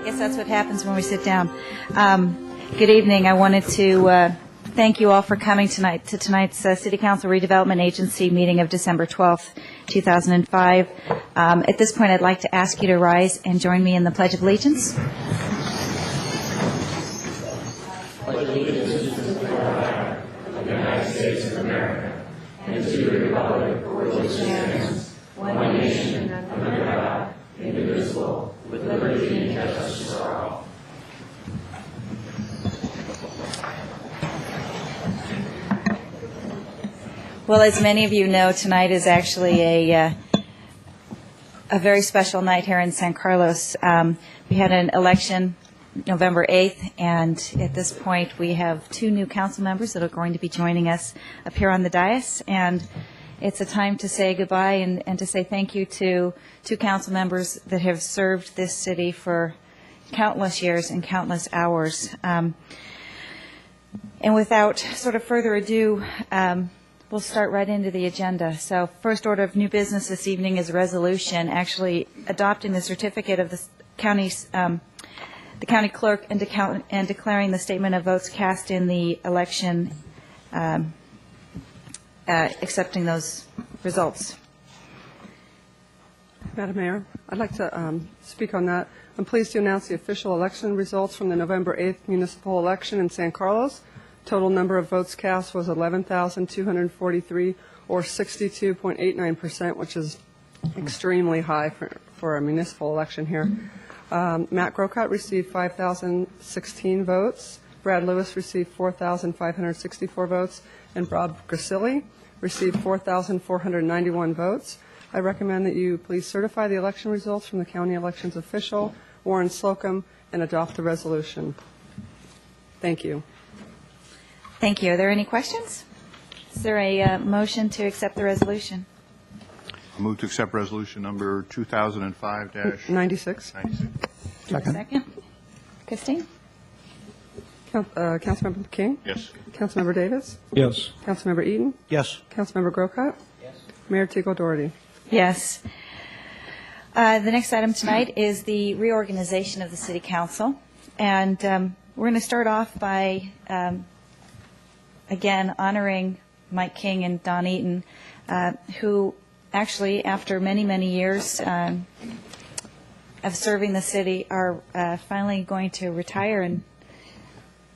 I guess that's what happens when we sit down. Good evening. I wanted to thank you all for coming tonight to tonight's City Council Redevelopment Agency meeting of December 12th, 2005. At this point, I'd like to ask you to rise and join me in the Pledge of Allegiance. Pledge allegiance to the flag of the United States of America and to the republic for which it stands, one nation, under God, indivisible, with liberty and justice for all. Well, as many of you know, tonight is actually a very special night here in San Carlos. We had an election November 8th, and at this point we have two new council members that are going to be joining us up here on the dais, and it's a time to say goodbye and to say thank you to two council members that have served this city for countless years and countless hours. And without sort of further ado, we'll start right into the agenda. So first order of new business this evening is a resolution actually adopting the certificate of the county's the county clerk and declaring the statement of votes cast in the election, accepting those results. Madam Mayor, I'd like to speak on that. I'm pleased to announce the official election results from the November 8th municipal election in San Carlos. Total number of votes cast was 11,243, or 62.89%, which is extremely high for a municipal election here. Matt Grocott received 5,016 votes. Brad Lewis received 4,564 votes. And Bob Grisilli received 4,491 votes. I recommend that you please certify the election results from the county elections official, Warren Slocum, and adopt the resolution. Thank you. Thank you. Are there any questions? Is there a motion to accept the resolution? I move to accept resolution number 2005-96. Second. Christine? Councilmember King? Yes. Councilmember Davis? Yes. Councilmember Eaton? Yes. Councilmember Grocott? Yes. Mayor Teagle Doherty? Yes. The next item tonight is the reorganization of the City Council. And we're going to start off by, again, honoring Mike King and Don Eaton, who actually, after many, many years of serving the city, are finally going to retire and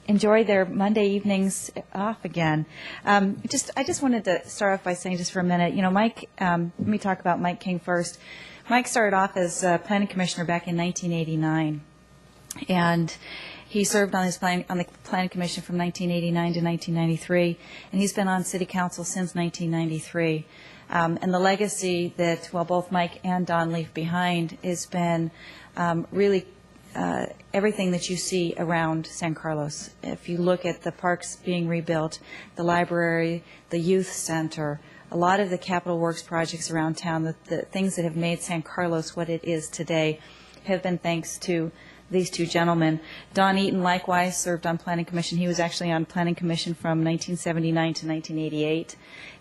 enjoy their Monday evenings off again. I just wanted to start off by saying just for a minute, Mike, let me talk about Mike King first. Mike started off as planning commissioner back in 1989, and he served on the planning commission from 1989 to 1993, and he's been on city council since 1993. And the legacy that, both Mike and Don leave behind has been really everything that you see around San Carlos. If you look at the parks being rebuilt, the library, the youth center, a lot of the capital works projects around town, the things that have made San Carlos what it is today have been thanks to these two gentlemen. Don Eaton likewise served on planning commission. He was actually on planning commission from 1979 to 1988,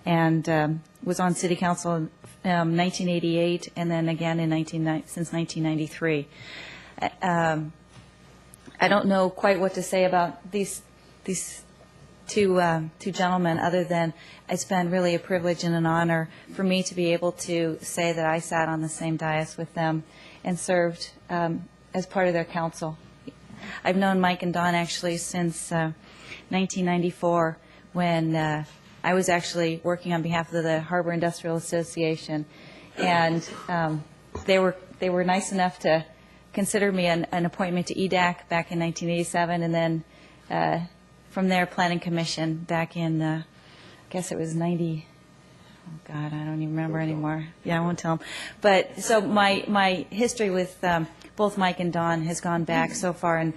and was on city council in 1988, and then again since 1993. I don't know quite what to say about these two gentlemen, other than it's been really a privilege and an honor for me to be able to say that I sat on the same dais with them and served as part of their council. I've known Mike and Don actually since 1994, when I was actually working on behalf of the Harbor Industrial Association, and they were nice enough to consider me an appointment to EDAC back in 1987, and then from there Planning Commission back in I guess it was 90. Oh God, I don't even remember anymore. Yeah, I won't tell them. But so my history with both Mike and Don has gone back so far, and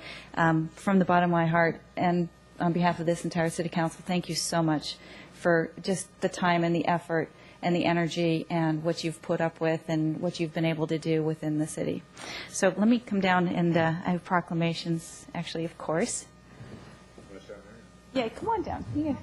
from the bottom of my heart and on behalf of this entire City Council, thank you so much for just the time and the effort and the energy and what you've put up with and what you've been able to do within the city. So let me come down, and I have proclamations, actually, of course. Yeah, come on down. Yeah.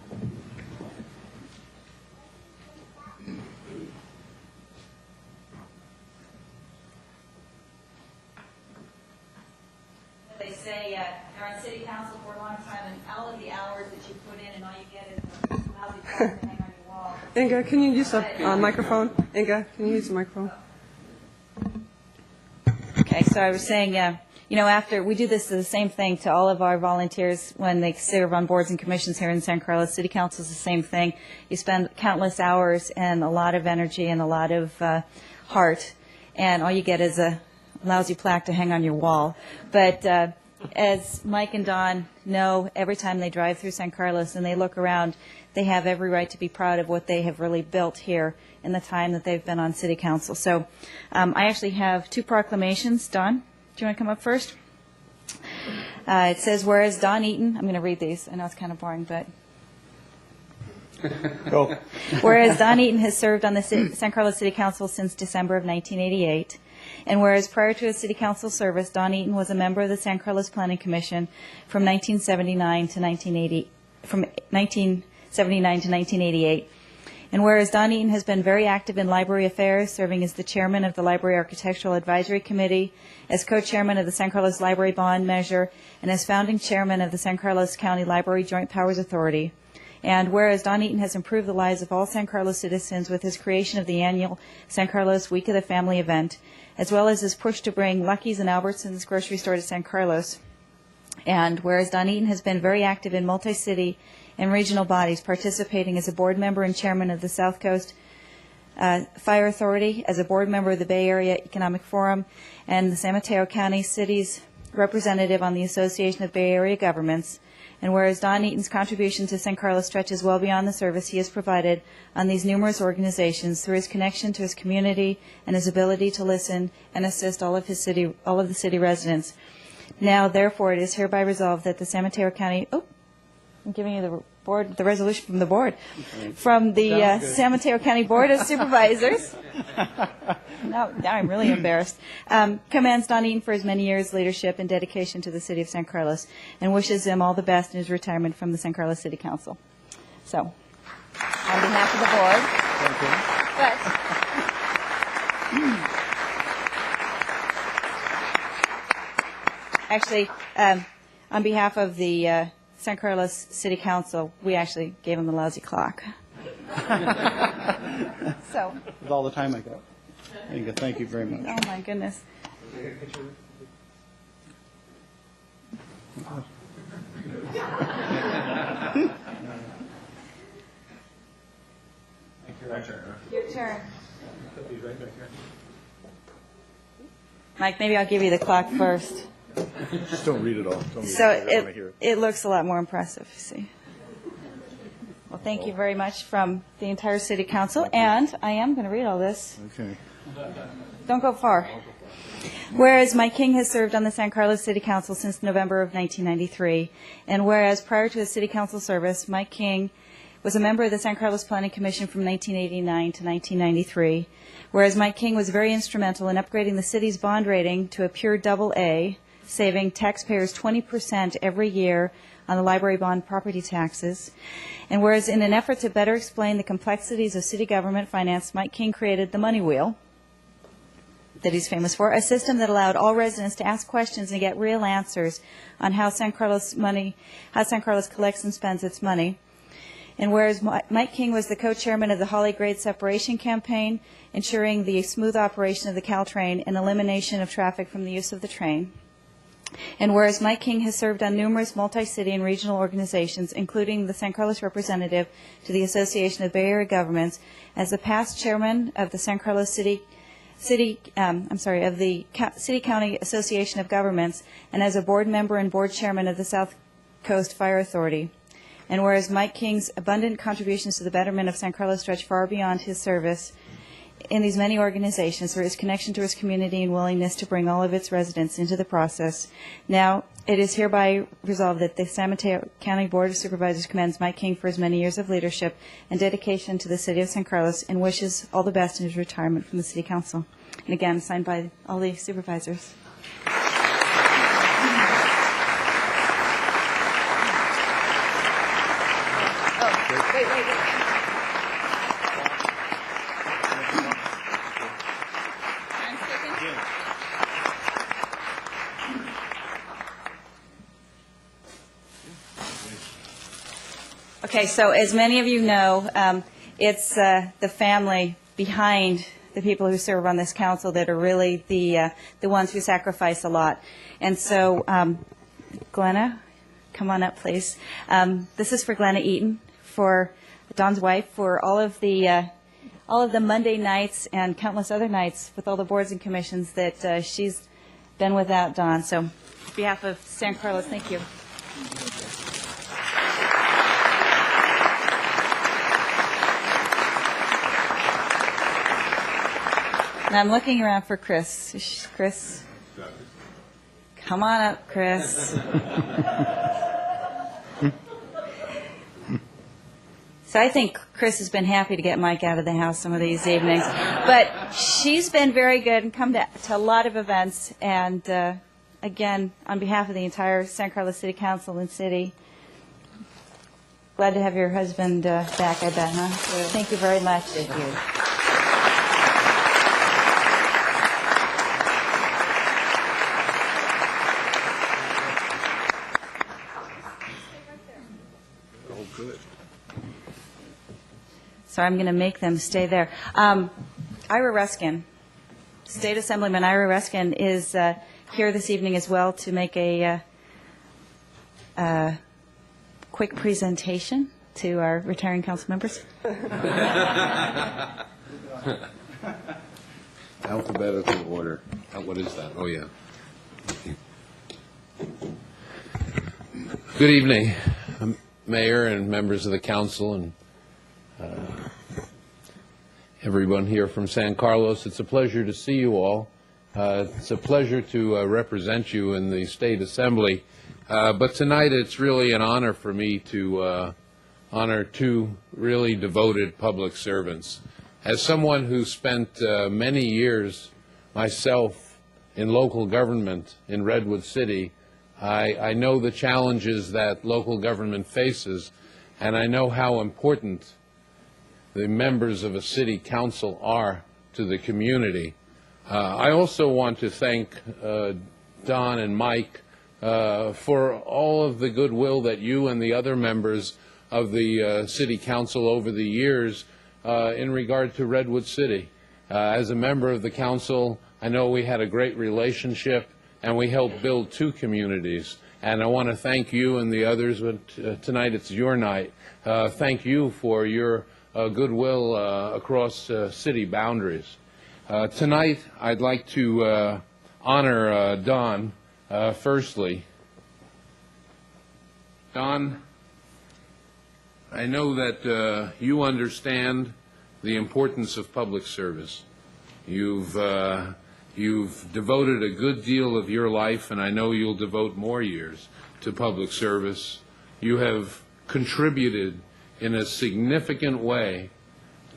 say you're on city council for a long time, and all of the hours that you put in, and all you get is a lousy plaque to hang on your wall. Inga, can you use a microphone? Inga, can you use a microphone? Okay, so I was saying, after we do the same thing to all of our volunteers when they serve on boards and commissions here in San Carlos. City Council is the same thing. You spend countless hours and a lot of energy and a lot of heart, and all you get is a lousy plaque to hang on your wall. But as Mike and Don know, every time they drive through San Carlos and they look around, they have every right to be proud of what they have really built here in the time that they've been on City Council. So I actually have two proclamations. Don, do you want to come up first? It says, whereas Don Eaton, I'm going to read these. I know it's kind of boring, but... Go. Whereas Don Eaton has served on the San Carlos City Council since December of 1988, and whereas prior to his City Council service, Don Eaton was a member of the San Carlos Planning Commission from 1979 to 1988, and whereas Don Eaton has been very active in library affairs, serving as the chairman of the Library Architectural Advisory Committee, as co-chairman of the San Carlos Library Bond Measure, and as founding chairman of the San Carlos County Library Joint Powers Authority. And whereas Don Eaton has improved the lives of all San Carlos citizens with his creation of the annual San Carlos Week of the Family event, as well as his push to bring Lucky's and Albertson's grocery store to San Carlos. And whereas Don Eaton has been very active in multi-city and regional bodies, participating as a board member and chairman of the South Coast Fire Authority, as a board member of the Bay Area Economic Forum, and the San Mateo County City's representative on the Association of Bay Area Governments. And whereas Don Eaton's contribution to San Carlos stretches well beyond the service he has provided on these numerous organizations through his connection to his community and his ability to listen and assist all of the city residents. Now, therefore, it is hereby resolved that the San Mateo County, I'm giving you the resolution from the board, from the San Mateo County Board of Supervisors. Now I'm really embarrassed. Commends Don Eaton for his many years' leadership and dedication to the city of San Carlos, and wishes him all the best in his retirement from the San Carlos City Council. So, on behalf of the board, actually, on behalf of the San Carlos City Council, we actually gave him the lousy clock. So. With all the time I got. Inga, thank you very much. Oh, my goodness. Your turn. Mike, maybe I'll give you the clock first. Just don't read it all. So it looks a lot more impressive, see. Well, thank you very much from the entire City Council, and I am going to read all this. Okay. Don't go far. Whereas Mike King has served on the San Carlos City Council since November of 1993, and whereas prior to his City Council service, Mike King was a member of the San Carlos Planning Commission from 1989 to 1993, whereas Mike King was very instrumental in upgrading the city's bond rating to a pure AA, saving taxpayers 20% every year on the library bond property taxes. And whereas in an effort to better explain the complexities of city government finance, Mike King created the Money Wheel that he's famous for, a system that allowed all residents to ask questions and get real answers on how San Carlos collects and spends its money. And whereas Mike King was the co-chairman of the Holly Grade Separation Campaign, ensuring the smooth operation of the Caltrain and elimination of traffic from the use of the train. And whereas Mike King has served on numerous multi-city and regional organizations, including the San Carlos representative to the Association of Bay Area Governments, as the past chairman of the San Carlos City County Association of Governments, and as a board member and board chairman of the South Coast Fire Authority. And whereas Mike King's abundant contributions to the betterment of San Carlos stretch far beyond his service in these many organizations, through his connection to his community and willingness to bring all of its residents into the process. Now, it is hereby resolved that the San Mateo County Board of Supervisors commends Mike King for his many years of leadership and dedication to the city of San Carlos, and wishes all the best in his retirement from the City Council. And again, signed by all the supervisors. Wait. Okay, so as many of you know, it's the family behind the people who serve on this council that are really the ones who sacrifice a lot. And so, Glenna, come on up, please. This is for Glenna Eaton, for Don's wife, for all of the Monday nights and countless other nights with all the boards and commissions that she's been without Don. So, on behalf of San Carlos, thank you. And I'm looking around for Chris. Chris? Come on up, Chris. So I think Chris has been happy to get Mike out of the house some of these evenings. But she's been very good and come to a lot of events. And again, on behalf of the entire San Carlos City Council and City, glad to have your husband back, I bet, huh? Thank you very much. Thank you. So I'm going to make them stay there. Ira Ruskin, State Assemblyman Ira Ruskin, is here this evening as well to make a quick presentation to our retiring council members. Alphabetical order. What is that? Oh, yeah. Good evening, Mayor and members of the council and everyone here from San Carlos. It's a pleasure to see you all. It's a pleasure to represent you in the State Assembly. But tonight it's really an honor for me to honor two really devoted public servants. As someone who spent many years myself in local government in Redwood City, I know the challenges that local government faces, and I know how important the members of a city council are to the community. I also want to thank Don and Mike for all of the goodwill that you and the other members of the city council over the years in regard to Redwood City. As a member of the council, I know we had a great relationship and we helped build two communities. And I want to thank you and the others, but tonight it's your night. Thank you for your goodwill across city boundaries. Tonight, I'd like to honor Don firstly. Don, I know that you understand the importance of public service. You've devoted a good deal of your life, and I know you'll devote more years to public service. You have contributed in a significant way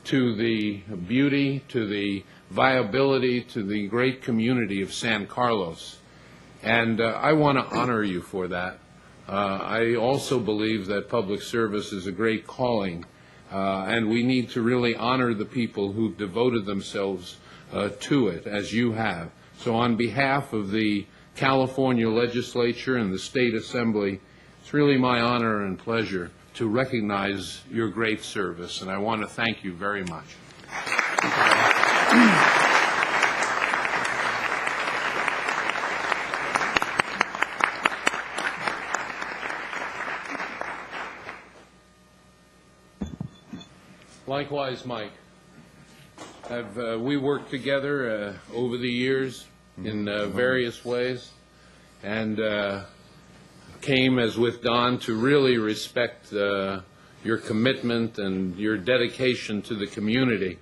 to the beauty, to the viability, to the great community of San Carlos. And I want to honor you for that. I also believe that public service is a great calling, and we need to really honor the people who've devoted themselves to it, as you have. So on behalf of the California Legislature and the State Assembly, it's really my honor and pleasure to recognize your great service, and I want to thank you very much. Likewise, Mike. We worked together over the years in various ways, and came, as with Don, to really respect your commitment and your dedication to the community.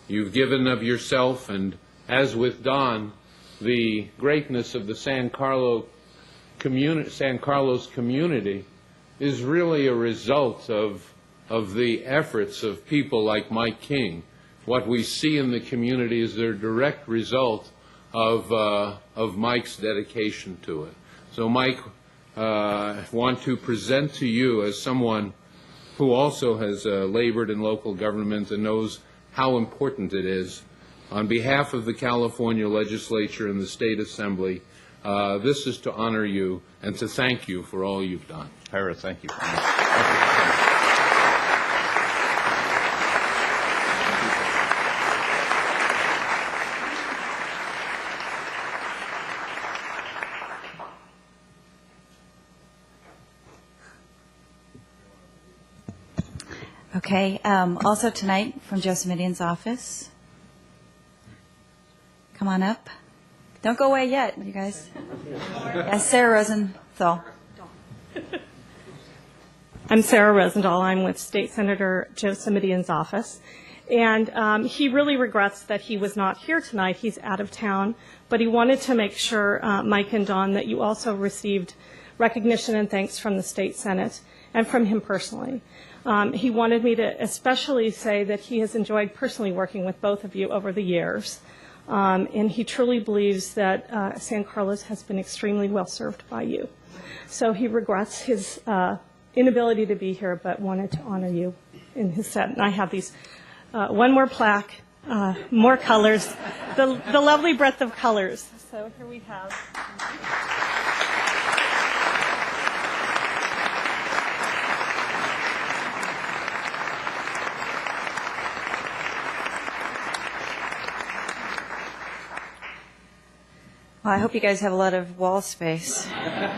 You've given of yourself, and as with Don, the greatness of the San Carlos community is really a result of the efforts of people like Mike King. What we see in the community is a direct result of Mike's dedication to it. So, Mike, I want to present to you as someone who also has labored in local government and knows how important it is. On behalf of the California Legislature and the State Assembly, this is to honor you and to thank you for all you've done. Ira, thank you. Okay, also tonight from Joe Simidian's office. Come on up. Don't go away yet, you guys. Yes, Sarah Rosenthal. I'm Sarah Rosendahl. I'm with State Senator Joe Simidian's office. And he really regrets that he was not here tonight. He's out of town. But he wanted to make sure, Mike and Don, that you also received recognition and thanks from the State Senate and from him personally. He wanted me to especially say that he has enjoyed personally working with both of you over the years. And he truly believes that San Carlos has been extremely well served by you. So he regrets his inability to be here, but wanted to honor you in his set. And I have these, one more plaque, more colors, the lovely breadth of colors. So here we have. Well, I hope you guys have a lot of wall space. I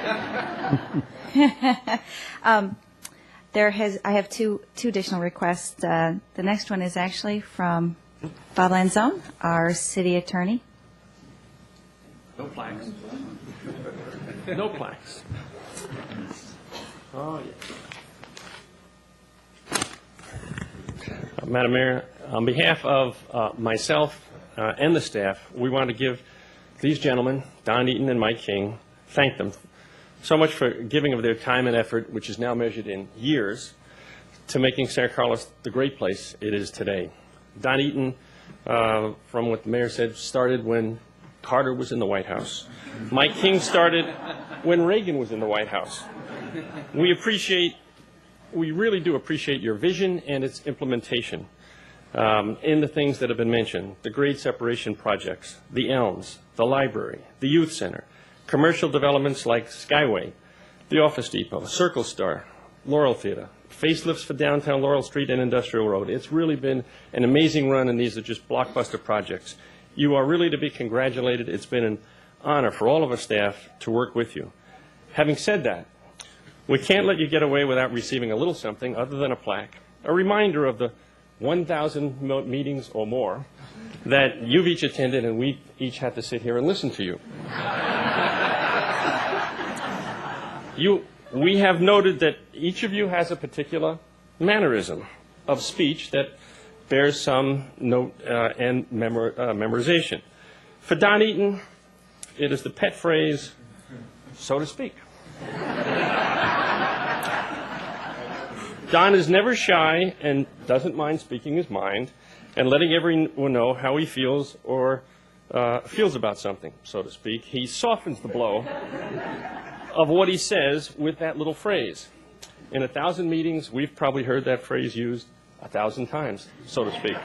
have two additional requests. The next one is actually from Bob Lanzone, our city attorney. No plaques. No plaques. Oh, yeah. Madam Mayor, on behalf of myself and the staff, we want to give these gentlemen, Don Eaton and Mike King, thank them so much for giving of their time and effort, which is now measured in years, to making San Carlos the great place it is today. Don Eaton, from what the mayor said, started when Carter was in the White House. Mike King started when Reagan was in the White House. We really do appreciate your vision and its implementation in the things that have been mentioned, the grade separation projects, the Elms, the library, the youth center, commercial developments like Skyway, the Office Depot, Circle Star, Laurel Theater, facelifts for downtown Laurel Street and Industrial Road. It's really been an amazing run, and these are just blockbuster projects. You are really to be congratulated. It's been an honor for all of our staff to work with you. Having said that, we can't let you get away without receiving a little something other than a plaque, a reminder of the 1,000 meetings or more that you've each attended, and we each had to sit here and listen to you. We have noted that each of you has a particular mannerism of speech that bears some note and memorization. For Don Eaton, it is the pet phrase, so to speak. Don is never shy and doesn't mind speaking his mind and letting everyone know how he feels or feels about something, so to speak. He softens the blow of what he says with that little phrase. In 1,000 meetings, we've probably heard that phrase used 1,000 times, so to speak.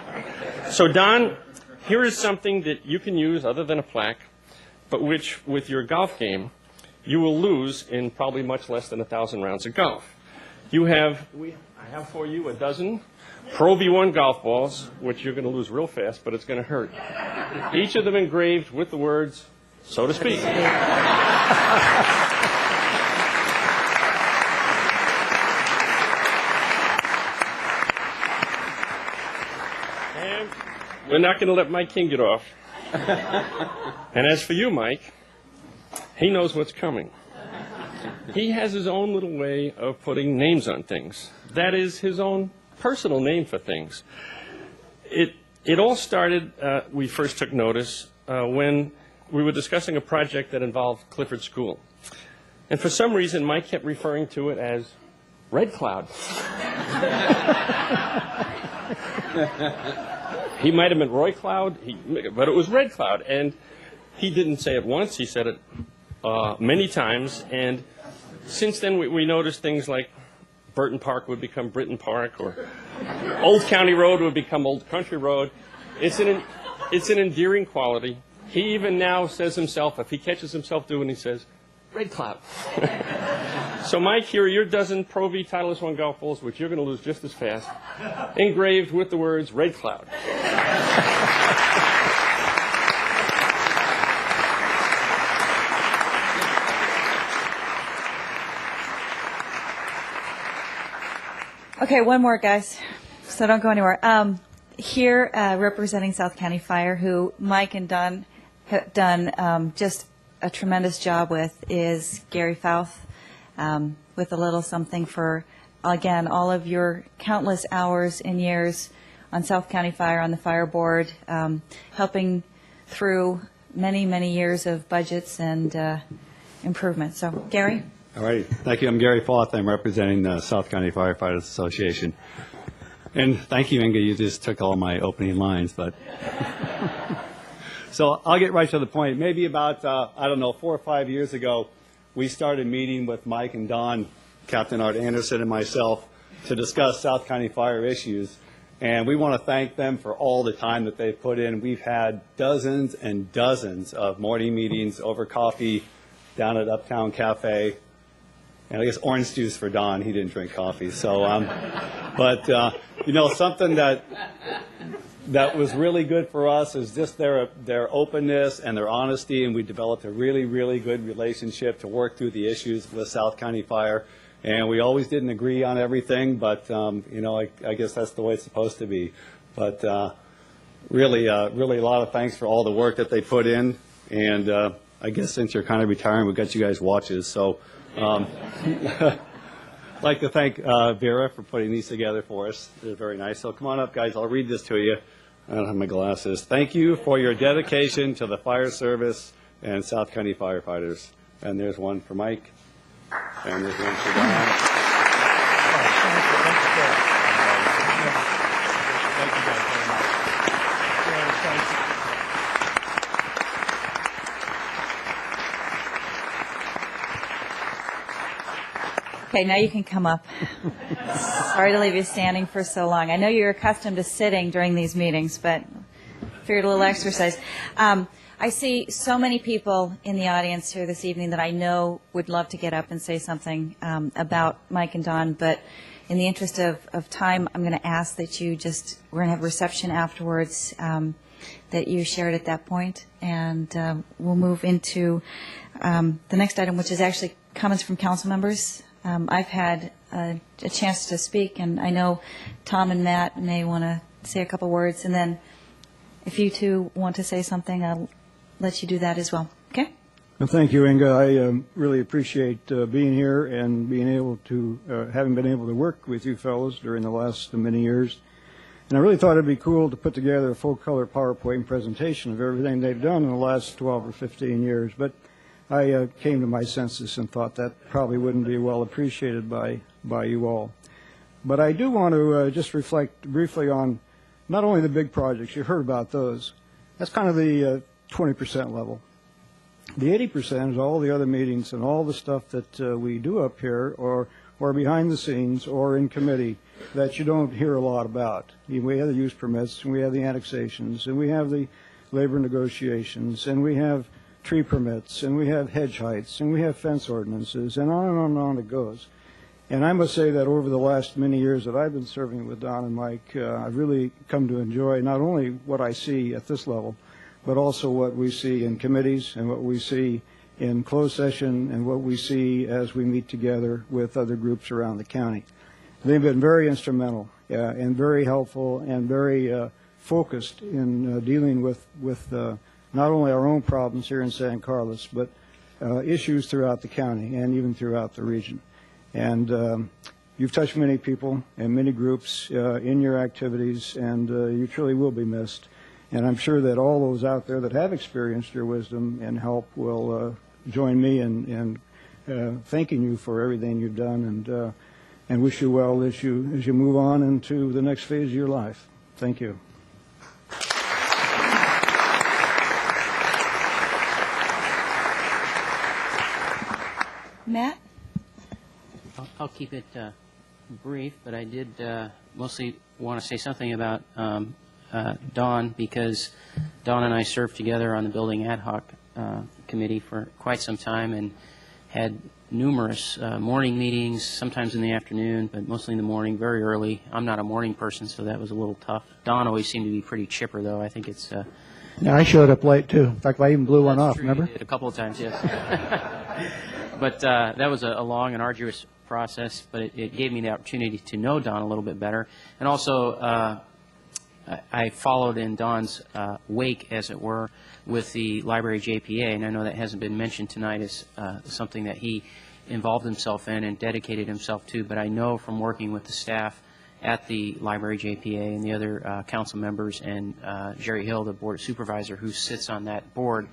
So, Don, here is something that you can use other than a plaque, but which, with your golf game, you will lose in probably much less than 1,000 rounds of golf. I have for you a dozen Pro V1 golf balls, which you're going to lose real fast, but it's going to hurt. Each of them engraved with the words, so to speak. And we're not going to let Mike King get off. And as for you, Mike, he knows what's coming. He has his own little way of putting names on things. That is his own personal name for things. It all started, we first took notice, when we were discussing a project that involved Clifford School. And for some reason, Mike kept referring to it as Red Cloud. He might have meant Roy Cloud, but it was Red Cloud. And he didn't say it once, he said it many times. And since then, we noticed things like Burton Park would become Britton Park, or Old County Road would become Old Country Road. It's an endearing quality. He even now says himself, if he catches himself doing, he says, Red Cloud. So, Mike, here are your dozen Pro V Titleist 1 golf balls, which you're going to lose just as fast, engraved with the words Red Cloud. Okay, one more, guys. So don't go anywhere. Here, representing South County Fire, who Mike and Don have done just a tremendous job with, is Gary Fouth, with a little something for, again, all of your countless hours and years on South County Fire, on the fire board, helping through many, many years of budgets and improvements. So, Gary? All right. Thank you. I'm Gary Foth. I'm representing the South County Firefighters Association. And thank you, Inga. You just took all my opening lines. But so I'll get right to the point. Maybe about, 4 or 5 years ago, we started meeting with Mike and Don, Captain Art Anderson, and myself to discuss South County Fire issues. And we want to thank them for all the time that they've put in. We've had dozens and dozens of morning meetings over coffee down at Uptown Cafe. And I guess orange juice for Don. He didn't drink coffee. So, something that was really good for us is just their openness and their honesty. And we developed a really, really good relationship to work through the issues with South County Fire. And we always didn't agree on everything, but, I guess that's the way it's supposed to be. But really a lot of thanks for all the work that they put in. And I guess since you're kind of retiring, we got you guys watches. So I'd like to thank Vera for putting these together for us. They're very nice. So come on up, guys. I'll read this to you. I don't have my glasses. Thank you for your dedication to the fire service and South County firefighters. And there's one for Mike. And there's one for Don. Okay, now you can come up. Sorry to leave you standing for so long. I know you're accustomed to sitting during these meetings, but figured a little exercise. I see so many people in the audience here this evening that I know would love to get up and say something about Mike and Don, but in the interest of time, I'm going to ask that we're going to have a reception afterwards, that you share it at that point, and we'll move into the next item, which is actually comments from council members. I've had a chance to speak, and I know Tom and Matt may want to say a couple words, and then if you two want to say something, I'll let you do that as well. Okay? Well, thank you, Inga. I really appreciate being here and being able to, having been able to work with you fellows during the last many years. And I really thought it'd be cool to put together a full-color PowerPoint presentation of everything they've done in the last 12 or 15 years. But I came to my senses and thought that probably wouldn't be well appreciated by you all. But I do want to just reflect briefly on not only the big projects, you heard about those. That's kind of the 20% level. The 80% is all the other meetings and all the stuff that we do up here or behind the scenes or in committee that you don't hear a lot about. We have the use permits, and we have the annexations, and we have the labor negotiations, and we have tree permits, and we have hedge heights, and we have fence ordinances, and on and on and on it goes. And I must say that over the last many years that I've been serving with Don and Mike, I've really come to enjoy not only what I see at this level, but also what we see in committees and what we see in closed session and what we see as we meet together with other groups around the county. They've been very instrumental and very helpful and very focused in dealing with not only our own problems here in San Carlos, but issues throughout the county and even throughout the region. And you've touched many people and many groups in your activities, and you truly will be missed. And I'm sure that all those out there that have experienced your wisdom and help will join me in thanking you for everything you've done, and wish you well as you move on into the next phase of your life. Thank you. Matt? I'll keep it brief, but I did mostly want to say something about Don, because Don and I served together on the Building Ad Hoc Committee for quite some time and had numerous morning meetings, sometimes in the afternoon, but mostly in the morning, very early. I'm not a morning person, so that was a little tough. Don always seemed to be pretty chipper, though. I think it's... Yeah, I showed up late, too. In fact, I even blew one off, true, remember? You did a couple of times, yes. But that was a long and arduous process, but it gave me the opportunity to know Don a little bit better. And also, I followed in Don's wake, as it were, with the library JPA, and I know that hasn't been mentioned tonight as something that he involved himself in and dedicated himself to, but I know from working with the staff at the library JPA and the other council members and Jerry Hill, the board supervisor who sits on that board,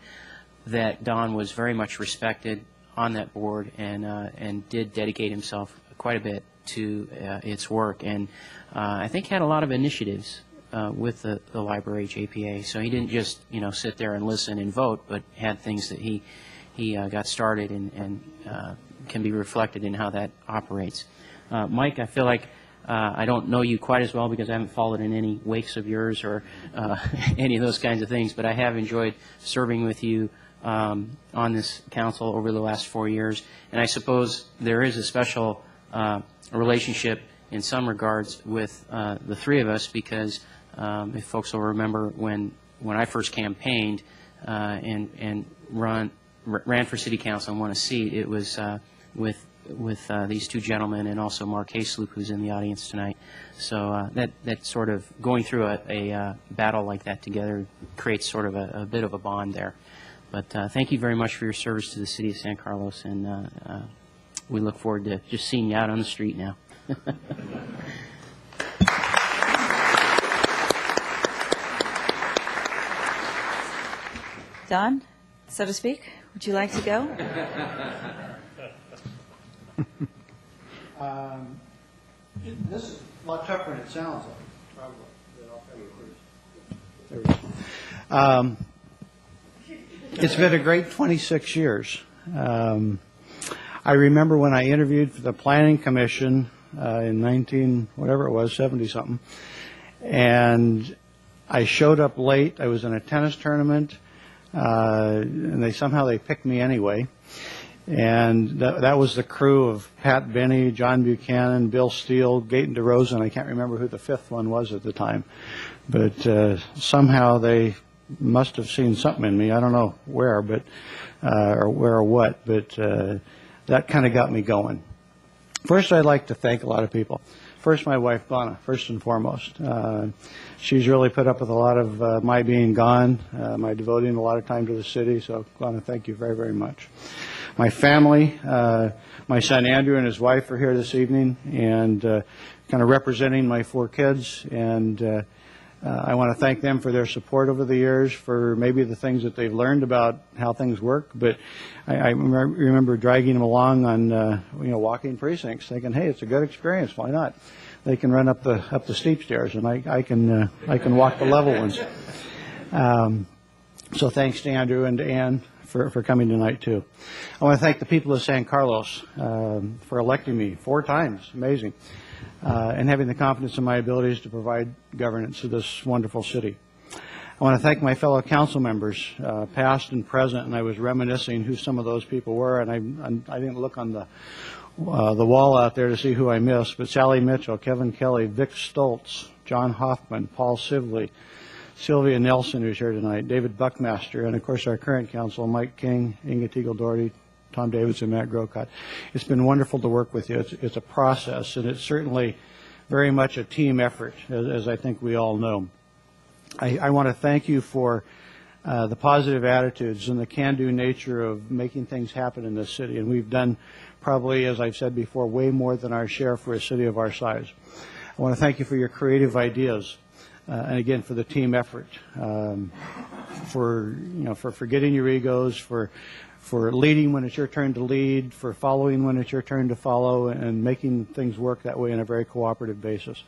that Don was very much respected on that board and did dedicate himself quite a bit to its work, and I think had a lot of initiatives with the library JPA. So he didn't just sit there and listen and vote, but had things that he got started and can be reflected in how that operates. Mike, I feel like I don't know you quite as well because I haven't followed in any wakes of yours or any of those kinds of things, but I have enjoyed serving with you on this council over the last 4 years. And I suppose there is a special relationship in some regards with the three of us because if folks will remember when I first campaigned and ran for city council and won a seat, it was with these two gentlemen and also Mark Hayslip, who's in the audience tonight. So that sort of going through a battle like that together creates sort of a bit of a bond there. But thank you very much for your service to the city of San Carlos, and we look forward to just seeing you out on the street now. Don, so to speak, would you like to go? This is a lot tougher than it sounds like, probably. But I'll tell you first. There we go. It's been a great 26 years. I remember when I interviewed for the Planning Commission in 70-something, and I showed up late. I was in a tennis tournament, and they picked me anyway. And that was the crew of Pat Benny, John Buchanan, Bill Steele, Gaten DeRosa, I can't remember who the fifth one was at the time. But somehow they must have seen something in me. I don't know where, but or where or what, but that kind of got me going. First, I'd like to thank a lot of people. First, my wife, Donna, first and foremost. She's really put up with a lot of my being gone, my devoting a lot of time to the city. So, Donna, thank you very, very much. My family, my son Andrew and his wife are here this evening and kind of representing my 4 kids. And I want to thank them for their support over the years, for maybe the things that they've learned about how things work. But I remember dragging them along on walking precincts, thinking, hey, it's a good experience. Why not? They can run up the steep stairs, and I can walk the level ones. So thanks to Andrew and to Ann for coming tonight, too. I want to thank the people of San Carlos for electing me 4 times. Amazing. And having the confidence in my abilities to provide governance to this wonderful city. I want to thank my fellow council members, past and present, and I was reminiscing who some of those people were, and I didn't look on the wall out there to see who I missed, but Sally Mitchell, Kevin Kelly, Vic Stoltz, John Hoffman, Paul Sibley, Sylvia Nelson, who's here tonight, David Buckmaster, and of course our current council, Mike King, Inga Teagle-Doherty, Tom Davidson, Matt Grocott. It's been wonderful to work with you. It's a process, and it's certainly very much a team effort, as I think we all know. I want to thank you for the positive attitudes and the can-do nature of making things happen in this city, and we've done probably, as I've said before, way more than our share for a city of our size. I want to thank you for your creative ideas. And again, for the team effort, for forgetting your egos, for leading when it's your turn to lead, for following when it's your turn to follow, and making things work that way on a very cooperative basis.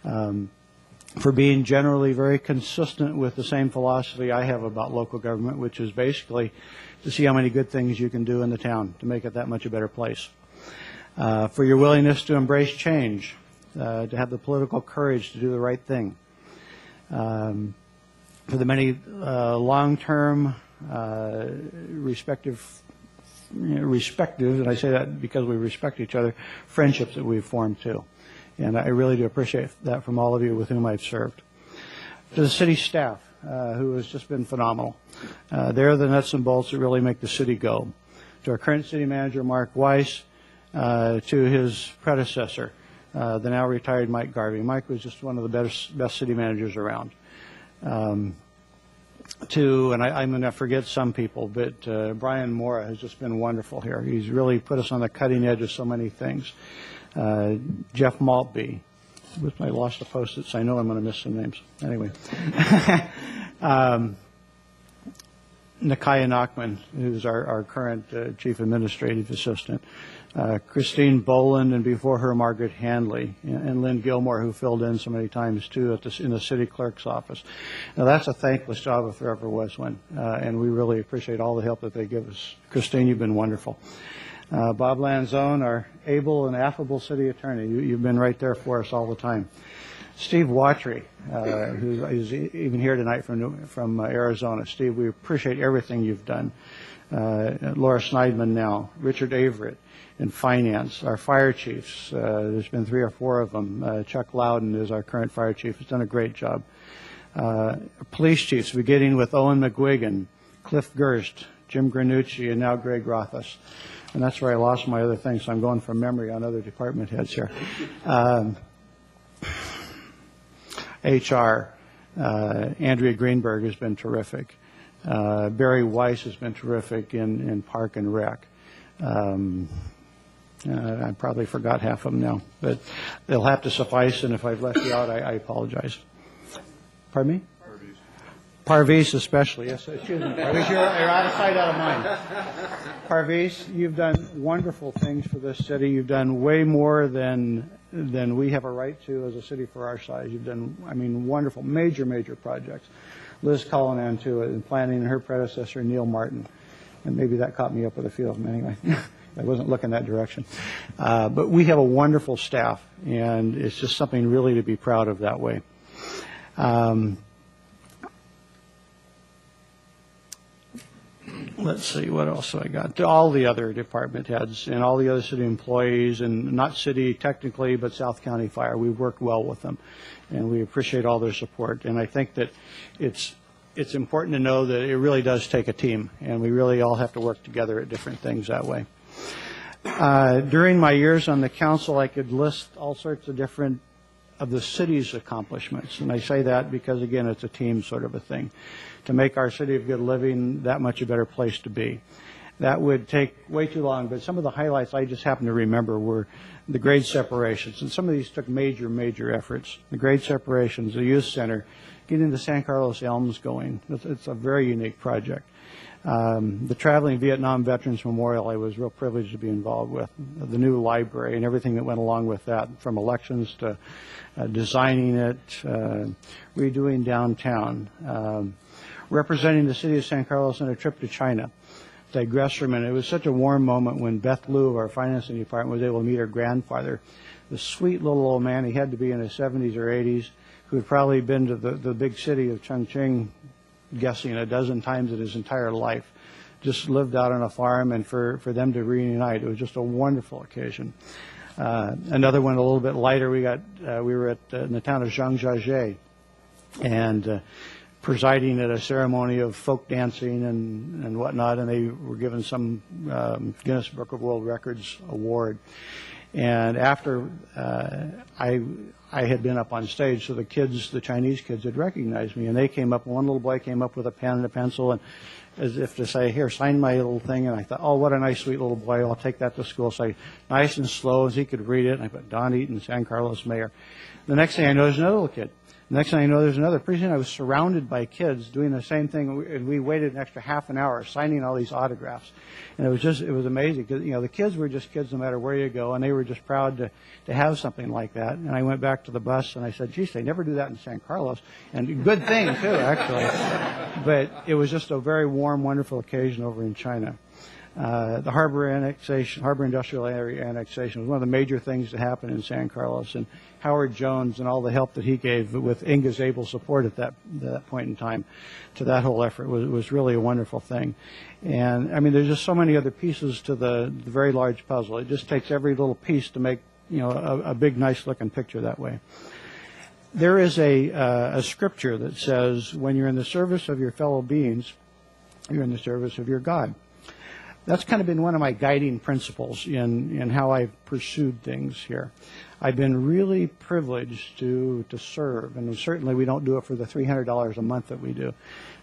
For being generally very consistent with the same philosophy I have about local government, which is basically to see how many good things you can do in the town to make it that much a better place. For your willingness to embrace change, to have the political courage to do the right thing. For the many long-term, respective, and I say that because we respect each other, friendships that we've formed too. And I really do appreciate that from all of you with whom I've served. To the city staff, who has just been phenomenal. They're the nuts and bolts that really make the city go. To our current city manager, Mark Weiss, to his predecessor, the now retired Mike Garvey. Mike was just one of the best city managers around. And I'm going to forget some people, but Brian Mora has just been wonderful here. He's really put us on the cutting edge of so many things. Jeff Maltby. I lost the Post-its. I know I'm going to miss some names. Anyway. Nakia Nachman, who's our current Chief Administrative Assistant. Christine Boland, and before her, Margaret Handley, and Lynn Gilmore, who filled in so many times, too, in the city clerk's office. Now, that's a thankless job if there ever was one, and we really appreciate all the help that they give us. Christine, you've been wonderful. Bob Lanzone, our able and affable city attorney. You've been right there for us all the time. Steve Watry, who is even here tonight from Arizona. Steve, we appreciate everything you've done. Laura Schneidman now. Richard Averett in finance. Our fire chiefs, there's been 3 or 4 of them. Chuck Loudon is our current fire chief. He's done a great job. Police chiefs, beginning with Owen McGuigan, Cliff Gerst, Jim Granucci, and now Greg Rothus. And that's where I lost my other things, so I'm going from memory on other department heads here. HR, Andrea Greenberg has been terrific. Barry Weiss has been terrific in Park and Rec. I probably forgot half of them now, but they'll have to suffice, and if I've left you out, I apologize. Pardon me? Parvis especially, yes. Excuse me. Parvis, you're out of sight, out of mind. Parvis, you've done wonderful things for this city. You've done way more than we have a right to as a city for our size. You've done, wonderful, major projects. Liz Cullinan, too, in planning, and her predecessor, Neil Martin. And maybe that caught me up with a few of them anyway. I wasn't looking that direction. But we have a wonderful staff, and it's just something really to be proud of that way. Let's see, what else have I got? To all the other department heads and all the other city employees, and not city technically, but South County Fire. We've worked well with them, and we appreciate all their support. And I think that it's important to know that it really does take a team, and we really all have to work together at different things that way. During my years on the council, I could list all sorts of different of the city's accomplishments. And I say that because, again, it's a team sort of a thing. To make our city of good living that much a better place to be. That would take way too long, but some of the highlights I just happen to remember were the grade separations. And some of these took major efforts. The grade separations, the youth center, getting the San Carlos Elms going. It's a very unique project. The Traveling Vietnam Veterans Memorial, I was real privileged to be involved with. The new library and everything that went along with that, from elections to designing it, redoing downtown, representing the city of San Carlos on a trip to China. Digress for a minute. It was such a warm moment when Beth Liu of our financing department was able to meet her grandfather, the sweet little old man. He had to be in his 70s or 80s, who had probably been to the big city of Chongqing, guessing a dozen times in his entire life. Just lived out on a farm, and for them to reunite, it was just a wonderful occasion. Another one a little bit lighter, we were in the town of Zhangjiajie, and presiding at a ceremony of folk dancing and whatnot, and they were given some Guinness Book of World Records award. And after I had been up on stage, so the Chinese kids had recognized me, and they came up, one little boy came up with a pen and a pencil, and as if to say, here, sign my little thing. And I thought, oh, what a nice, sweet little boy. I'll take that to school. So nice and slow as he could read it. And I put Don Eaton, San Carlos Mayor. The next thing I know, there's another little kid. The next thing I know, there's another. Pretty soon I was surrounded by kids doing the same thing, and we waited an extra half an hour signing all these autographs. And it was amazing because, the kids were just kids no matter where you go, and they were just proud to have something like that. And I went back to the bus and I said, geez, they never do that in San Carlos. And good thing, too, actually. But it was just a very warm, wonderful occasion over in China. The harbor industrial area annexation was one of the major things that happened in San Carlos, and Howard Jones and all the help that he gave with Inga's able support at that point in time to that whole effort was really a wonderful thing. And there's just so many other pieces to the very large puzzle. It just takes every little piece to make a big, nice looking picture that way. There is a scripture that says, when you're in the service of your fellow beings, you're in the service of your God. that's kind of been one of my guiding principles in how I've pursued things here. I've been really privileged to serve, and certainly we don't do it for the $300 a month that we do.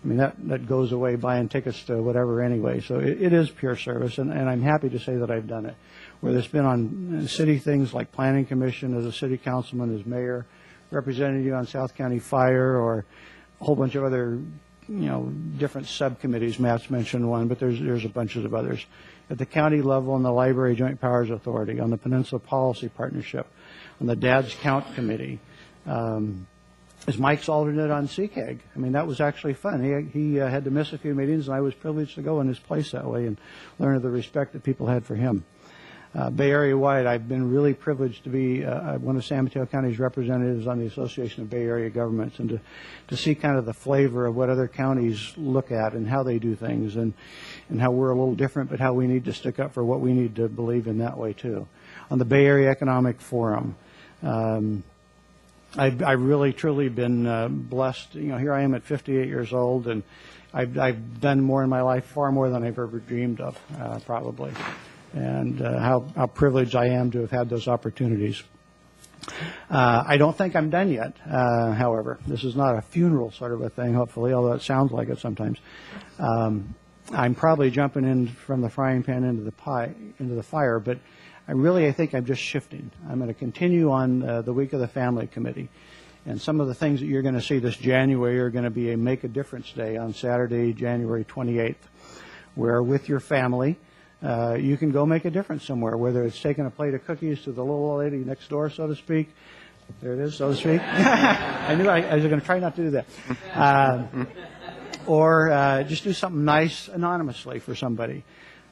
I mean, that goes away buying tickets to whatever anyway, so it is pure service, and I'm happy to say that I've done it. Whether it's been on city things like Planning Commission, as a city councilman, as mayor, representing you on South County Fire, or a whole bunch of other, different subcommittees. Matt's mentioned one, but there's a bunch of others. At the county level, on the Library Joint Powers Authority, on the Peninsula Policy Partnership, on the Dad's Count Committee, as Mike's alternate on CCAG. I mean, that was actually fun. He had to miss a few meetings, and I was privileged to go in his place that way and learn of the respect that people had for him. Bay Area-wide, I've been really privileged to be one of San Mateo County's representatives on the Association of Bay Area Governments, and to see kind of the flavor of what other counties look at and how they do things, and how we're a little different, but how we need to stick up for what we need to believe in that way too. On the Bay Area Economic Forum, I've really, truly been blessed. Here I am at 58 years old, and I've done more in my life, far more than I've ever dreamed of, probably. And how privileged I am to have had those opportunities. I don't think I'm done yet, however. This is not a funeral sort of a thing, hopefully, although it sounds like it sometimes. I'm probably jumping in from the frying pan into the fire, but I think I'm just shifting. I'm going to continue on the Week of the Family Committee. And some of the things that you're going to see this January are going to be a Make a Difference Day on Saturday, January 28th, where with your family, you can go make a difference somewhere, whether it's taking a plate of cookies to the little old lady next door, so to speak. There it is, so to speak. I knew I was going to try not to do that. Or just do something nice anonymously for somebody.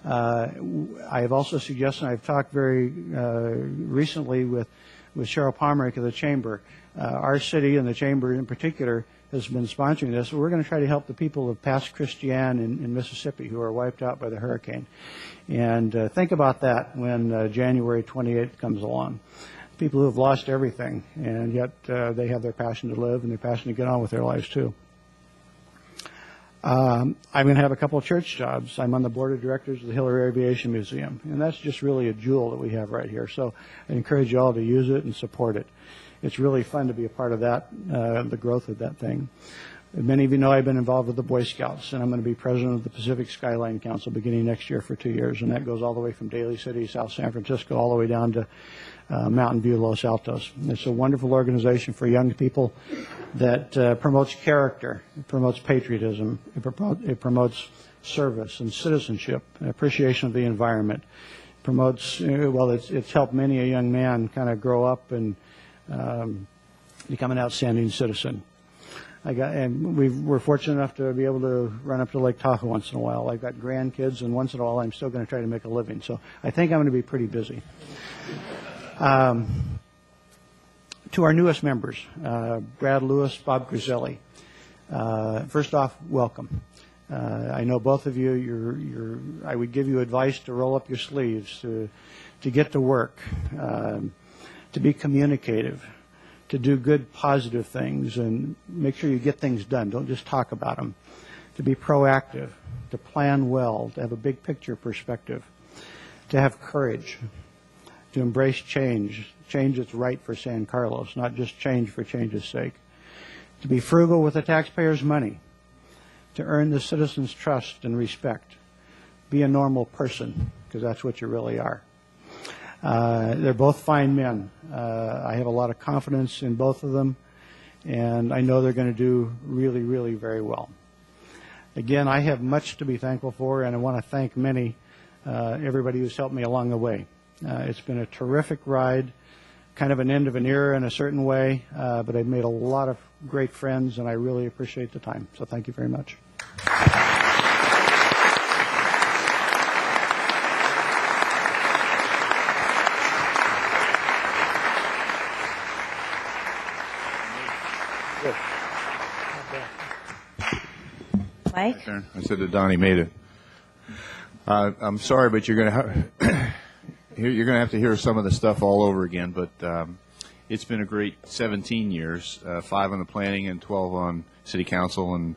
I have also suggested, I've talked very recently with Cheryl Pomerick of the Chamber. Our city and the Chamber in particular has been sponsoring this. We're going to try to help the people of Pass Christian in Mississippi who are wiped out by the hurricane. And think about that when January 28th comes along. People who have lost everything, and yet they have their passion to live and their passion to get on with their lives too. I'm going to have a couple of church jobs. I'm on the board of directors of the Hillary Aviation Museum, and that's just really a jewel that we have right here. So I encourage you all to use it and support it. It's really fun to be a part of that, the growth of that thing. Many of you know I've been involved with the Boy Scouts, and I'm going to be president of the Pacific Skyline Council beginning next year for 2 years, and that goes all the way from Daly City, South San Francisco, all the way down to Mountain View, Los Altos. It's a wonderful organization for young people that promotes character, it promotes patriotism, it promotes service and citizenship, appreciation of the environment. It promotes, it's helped many a young man kind of grow up and become an outstanding citizen. We're fortunate enough to be able to run up to Lake Tahoe once in a while. I've got grandkids, and once in a while I'm still going to try to make a living. So I think I'm going to be pretty busy. To our newest members, Brad Lewis, Bob Griselli. First off, welcome. I know both of you, I would give you advice to roll up your sleeves, to get to work, to be communicative, to do good, positive things, and make sure you get things done. Don't just talk about them. To be proactive, to plan well, to have a big picture perspective, to have courage, to embrace change that's right for San Carlos, not just change for change's sake. To be frugal with the taxpayers' money, to earn the citizens' trust and respect. Be a normal person, because that's what you really are. They're both fine men. I have a lot of confidence in both of them, and I know they're going to do really, really very well. Again, I have much to be thankful for, and I want to thank everybody who's helped me along the way. It's been a terrific ride, kind of an end of an era in a certain way, but I've made a lot of great friends, and I really appreciate the time. So thank you very much. Mike? I said to Donnie, made it. I'm sorry, but you're going to have to hear some of the stuff all over again. But it's been a great 17 years, 5 on the planning and 12 on city council, and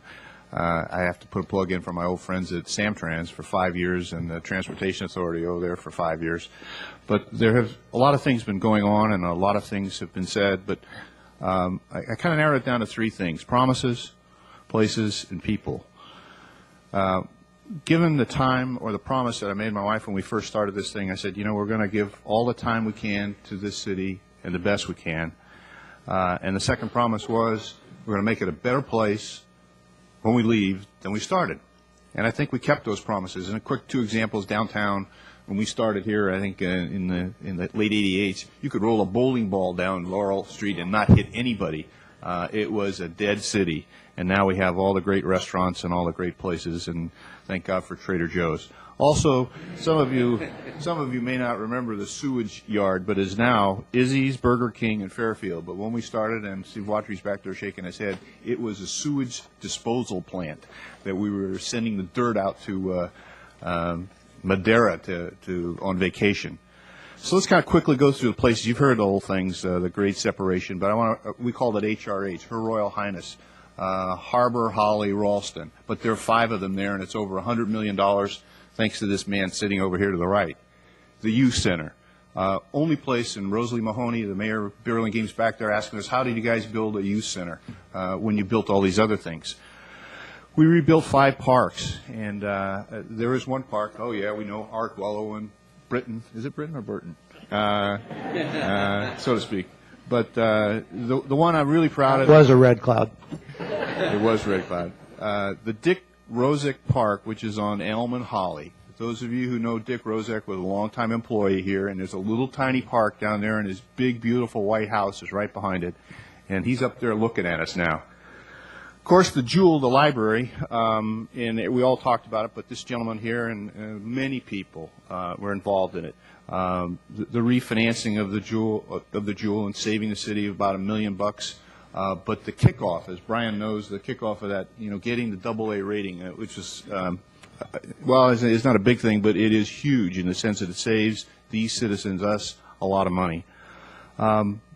I have to put a plug in for my old friends at Samtrans for 5 years and the Transportation Authority over there for 5 years. But there have a lot of things been going on and a lot of things have been said, but I kind of narrowed it down to 3 things: promises, places, and people. Given the time or the promise that I made my wife when we first started this thing, I said, you know, we're going to give all the time we can to this city and the best we can. And the second promise was we're going to make it a better place when we leave than we started. And I think we kept those promises. And a quick 2 examples: downtown, when we started here, I think in the late 88s, you could roll a bowling ball down Laurel Street and not hit anybody. It was a dead city. And now we have all the great restaurants and all the great places, and thank God for Trader Joe's. Also, some of you may not remember the sewage yard, but is now Izzy's, Burger King, and Fairfield. But when we started, and Steve Watry's back there shaking his head, it was a sewage disposal plant that we were sending the dirt out to Madeira on vacation. So let's kind of quickly go through the places. You've heard the whole things, the great separation, but we call it HRH, Her Royal Highness. Harbor, Holly, Ralston. But there are 5 of them there, and it's over $100 million, thanks to this man sitting over here to the right. The Youth Center. Only place in Rosalie Mahoney, the mayor of Burlingame's back there asking us, how did you guys build a youth center when you built all these other things? We rebuilt 5 parks, and there is one park, oh yeah, we know, Arkwellow and Britain. Is it Britain or Burton? So to speak. But the one I'm really proud of... It was a Red Cloud. It was Red Cloud. The Dick Rozek Park, which is on Elm and Holly. Those of you who know Dick Rozek was a longtime employee here, and there's a little tiny park down there, and his big, beautiful white house is right behind it. And he's up there looking at us now. Of course, the Jewel, the library, and we all talked about it, but this gentleman here and many people were involved in it. The refinancing of the Jewel and saving the city about $1 million. But the kickoff, as Brian knows, the kickoff of that, you know, getting the AA rating, which is, well, it's not a big thing, but it is huge in the sense that it saves these citizens, us, a lot of money.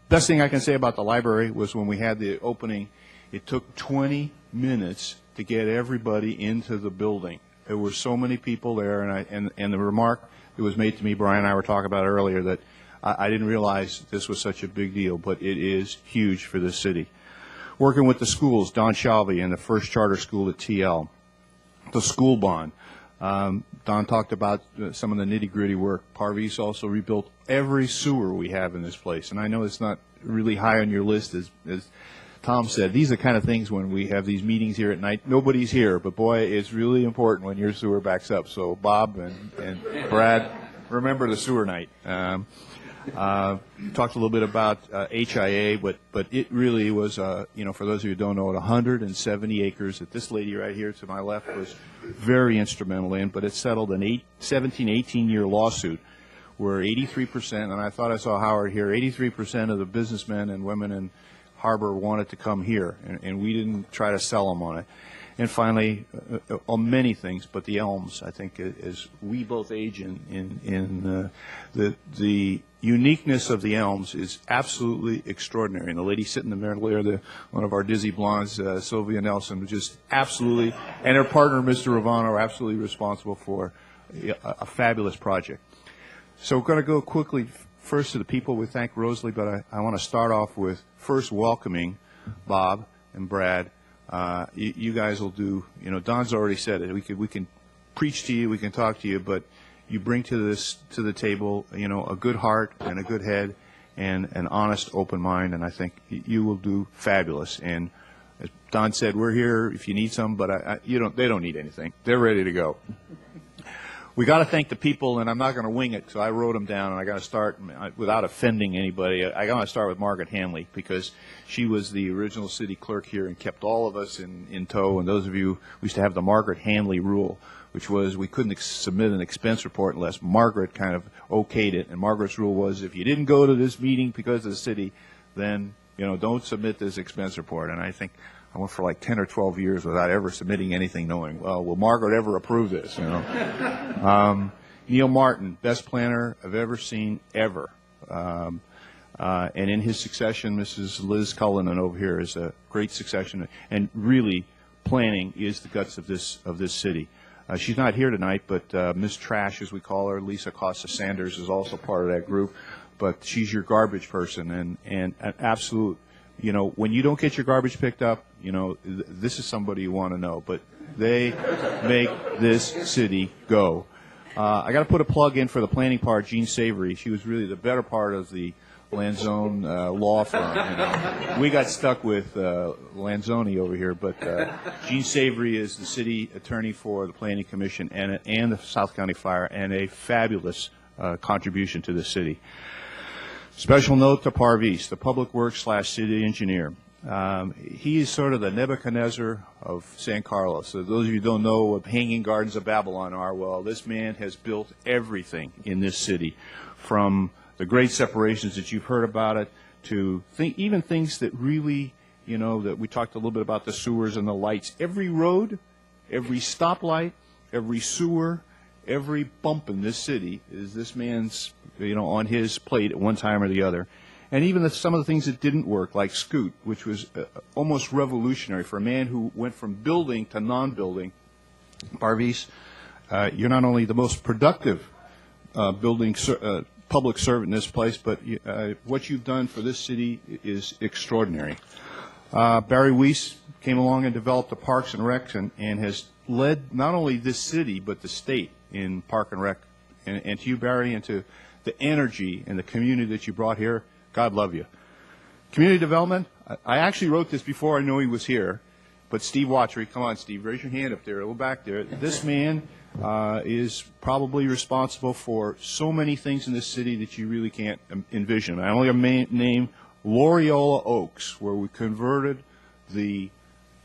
Best thing I can say about the library was when we had the opening, it took 20 minutes to get everybody into the building. There were so many people there, and the remark that was made to me, Brian and I were talking about earlier, that I didn't realize this was such a big deal, but it is huge for this city. Working with the schools, Don Shalvey and the first charter school at TL. The school bond. Don talked about some of the nitty-gritty work. Parvis also rebuilt every sewer we have in this place. And I know it's not really high on your list, as Tom said. These are the kind of things when we have these meetings here at night. Nobody's here, but boy, it's really important when your sewer backs up. So Bob and Brad, remember the sewer night. Talked a little bit about HIA, but it really was, you know, for those of you who don't know it, 170 acres that this lady right here to my left was very instrumental in, but it settled an 17, 18-year lawsuit where 83%, and I thought I saw Howard here, 83% of the businessmen and women in Harbor wanted to come here, and we didn't try to sell them on it. And finally, on many things, but the Elms, I think, as we both age in the uniqueness of the Elms is absolutely extraordinary. And the lady sitting in the middle there, one of our dizzy blondes, Sylvia Nelson, was just absolutely, and her partner, Mr. Ravano, are absolutely responsible for a fabulous project. So we're going to go quickly first to the people. We thank Rosalie, but I want to start off with first welcoming Bob and Brad. You guys will do, you know, Don's already said it. We can preach to you, we can talk to you, but you bring to the table, you know, a good heart and a good head and an honest, open mind, and I think you will do fabulous. And as Don said, we're here if you need some, but they don't need anything. They're ready to go. We got to thank the people, and I'm not going to wing it, so I wrote them down, and I got to start without offending anybody. I got to start with Margaret Hanley because she was the original city clerk here and kept all of us in tow. And those of you, we used to have the Margaret Hanley rule, which was we couldn't submit an expense report unless Margaret kind of okayed it. And Margaret's rule was if you didn't go to this meeting because of the city, then, you know, don't submit this expense report. And I think I went for like 10 or 12 years without ever submitting anything, knowing, well, will Margaret ever approve this? You know, Neil Martin, best planner I've ever seen ever, and in his succession, Mrs. Liz Cullinan over here is a great succession, and really planning is the guts of this city. She's not here tonight, but Ms. Trash, as we call her, Lisa Costa Sanders, is also part of that group. But she's your garbage person, and an absolute, you know, when you don't get your garbage picked up, you know, this is somebody you want to know. But they make this city go. I got to put a plug in for the planning part, Jean Savory. She was really the better part of the Lanzone law firm. You know. We got stuck with Lanzoni over here, but Jean Savory is the city attorney for the Planning Commission and the South County Fire, and a fabulous contribution to the city. Special note to Parvis, the Public Works / city engineer. He is sort of the Nebuchadnezzar of San Carlos. So those of you who don't know what Hanging Gardens of Babylon are, well, this man has built everything in this city, from the great separations that you've heard about it to even things that really, you know, that we talked a little bit about, the sewers and the lights. Every road, every stoplight, every sewer, every bump in this city is this man's, you know, on his plate at one time or the other. And even some of the things that didn't work, like Scoot, which was almost revolutionary for a man who went from building to non-building. Parvis, you're not only the most productive public servant in this place, but what you've done for this city is extraordinary. Barry Weiss came along and developed the Parks and Rec and has led not only this city, but the state in Park and Rec. And to you, Barry, and to the energy and the community that you brought here, God love you. Community development, I actually wrote this before I knew he was here, but Steve Watchery, come on, Steve, raise your hand up there, a little back there. This man is probably responsible for so many things in this city that you really can't envision. I only name Loriola Oaks, where we converted the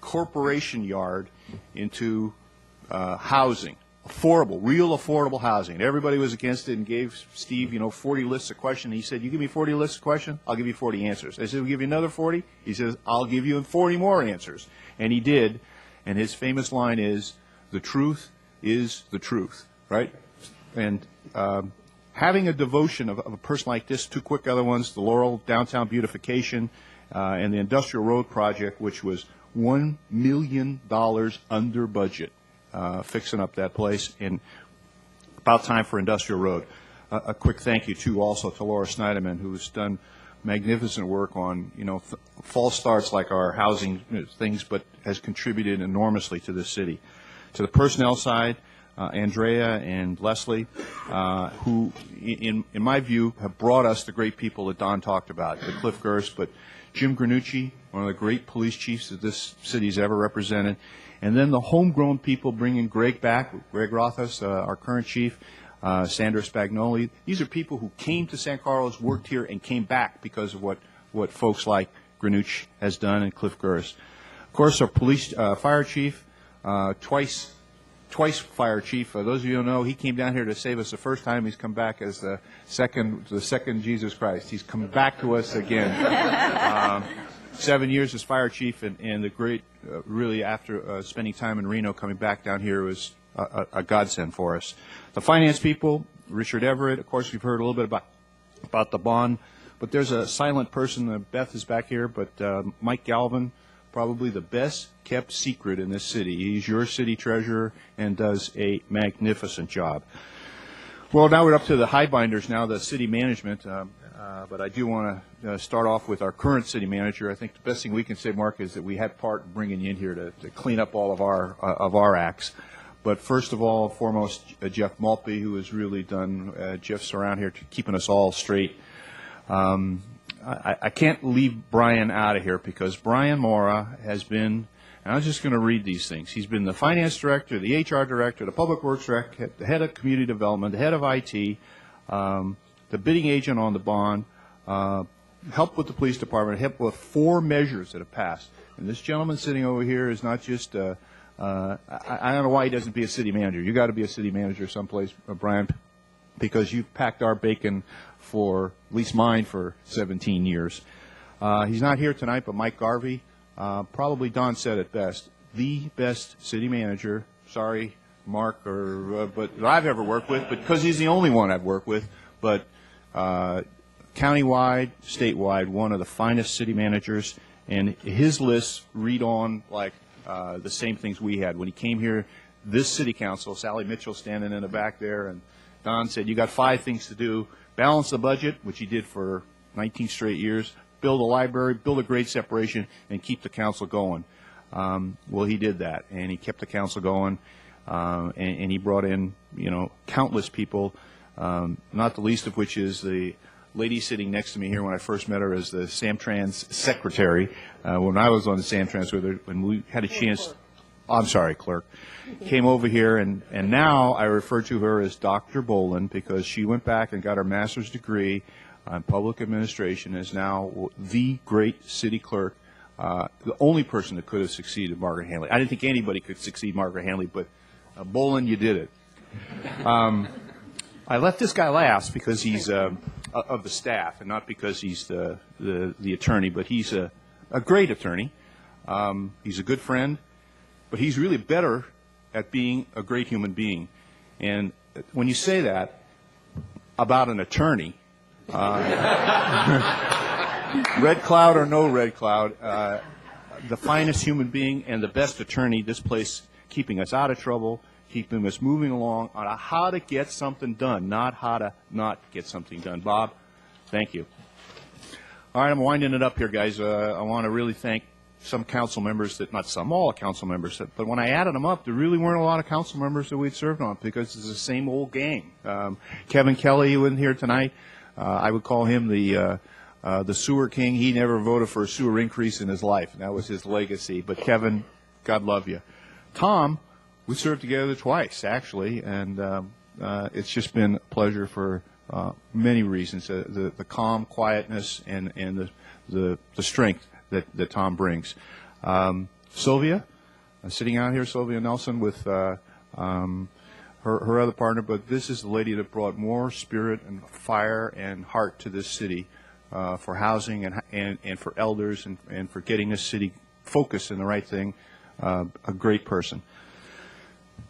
corporation yard into housing. Affordable, real affordable housing. And everybody was against it and gave Steve, you know, 40 lists of questions. He said, you give me 40 lists of questions, I'll give you 40 answers. I said, we'll give you another 40. He says, I'll give you 40 more answers. And he did. And his famous line is, the truth is the truth, right? And having a devotion of a person like this, two quick other ones, the Laurel Downtown Beautification and the Industrial Road Project, which was $1 million under budget. Fixing up that place, and about time for Industrial Road. A quick thank you, too, also to Laura Snyderman, who's done magnificent work on, you know, false starts like our housing things, but has contributed enormously to this city. To the personnel side, Andrea and Leslie, who, in my view, have brought us the great people that Don talked about, the Cliff Gerst, but Jim Granucci, one of the great police chiefs that this city's ever represented. And then the homegrown people, bringing Greg back, Greg Rothhaus, our current chief, Sandra Spagnoli. These are people who came to San Carlos, worked here, and came back because of what folks like Granucci has done and Cliff Gerst. Of course, our police fire chief, twice fire chief. Those of you who know, he came down here to save us the first time. He's come back as the second Jesus Christ. He's come back to us again. 7 years as fire chief, and the great, really after spending time in Reno, coming back down here was a godsend for us. The finance people, Richard Everett, of course, we've heard a little bit about the bond, but there's a silent person. Beth is back here, but Mike Galvin, probably the best kept secret in this city. He's your city treasurer and does a magnificent job. Well, now we're up to the highbinders now, the city management. But I do want to start off with our current city manager. I think the best thing we can say, Mark, is that we had part in bringing you in here to clean up all of our acts. But first of all, foremost, Jeff Maltby, who has really done, Jeff's around here to keeping us all straight. I can't leave Brian out of here because Brian Mora has been, and I'm just going to read these things. He's been the finance director, the HR director, the public works director, the head of community development, the head of IT, the bidding agent on the bond, helped with the police department, helped with 4 measures that have passed. And this gentleman sitting over here is not just, I don't know why he doesn't be a city manager. You got to be a city manager someplace, Brian, because you've packed our bacon for, at least mine, for 17 years. He's not here tonight, but Mike Garvey, probably Don said it best, the best city manager, sorry, Mark, but that I've ever worked with, because he's the only one I've worked with, but countywide, statewide, one of the finest city managers, and his lists read on like the same things we had. When he came here, this city council, Sally Mitchell standing in the back there, and Don said, you got 5 things to do: balance the budget, which he did for 19 straight years, build a library, build a grade separation, and keep the council going. Well, he did that, and he kept the council going, and he brought in, countless people, not the least of which is the lady sitting next to me here when I first met her as the Samtrans secretary, when I was on the Samtrans with her, when we had a chance. I'm sorry, clerk. Came over here, and now I refer to her as Dr. Boland because she went back and got her master's degree on public administration, is now the great city clerk, the only person that could have succeeded Margaret Hanley. I didn't think anybody could succeed Margaret Hanley, but Boland, you did it. I left this guy last because he's of the staff, and not because he's the attorney, but he's a great attorney. He's a good friend, but he's really better at being a great human being. And when you say that about an attorney, red cloud or no red cloud, the finest human being and the best attorney, this place, keeping us out of trouble, keeping us moving along on how to get something done, not how to not get something done. Bob, thank you. All right, I'm winding it up here, guys. I want to really thank some council members, that not some, all council members, but when I added them up, there really weren't a lot of council members that we'd served on because it's the same old gang. Kevin Kelly, who wasn't here tonight, I would call him the sewer king. He never voted for a sewer increase in his life, and that was his legacy. But Kevin, God love you. Tom, we served together twice, actually, and it's just been a pleasure for many reasons. The calm, quietness, and the strength that Tom brings. Sylvia, sitting out here, Sylvia Nelson with her other partner, but this is the lady that brought more spirit and fire and heart to this city for housing and for elders and for getting this city focused in the right thing. A great person.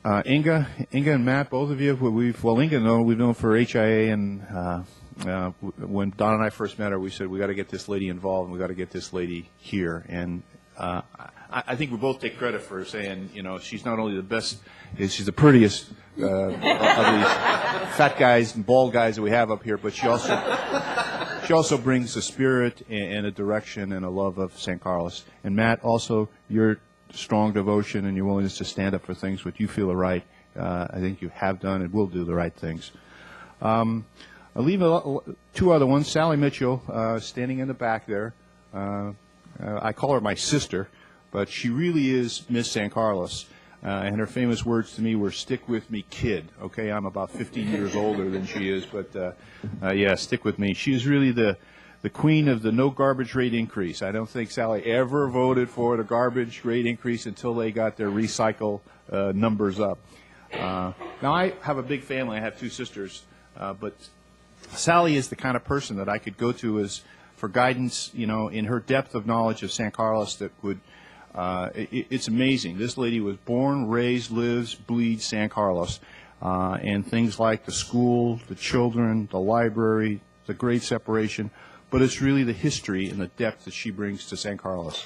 Inga and Matt, both of you, Inga, we've known for HIA, and when Don and I first met her, we said, we got to get this lady involved, and we got to get this lady here. And I think we both take credit for saying, she's not only the best, she's the prettiest of these fat guys and bald guys that we have up here, but she also brings a spirit and a direction and a love of San Carlos. And Matt, also your strong devotion and your willingness to stand up for things which you feel are right. I think you have done and will do the right things. I'll leave 2 other ones. Sally Mitchell, standing in the back there. I call her my sister, but she really is Miss San Carlos. And her famous words to me were, "Stick with me, kid." Okay, I'm about 15 years older than she is, but yeah, stick with me. She is really the queen of the no garbage rate increase. I don't think Sally ever voted for the garbage rate increase until they got their recycle numbers up. Now, I have a big family. I have 2 sisters, but Sally is the kind of person that I could go to for guidance, in her depth of knowledge of San Carlos that would, it's amazing. This lady was born, raised, lives, bleeds San Carlos. And things like the school, the children, the library, the grade separation, but it's really the history and the depth that she brings to San Carlos.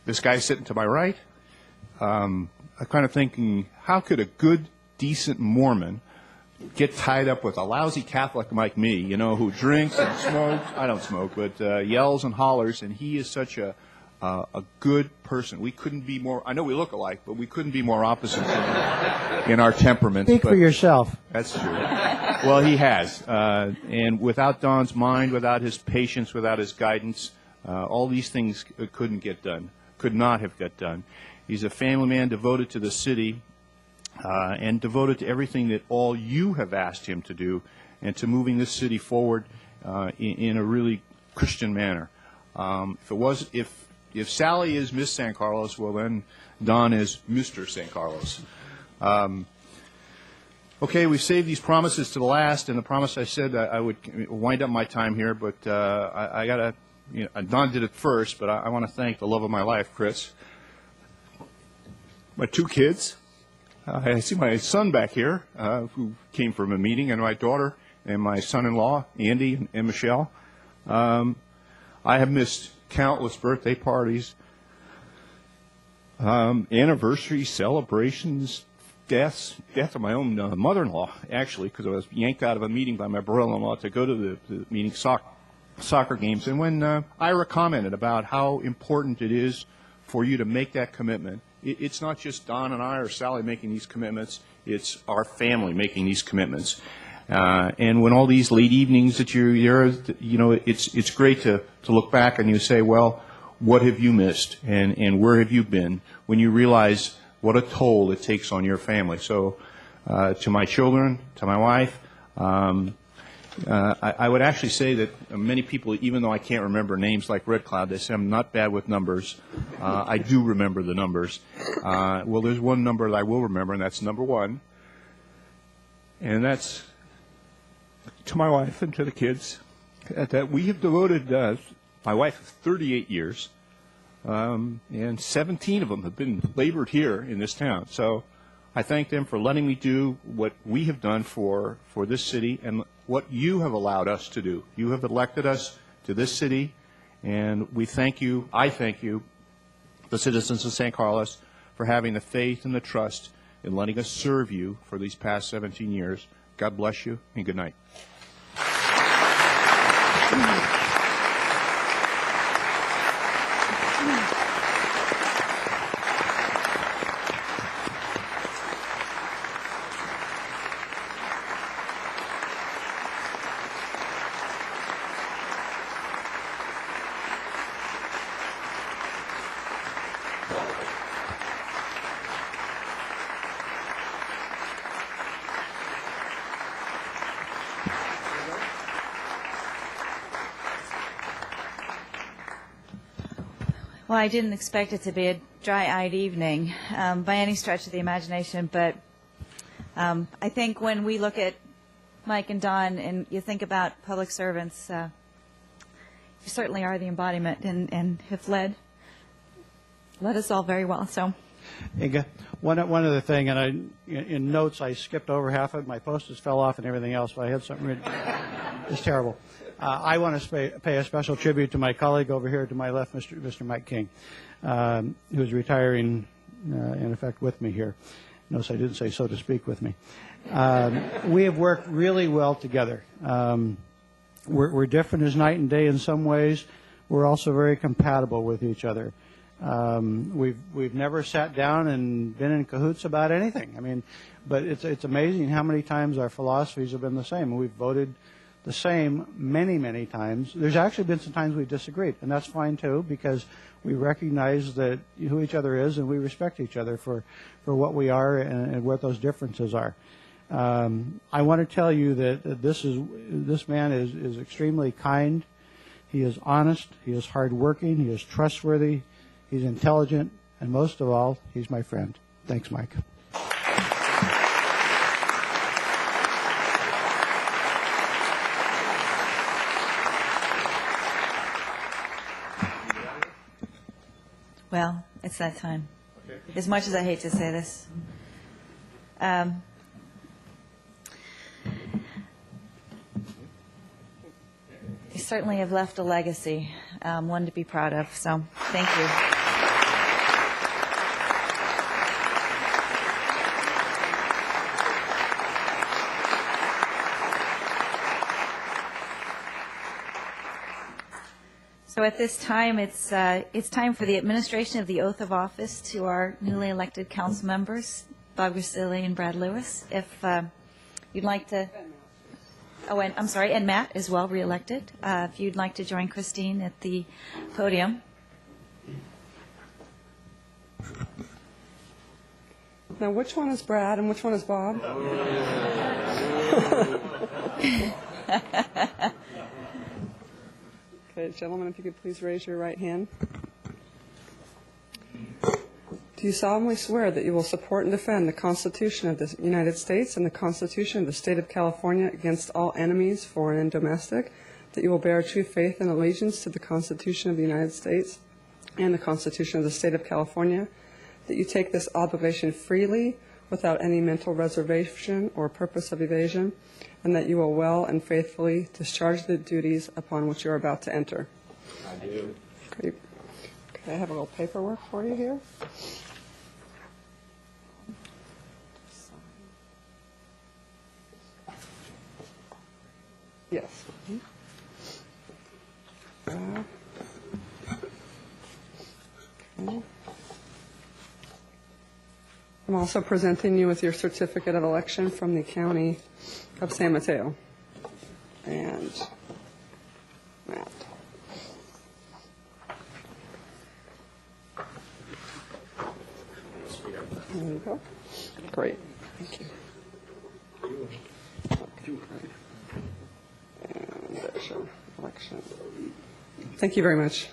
This guy sitting to my right, I'm kind of thinking, how could a good, decent Mormon get tied up with a lousy Catholic like me, who drinks and smokes? I don't smoke, but yells and hollers, and he is such a good person. We couldn't be more, I know we look alike, but we couldn't be more opposite in our temperaments. Speak for yourself. That's true. Well, he has. And without Don's mind, without his patience, without his guidance, all these things couldn't get done, could not have got done. He's a family man devoted to the city and devoted to everything that all you have asked him to do and to moving this city forward in a really Christian manner. If Sally is Miss San Carlos, well then Don is Mr. San Carlos. Okay, we saved these promises to the last, and the promise I said I would wind up my time here, but I got to, Don did it first, but I want to thank the love of my life, Chris. My 2 kids. I see my son back here, who came from a meeting, and my daughter and my son-in-law, Andy and Michelle. I have missed countless birthday parties, Anniversaries, celebrations, death of my own mother-in-law, actually, because I was yanked out of a meeting by my brother-in-law to go to the meeting, soccer games. And when Ira commented about how important it is for you to make that commitment, it's not just Don and I or Sally making these commitments, it's our family making these commitments. And when all these late evenings that you're there, you know, it's great to look back and you say, well, what have you missed and where have you been, when you realize what a toll it takes on your family. So to my children, to my wife, I would actually say that many people, even though I can't remember names like Red Cloud, they say I'm not bad with numbers. I do remember the numbers. Well, there's one number that I will remember, and that's number 1. And that's to my wife and to the kids, that we have devoted, my wife, 38 years, and 17 of them have been labored here in this town. So I thank them for letting me do what we have done for this city and what you have allowed us to do. You have elected us to this city, and we thank you, I thank you, the citizens of San Carlos, for having the faith and the trust in letting us serve you for these past 17 years. God bless you, and good night. Well, I didn't expect it to be a dry-eyed evening by any stretch of the imagination, but I think when we look at Mike and Don and you think about public servants, you certainly are the embodiment and have led us all very well. So, Inga, one other thing, and in notes I skipped over half of it. My posters fell off and everything else, but I had something. It's terrible. I want to pay a special tribute to my colleague over here to my left, Mr. Mike King, who is retiring, in effect, with me here. Notice I didn't say so to speak with me. We have worked really well together. We're different as night and day in some ways. We're also very compatible with each other. We've never sat down and been in cahoots about anything. I mean, but it's amazing how many times our philosophies have been the same. We've voted the same many times. There's actually been some times we've disagreed, and that's fine too, because we recognize that who each other is and we respect each other for what we are and what those differences are. I want to tell you that this man is extremely kind. He is honest. He is hardworking. He is trustworthy. He's intelligent, and most of all, he's my friend. Thanks, Mike. well, it's that time. Okay. As much as I hate to say this. You certainly have left a legacy, one to be proud of, so thank you. So at this time, it's time for the administration of the oath of office to our newly elected council members, Bob Grisilli and Brad Lewis. If you'd like to, and I'm sorry, and Matt as well, reelected. If you'd like to join Christine at the podium. Now, which one is Brad and which one is Bob? Okay, gentlemen, if you could please raise your right hand. Do you solemnly swear that you will support and defend the Constitution of the United States and the Constitution of the State of California against all enemies, foreign and domestic, that you will bear true faith and allegiance to the Constitution of the United States and the Constitution of the State of California, that you take this obligation freely without any mental reservation or purpose of evasion, and that you will well and faithfully discharge the duties upon which you are about to enter? I do. Great. Okay, I have a little paperwork for you here. Yes. Okay. I'm also presenting you with your certificate of election from the County of San Mateo. And Matt. There you go. Great. Thank you. And there's your election. Thank you very much.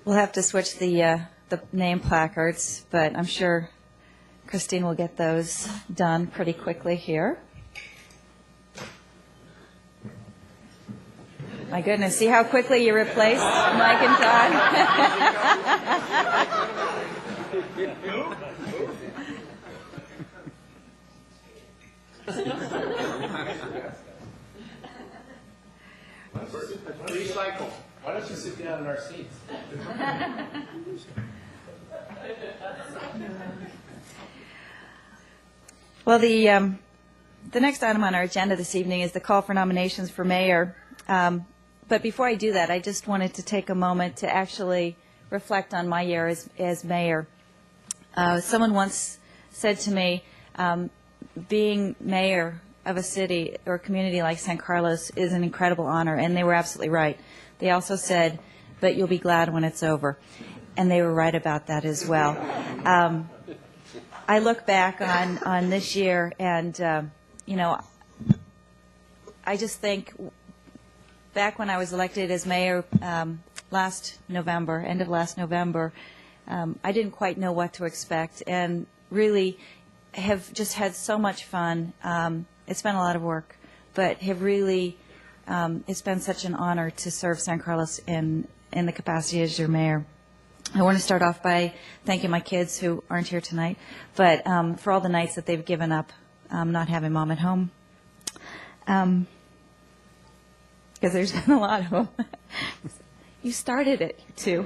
We'll have to switch the name placards, but I'm sure Christine will get those done pretty quickly here. My goodness, see how quickly you replaced Mike and Recycle. Why don't you sit down in our seats? Well, the next item on our agenda this evening is the call for nominations for mayor. But before I do that, I just wanted to take a moment to actually reflect on my year as mayor. Someone once said to me, being mayor of a city or community like San Carlos is an incredible honor, and they were absolutely right. They also said, but you'll be glad when it's over. And they were right about that as well. I look back on this year and, I just think back when I was elected as mayor last November, end of last November, I didn't quite know what to expect and really have just had so much fun. It's been a lot of work, but have really, it's been such an honor to serve San Carlos in the capacity as your mayor. I want to start off by thanking my kids who aren't here tonight, but for all the nights that they've given up not having mom at home. Because there's been a lot of them. You started it, too.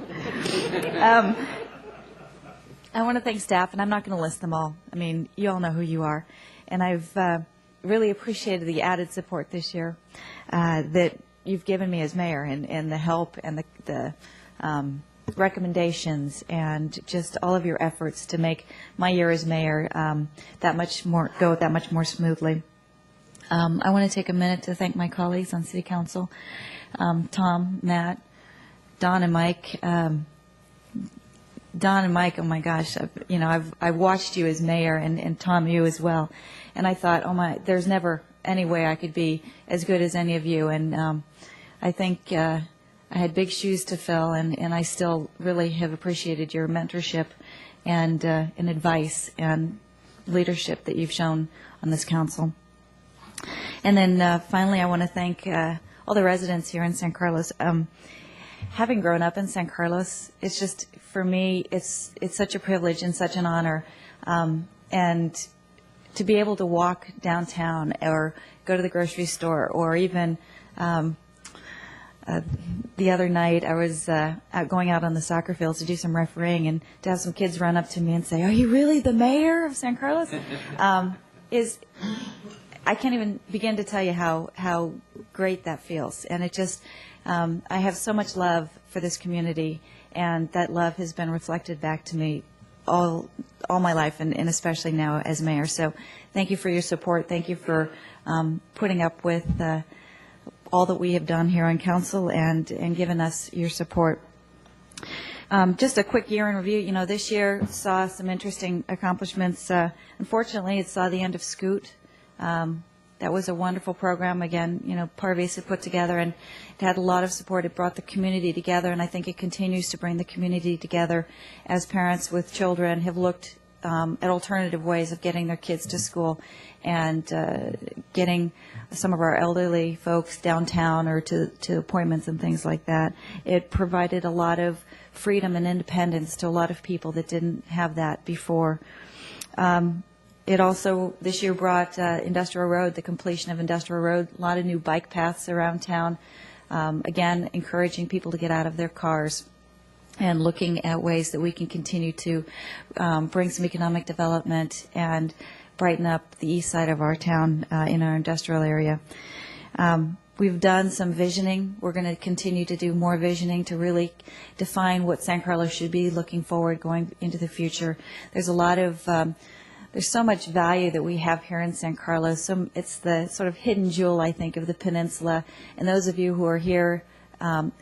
I want to thank staff, and I'm not going to list them all. I mean, you all know who you are. And I've really appreciated the added support this year that you've given me as mayor and the help and the recommendations and just all of your efforts to make my year as mayor go that much more smoothly. I want to take a minute to thank my colleagues on City Council, Tom, Matt, Don, and Mike. Don and Mike, oh my gosh, I've watched you as mayor, and Tom, you as well. And I thought, oh my, there's never any way I could be as good as any of you. And I think I had big shoes to fill, and I still really have appreciated your mentorship and advice and leadership that you've shown on this council. And then finally, I want to thank all the residents here in San Carlos. Having grown up in San Carlos, it's just, for me, it's such a privilege and such an honor. And to be able to walk downtown or go to the grocery store or even the other night I was going out on the soccer fields to do some refereeing and to have some kids run up to me and say, "Are you really the mayor of San Carlos?" I can't even begin to tell you how great that feels. And it just, I have so much love for this community, and that love has been reflected back to me all my life, and especially now as mayor. So thank you for your support. Thank you for putting up with all that we have done here on council and given us your support. Just a quick year in review. This year saw some interesting accomplishments. Unfortunately, it saw the end of Scoot. That was a wonderful program. Again, Parvis had put together, and it had a lot of support. It brought the community together, and I think it continues to bring the community together as parents with children have looked at alternative ways of getting their kids to school and getting some of our elderly folks downtown or to appointments and things like that. It provided a lot of freedom and independence to a lot of people that didn't have that before. It also, this year, brought Industrial Road, the completion of Industrial Road, a lot of new bike paths around town, Again, encouraging people to get out of their cars and looking at ways that we can continue to bring some economic development and brighten up the east side of our town in our industrial area. We've done some visioning. We're going to continue to do more visioning to really define what San Carlos should be looking forward, going into the future. There's a lot of there's so much value that we have here in San Carlos. So it's the sort of hidden jewel, I think, of the peninsula. And those of you who are here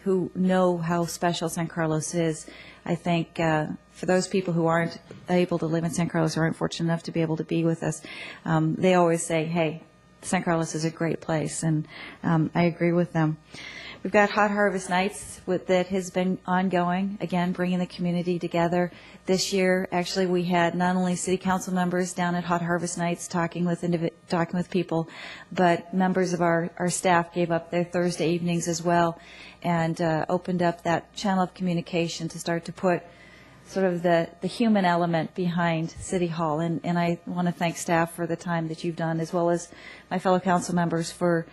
who know how special San Carlos is, I think for those people who aren't able to live in San Carlos or aren't fortunate enough to be able to be with us, they always say, hey, San Carlos is a great place, and I agree with them. We've got Hot Harvest Nights that has been ongoing, again, bringing the community together. This year, actually, we had not only city council members down at Hot Harvest Nights talking with people, but members of our staff gave up their Thursday evenings as well and opened up that channel of communication to start to put sort of the human element behind City Hall. And I want to thank staff for the time that you've done, as well as my fellow council members for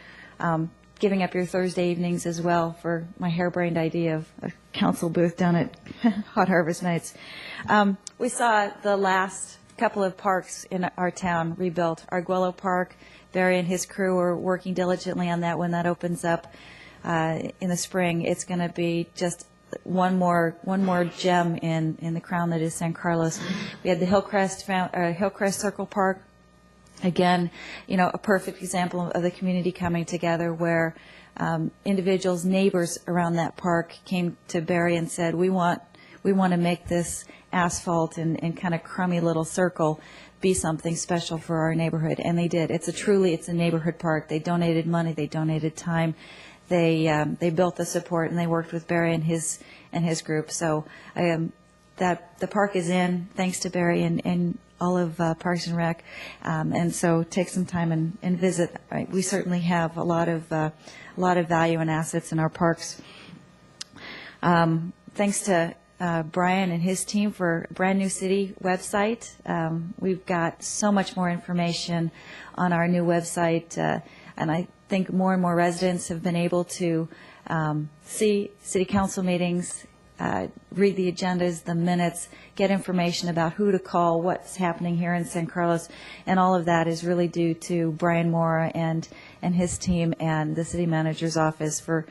giving up your Thursday evenings as well for my harebrained idea of a council booth down at Hot Harvest Nights. We saw the last couple of parks in our town rebuilt. Arguello Park, Barry and his crew are working diligently on that. When that opens up in the spring, it's going to be just one more gem in the crown that is San Carlos. We had the Hillcrest Circle Park. Again, a perfect example of the community coming together where individuals, neighbors around that park came to Barry and said, we want to make this asphalt and kind of crummy little circle be something special for our neighborhood. And they did. It's a neighborhood park. They donated money. They donated time. They built the support, and they worked with Barry and his group. So that the park is in, thanks to Barry and all of Parks and Rec. And so take some time and visit. We certainly have a lot of value and assets in our parks. Thanks to Brian and his team for a brand new city website. We've got so much more information on our new website, and I think more and more residents have been able to see city council meetings, read the agendas, the minutes, get information about who to call, what's happening here in San Carlos, and all of that is really due to Brian Mora and his team and the city manager's office for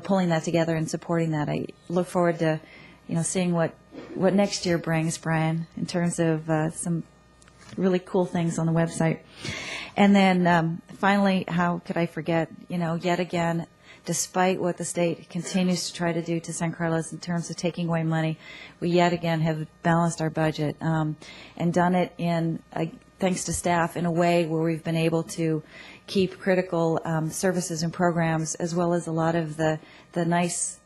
pulling that together and supporting that. I look forward to seeing what next year brings, Brian, in terms of some really cool things on the website. And then finally, how could I forget, yet again, despite what the state continues to try to do to San Carlos in terms of taking away money, we yet again have balanced our budget and done it thanks to staff, in a way where we've been able to keep critical services and programs, as well as a lot of the nice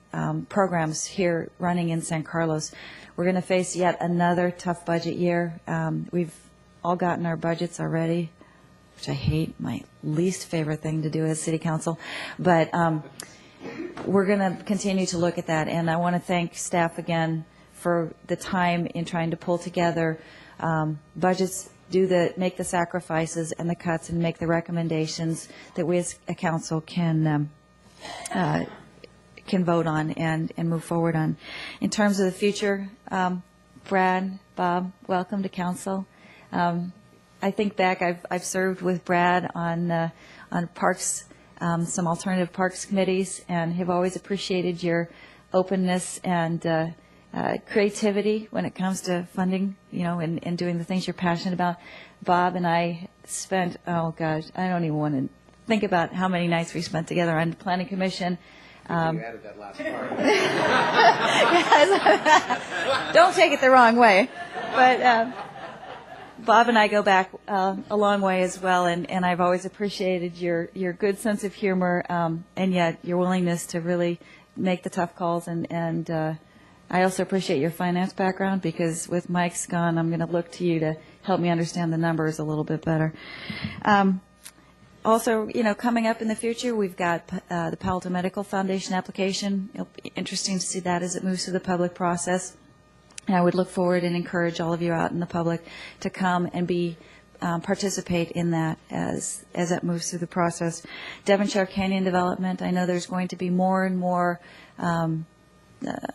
programs here running in San Carlos. We're going to face yet another tough budget year. We've all gotten our budgets already, which I hate, my least favorite thing to do as city council. But we're going to continue to look at that. And I want to thank staff again for the time in trying to pull together budgets, make the sacrifices and the cuts, and make the recommendations that we as a council can vote on and move forward on. In terms of the future, Brad, Bob, welcome to council. I think back, I've served with Brad on parks, some alternative parks committees, and have always appreciated your openness and creativity when it comes to funding, and doing the things you're passionate about. Bob and I spent, oh gosh, I don't even want to think about how many nights we spent together on the planning commission. You added that last part. Yes. Don't take it the wrong way, but Bob and I go back a long way as well, and I've always appreciated your good sense of humor, and yet your willingness to really make the tough calls, and I also appreciate your finance background, because with Mike's gone, I'm going to look to you to help me understand the numbers a little bit better. Also, coming up in the future, we've got the Palo Alto Medical Foundation application. It'll be interesting to see that as it moves through the public process. And I would look forward and encourage all of you out in the public to come and be participate in that as that moves through the process. Devonshire Canyon development, I know there's going to be more and more, I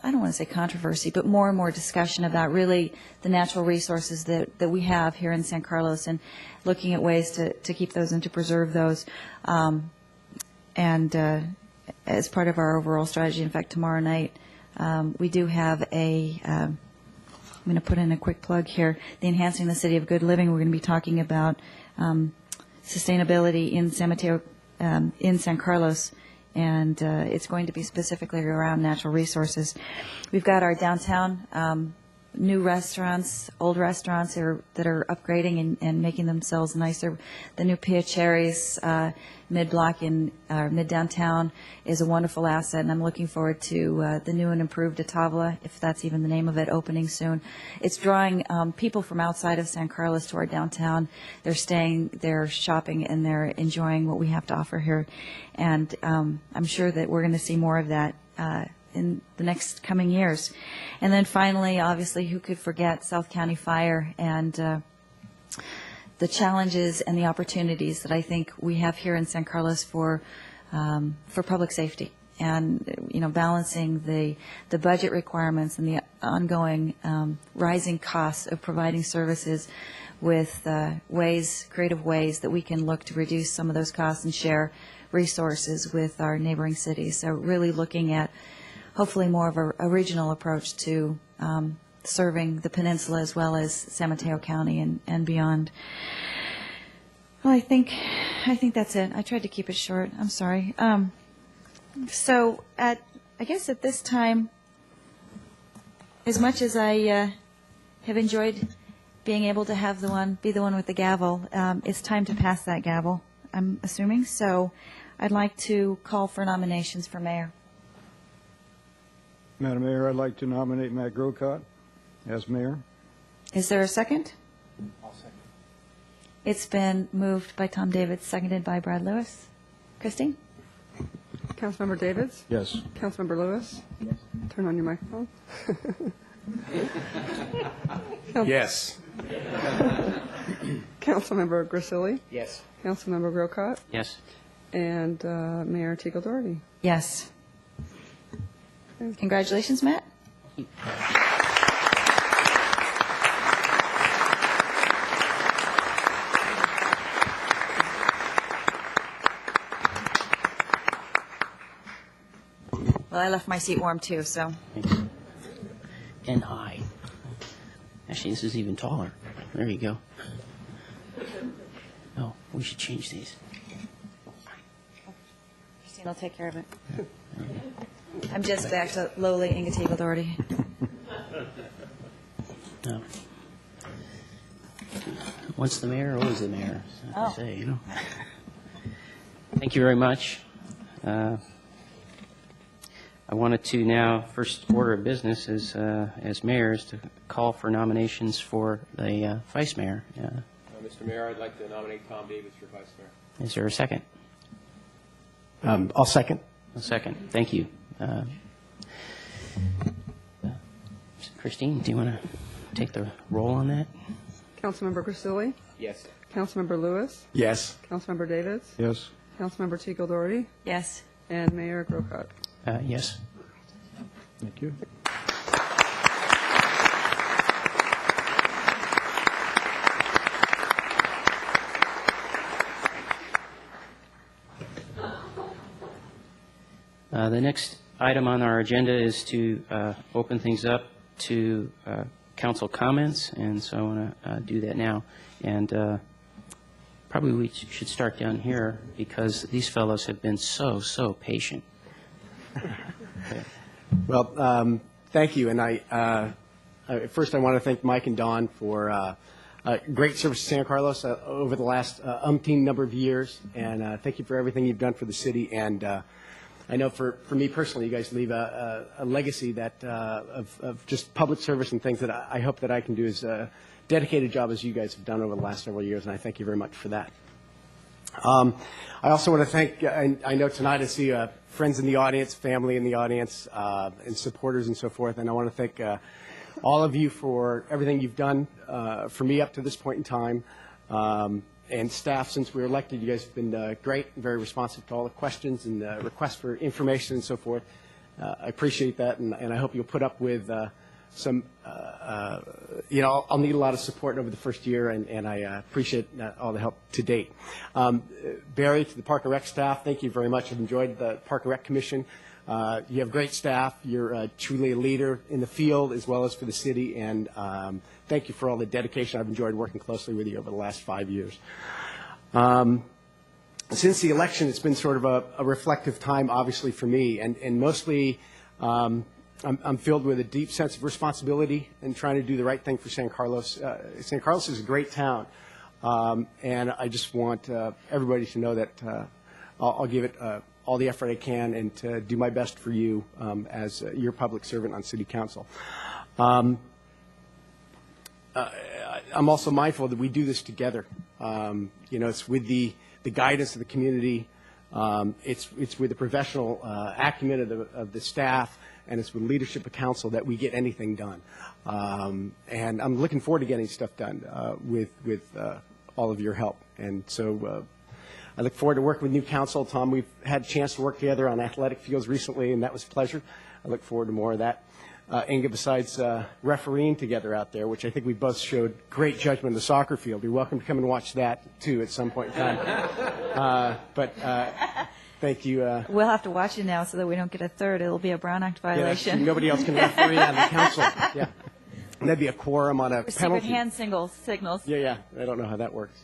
don't want to say controversy, but more and more discussion about really the natural resources that we have here in San Carlos and looking at ways to keep those and to preserve those. And as part of our overall strategy, in fact, tomorrow night, we do have I'm going to put in a quick plug here, the Enhancing the City of Good Living. We're going to be talking about sustainability in San Mateo, in San Carlos, and it's going to be specifically around natural resources. We've got our downtown new restaurants, old restaurants that are upgrading and making themselves nicer. The new Piaceres mid-block in mid-downtown is a wonderful asset, and I'm looking forward to the new and improved Atavola, if that's even the name of it, opening soon. It's drawing people from outside of San Carlos to our downtown. They're staying, they're shopping, and they're enjoying what we have to offer here. And I'm sure that we're going to see more of that in the next coming years. And then finally, obviously, who could forget South County Fire and the challenges and the opportunities that I think we have here in San Carlos for public safety, and balancing the budget requirements and the ongoing rising costs of providing services with creative ways that we can look to reduce some of those costs and share resources with our neighboring cities. So really looking at hopefully more of a regional approach to serving the peninsula as well as San Mateo County and beyond. Well, I think that's it. I tried to keep it short. I'm sorry. So I guess at this time, as much as I have enjoyed being able to be the one with the gavel, it's time to pass that gavel, I'm assuming. So I'd like to call for nominations for mayor. Madam Mayor, I'd like to nominate Matt Grocott as mayor. Is there a second? I'll second. It's been moved by Tom Davids, seconded by Brad Lewis. Christine? Councilmember Davids? Yes. Councilmember Lewis? Yes. Turn on your microphone. Yes. Councilmember Grisilli? Yes. Councilmember Grocott? Yes. And Mayor Teagle Doherty? Yes. Congratulations, Matt. Well, I left my seat warm too, so. And high. Actually, this is even taller. There you go. Oh, we should change these. Christine will take care of it. I'm just back to lowly Inga Teagle Doherty. No. Once the mayor, always the mayor, as they say, Thank you very much. I wanted to now, first order of business as mayor, is to call for nominations for the vice mayor. Mr. Mayor, I'd like to nominate Tom Davids for vice mayor. Is there a second? I'll second. A second. Thank you. Christine, do you want to take the roll on that? Councilmember Grisilli? Yes. Councilmember Lewis? Yes. Councilmember Davids? Yes. Councilmember Teagle Doherty? Yes. And Mayor Grocott? Yes. Thank you. The next item on our agenda is to open things up to council comments, and so I want to do that now. And probably we should start down here because these fellows have been so patient. Well, thank you. And first I want to thank Mike and Don for great service to San Carlos over the last umpteen number of years. And thank you for everything you've done for the city. And I know for me personally, you guys leave a legacy that of just public service and things that I hope that I can do as a dedicated job as you guys have done over the last several years, and I thank you very much for that. I also want to thank, I know tonight I see friends in the audience, family in the audience, and supporters and so forth, and I want to thank all of you for everything you've done for me up to this point in time. And staff, since we were elected, you guys have been great and very responsive to all the questions and requests for information and so forth. I appreciate that, and I hope you'll put up with some, I'll need a lot of support over the first year, and I appreciate all the help to date. Barry, to the Park and Rec staff, thank you very much. I've enjoyed the Park and Rec Commission. You have great staff. You're truly a leader in the field as well as for the city, and thank you for all the dedication. I've enjoyed working closely with you over the last 5 years. Since the election, it's been sort of a reflective time, obviously, for me, and mostly I'm filled with a deep sense of responsibility and trying to do the right thing for San Carlos. San Carlos is a great town, and I just want everybody to know that I'll give it all the effort I can and to do my best for you as your public servant on City Council. I'm also mindful that we do this together. It's with the guidance of the community. It's with the professional acumen of the staff, and it's with leadership of council that we get anything done. And I'm looking forward to getting stuff done with all of your help. And so I look forward to working with new council. Tom, we've had a chance to work together on athletic fields recently, and that was a pleasure. I look forward to more of that. Inga, besides refereeing together out there, which I think we both showed great judgment in the soccer field. You're welcome to come and watch that, too, at some point in time. But thank you. We'll have to watch it now so that we don't get a third. It'll be a Brown Act violation. Yeah, nobody else can referee on the council. Yeah. And that'd be a quorum on a Secret penalty. hand signals. Yeah. I don't know how that works.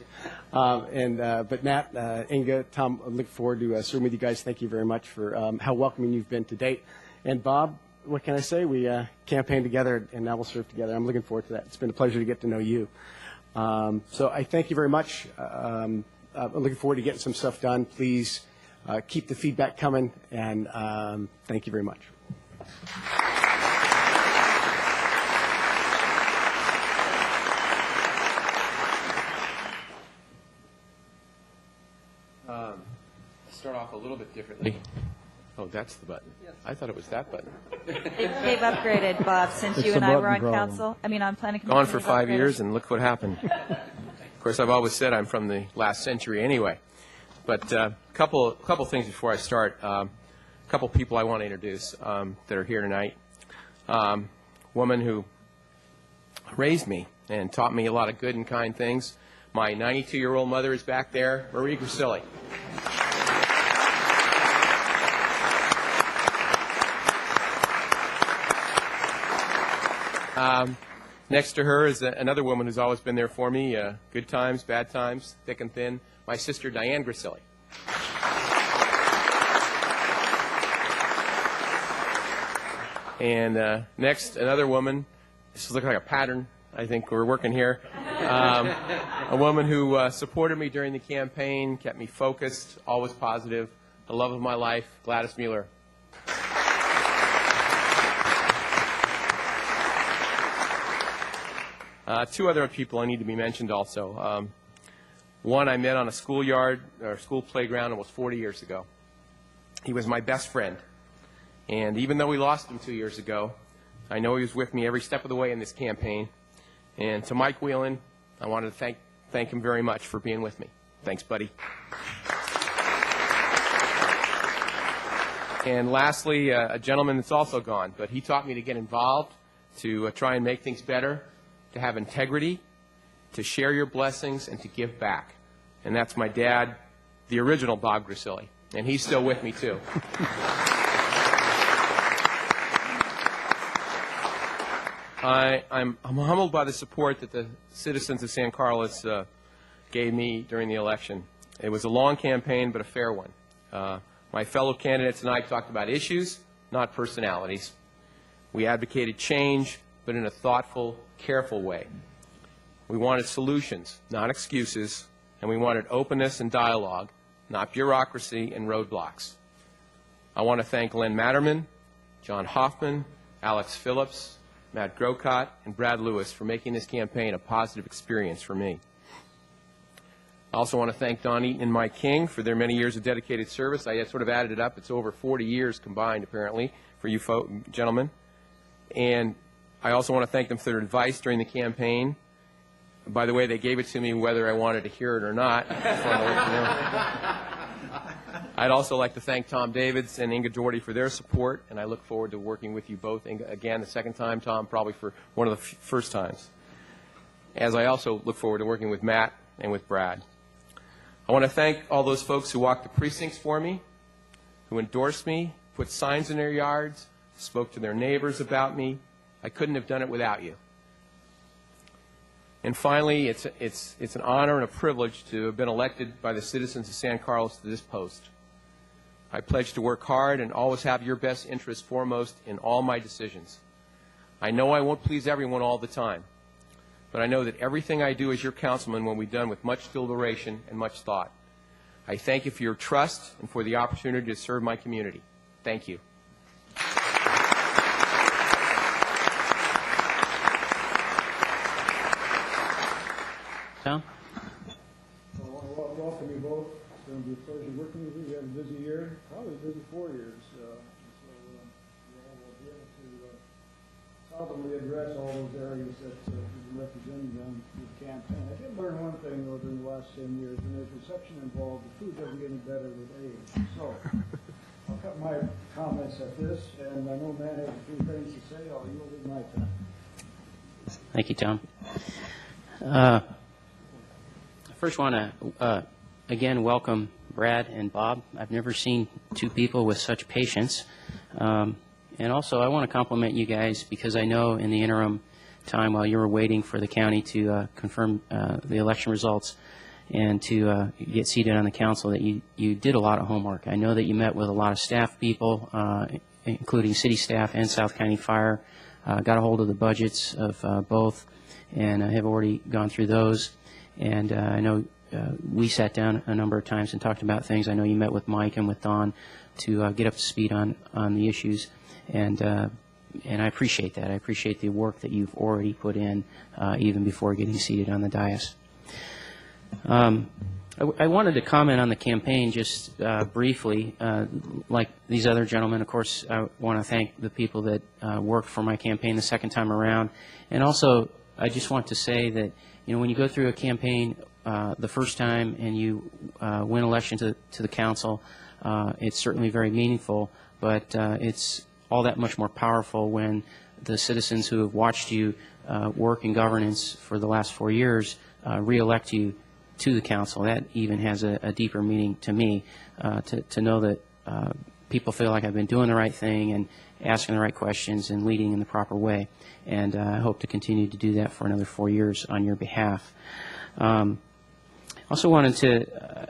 But Matt, Inga, Tom, I look forward to serving with you guys. Thank you very much for how welcoming you've been to date. And Bob, what can I say? We campaigned together, and now we'll serve together. I'm looking forward to that. It's been a pleasure to get to know you. So I thank you very much. I'm looking forward to getting some stuff done. Please keep the feedback coming, and thank you very much. Start off a little bit differently. Oh, that's the button. I thought it was that button. They've upgraded, Bob, since It's you and the I were button on problem. council. I mean, on planning commission. Gone for they've 5 upgraded. years, and look what happened. Of course, I've always said I'm from the last century anyway. But a couple things before I start. A couple people I want to introduce that are here tonight. Woman who raised me and taught me a lot of good and kind things. My 92-year-old mother is back there, Marie Grisilli. Next to her is another woman who's always been there for me, good times, bad times, thick and thin, my sister Diane Grisilli. And next, another woman, this looks like a pattern, I think we're working here, a woman who supported me during the campaign, kept me focused, always positive, the love of my life, Gladys Mueller. Two other people I need to be mentioned also. One I met on a schoolyard or school playground almost 40 years ago. He was my best friend. And even though we lost him 2 years ago, I know he was with me every step of the way in this campaign. And to Mike Whelan, I wanted to thank him very much for being with me. Thanks, buddy. And lastly, a gentleman that's also gone, but he taught me to get involved, to try and make things better, to have integrity, to share your blessings, and to give back. And that's my dad, the original Bob Grisilli. And he's still with me, too. I'm humbled by the support that the citizens of San Carlos gave me during the election. It was a long campaign, but a fair one. My fellow candidates and I talked about issues, not personalities. We advocated change, but in a thoughtful, careful way. We wanted solutions, not excuses, and we wanted openness and dialogue, not bureaucracy and roadblocks. I want to thank Len Matterman, John Hoffman, Alex Phillips, Matt Grocott, and Brad Lewis for making this campaign a positive experience for me. I also want to thank Don Eaton and Mike King for their many years of dedicated service. I sort of added it up. It's over 40 years combined, apparently, for you gentlemen. And I also want to thank them for their advice during the campaign. By the way, they gave it to me whether I wanted to hear it or not. I'd also like to thank Tom Davids and Inga Doherty for their support, and I look forward to working with you both. Inga, again, the second time, Tom, probably for one of the first times. As I also look forward to working with Matt and with Brad. I want to thank all those folks who walked the precincts for me, who endorsed me, put signs in their yards, spoke to their neighbors about me. I couldn't have done it without you. And finally, it's an honor and a privilege to have been elected by the citizens of San Carlos to this post. I pledge to work hard and always have your best interests foremost in all my decisions. I know I won't please everyone all the time, but I know that everything I do as your councilman will be done with much deliberation and much thought. I thank you for your trust and for the opportunity to serve my community. Thank you. Tom? I want to welcome you both. It's going to be a pleasure working with you. We had a busy year, probably a busy 4 years. So you all will be able to solidly address all those areas that you represented on the campaign. I did learn one thing, though, during the last 10 years. When there's reception involved, the food doesn't get any better with age. So I'll cut my comments at this, and I know Matt has a few things to say. I'll yield it my time. Thank you, Tom. First, want to again welcome Brad and Bob. I've never seen two people with such patience. And also, I want to compliment you guys because I know in the interim time while you were waiting for the county to confirm the election results and to get seated on the council that you did a lot of homework. I know that you met with a lot of staff people, including city staff and South County Fire, got a hold of the budgets of both, and have already gone through those. And I know we sat down a number of times and talked about things. I know you met with Mike and with Don to get up to speed on the issues, and I appreciate that. I appreciate the work that you've already put in even before getting seated on the dais. I wanted to comment on the campaign just briefly. Like these other gentlemen, of course, I want to thank the people that worked for my campaign the second time around. And also, I just want to say that, you know, when you go through a campaign the first time and you win election to the council, it's certainly very meaningful, but it's all that much more powerful when the citizens who have watched you work in governance for the last 4 years re-elect you to the council. That even has a deeper meaning to me, to know that people feel like I've been doing the right thing and asking the right questions and leading in the proper way. And I hope to continue to do that for another 4 years on your behalf. Also wanted to,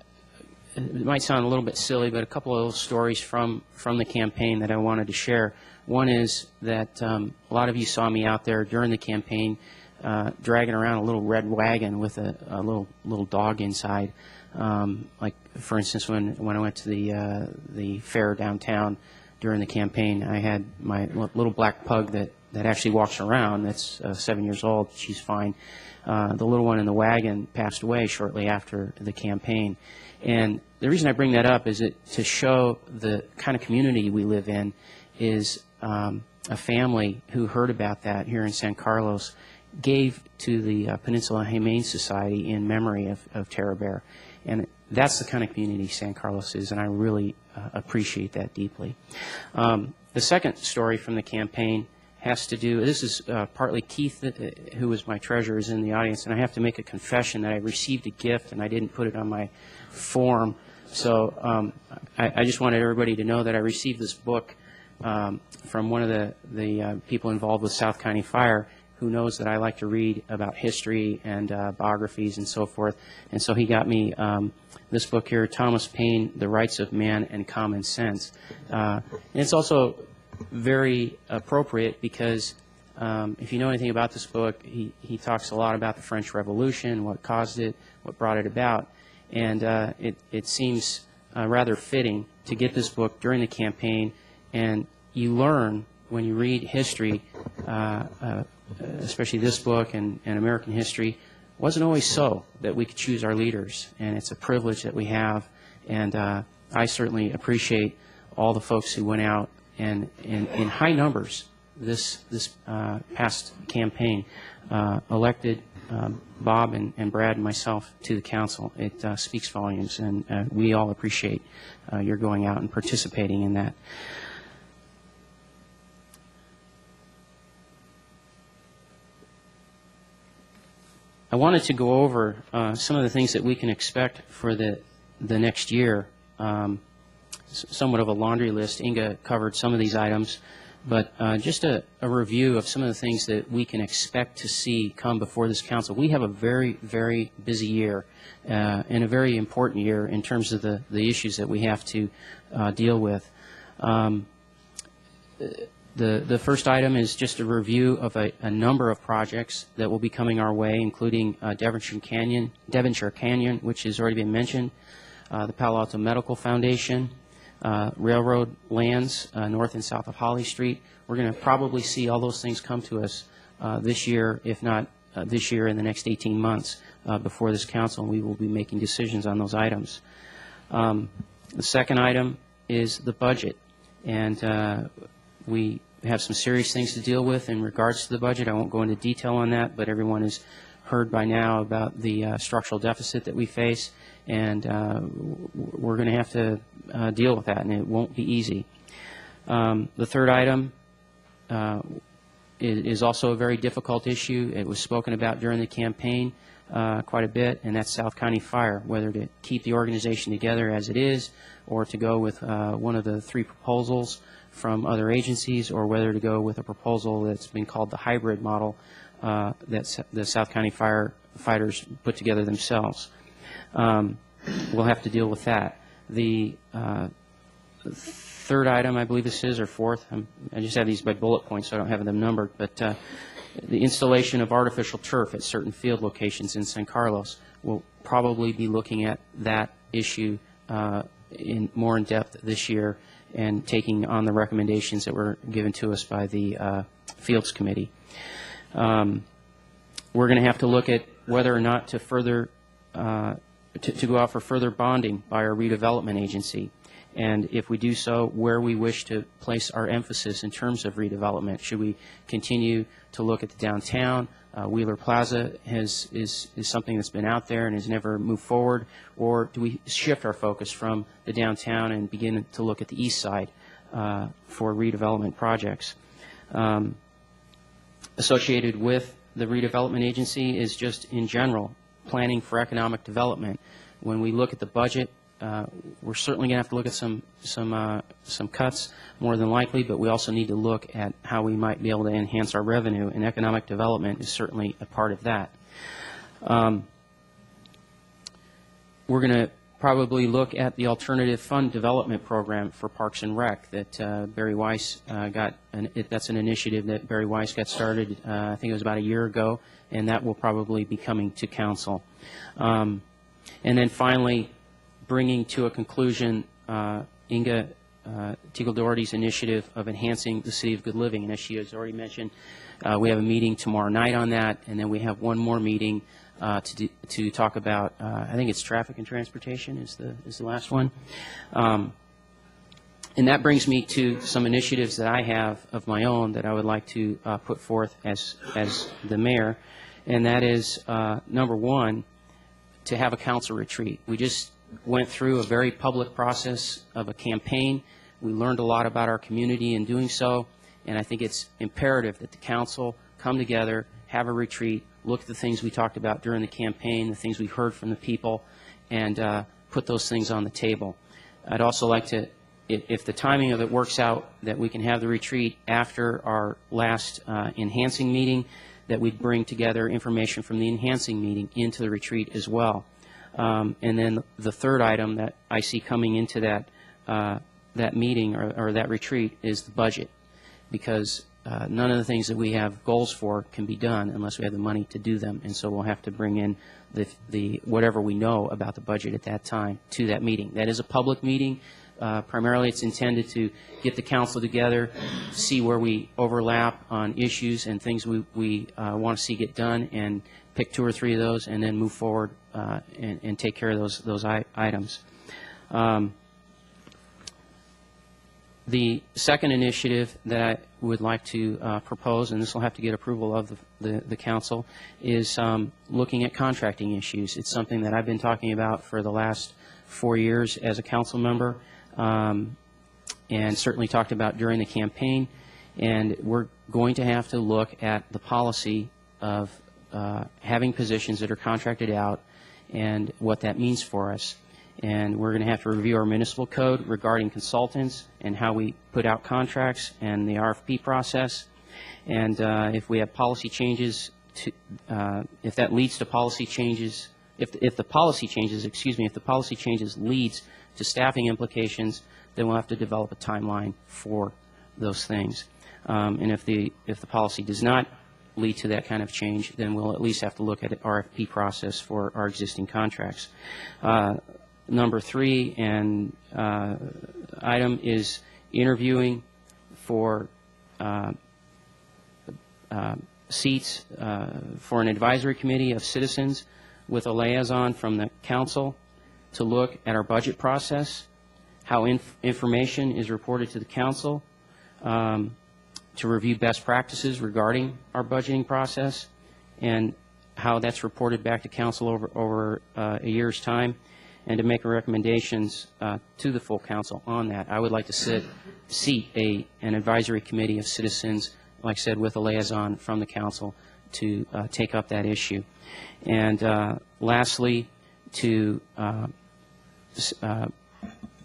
it might sound a little bit silly, but a couple of little stories from the campaign that I wanted to share. One is that a lot of you saw me out there during the campaign dragging around a little red wagon with a little dog inside. Like, for instance, when I went to the fair downtown during the campaign, I had my little black pug that actually walks around. That's 7 years old. She's fine. The little one in the wagon passed away shortly after the campaign. And the reason I bring that up is to show the kind of community we live in is a family who heard about that here in San Carlos gave to the Peninsula Humane Society in memory of Tara Bear. And that's the kind of community San Carlos is, and I really appreciate that deeply. The second story from the campaign has to do, this is partly Keith, who was my treasurer, is in the audience, and I have to make a confession that I received a gift and I didn't put it on my form. So I just wanted everybody to know that I received this book from one of the people involved with South County Fire, who knows that I like to read about history and biographies and so forth. And so he got me this book here, Thomas Paine, The Rights of Man and Common Sense. And it's also very appropriate because if you know anything about this book, he talks a lot about the French Revolution, what caused it, what brought it about. And it seems rather fitting to get this book during the campaign. And you learn when you read history, especially this book and American history, wasn't always so that we could choose our leaders, and it's a privilege that we have. And I certainly appreciate all the folks who went out and in high numbers this past campaign elected Bob and Brad and myself to the council. It speaks volumes, and we all appreciate your going out and participating in that. I wanted to go over some of the things that we can expect for the next year. Somewhat of a laundry list. Inga covered some of these items, but just a review of some of the things that we can expect to see come before this council. We have a very, very busy year and a very important year in terms of the issues that we have to deal with. The first item is just a review of a number of projects that will be coming our way, including Devonshire Canyon, which has already been mentioned, the Palo Alto Medical Foundation, railroad lands north and south of Holly Street. We're going to probably see all those things come to us this year, if not this year in the next 18 months before this council, and we will be making decisions on those items. The second item is the budget, and we have some serious things to deal with in regards to the budget. I won't go into detail on that, but everyone has heard by now about the structural deficit that we face, and we're going to have to deal with that, and it won't be easy. The third item is also a very difficult issue. It was spoken about during the campaign quite a bit, and that's South County Fire, whether to keep the organization together as it is or to go with one of the three proposals from other agencies, or whether to go with a proposal that's been called the hybrid model that the South County firefighters put together themselves. We'll have to deal with that. The third item, I believe this is, or fourth, I just have these by bullet points, so I don't have them numbered, but the installation of artificial turf at certain field locations in San Carlos. We'll probably be looking at that issue more in depth this year and taking on the recommendations that were given to us by the Fields Committee. We're going to have to look at whether or not to further to go out for further bonding by our redevelopment agency, and if we do so, where we wish to place our emphasis in terms of redevelopment. Should we continue to look at the downtown? Wheeler Plaza is something that's been out there and has never moved forward, or do we shift our focus from the downtown and begin to look at the east side for redevelopment projects? Associated with the redevelopment agency is just in general planning for economic development. When we look at the budget, we're certainly going to have to look at some cuts, more than likely, but we also need to look at how we might be able to enhance our revenue, and economic development is certainly a part of that. We're going to probably look at the alternative fund development program for Parks and Rec that Barry Weiss that's an initiative that Barry Weiss got started, I think it was about a year ago, and that will probably be coming to council. And then finally, bringing to a conclusion Inga Teagle Doherty's initiative of enhancing the City of Good Living. And as she has already mentioned, we have a meeting tomorrow night on that, and then we have one more meeting to talk about, I think it's traffic and transportation is the last one. And that brings me to some initiatives that I have of my own that I would like to put forth as the mayor, and that is, number one, to have a council retreat. We just went through a very public process of a campaign. We learned a lot about our community in doing so, and I think it's imperative that the council come together, have a retreat, look at the things we talked about during the campaign, the things we heard from the people, and put those things on the table. I'd also like to, if the timing of it works out, that we can have the retreat after our last enhancing meeting, that we'd bring together information from the enhancing meeting into the retreat as well. And then the third item that I see coming into that meeting or that retreat is the budget, because none of the things that we have goals for can be done unless we have the money to do them, and so we'll have to bring in the whatever we know about the budget at that time to that meeting. That is a public meeting. Primarily, it's intended to get the council together, see where we overlap on issues and things we want to see get done, and pick 2 or 3 of those, and then move forward and take care of those items. The second initiative that I would like to propose, and this will have to get approval of the council, is looking at contracting issues. It's something that I've been talking about for the last 4 years as a council member, and certainly talked about during the campaign. And we're going to have to look at the policy of having positions that are contracted out and what that means for us. And we're going to have to review our municipal code regarding consultants and how we put out contracts and the RFP process. And if we have policy changes, if that leads to policy changes, if the policy changes, if the policy changes leads to staffing implications, then we'll have to develop a timeline for those things. And if the policy does not lead to that kind of change, then we'll at least have to look at an RFP process for our existing contracts. Number 3 and item is interviewing for seats for an advisory committee of citizens with a liaison from the council to look at our budget process, how information is reported to the council, to review best practices regarding our budgeting process, and how that's reported back to council over a year's time, and to make recommendations to the full council on that. I would like to seat an advisory committee of citizens, like I said, with a liaison from the council to take up that issue. And lastly, to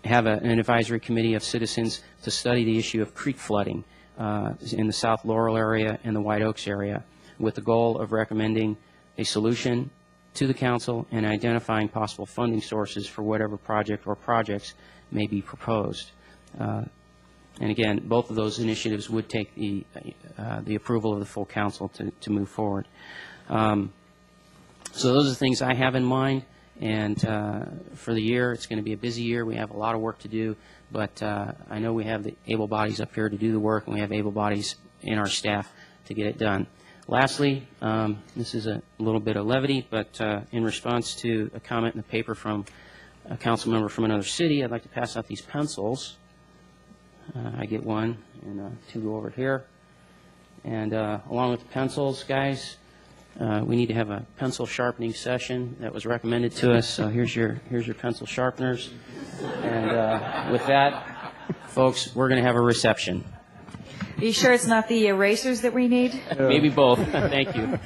have an advisory committee of citizens to study the issue of creek flooding in the South Laurel area and the White Oaks area, with the goal of recommending a solution to the council and identifying possible funding sources for whatever project or projects may be proposed. And again, both of those initiatives would take the approval of the full council to move forward. So those are the things I have in mind. And for the year, it's going to be a busy year. We have a lot of work to do, but I know we have the able bodies up here to do the work, and we have able bodies in our staff to get it done. Lastly, this is a little bit of levity, but in response to a comment in the paper from a council member from another city, I'd like to pass out these pencils. I get one, and 2 go over here. And along with the pencils, guys, we need to have a pencil sharpening session that was recommended to us. So here's your pencil sharpeners. And with that, folks, we're going to have a reception. Are you sure it's not the erasers that we need? Maybe both. Thank you.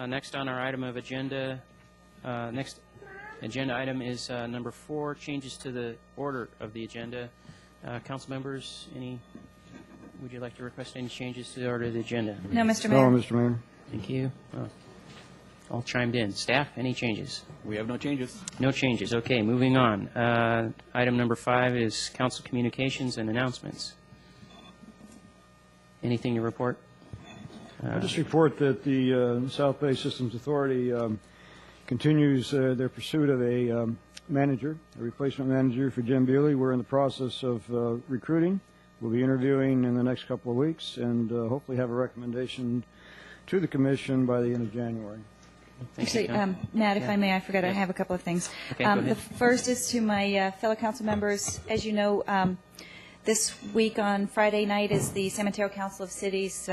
Next on our item of agenda, next agenda item is number 4, changes to the order of the agenda. Council members, would you like to request any changes to the order of the agenda? No, Mr. Mayor. No, Mr. Mayor. Thank you. All chimed in. Staff, any changes? We have no changes. No changes. Okay, moving on. Item number 5 is council communications and announcements. Anything to report? I just report that the South Bay Systems Authority continues their pursuit of a manager, a replacement manager for Jim Bewley. We're in the process of recruiting. We'll be interviewing in the next couple of weeks and hopefully have a recommendation to the commission by the end of January. Thank you, Actually, Matt, if I may, I forgot I have a couple of things. Okay, go ahead. The first is to my fellow council members. As you know, this week on Friday night is the San Mateo Council of Cities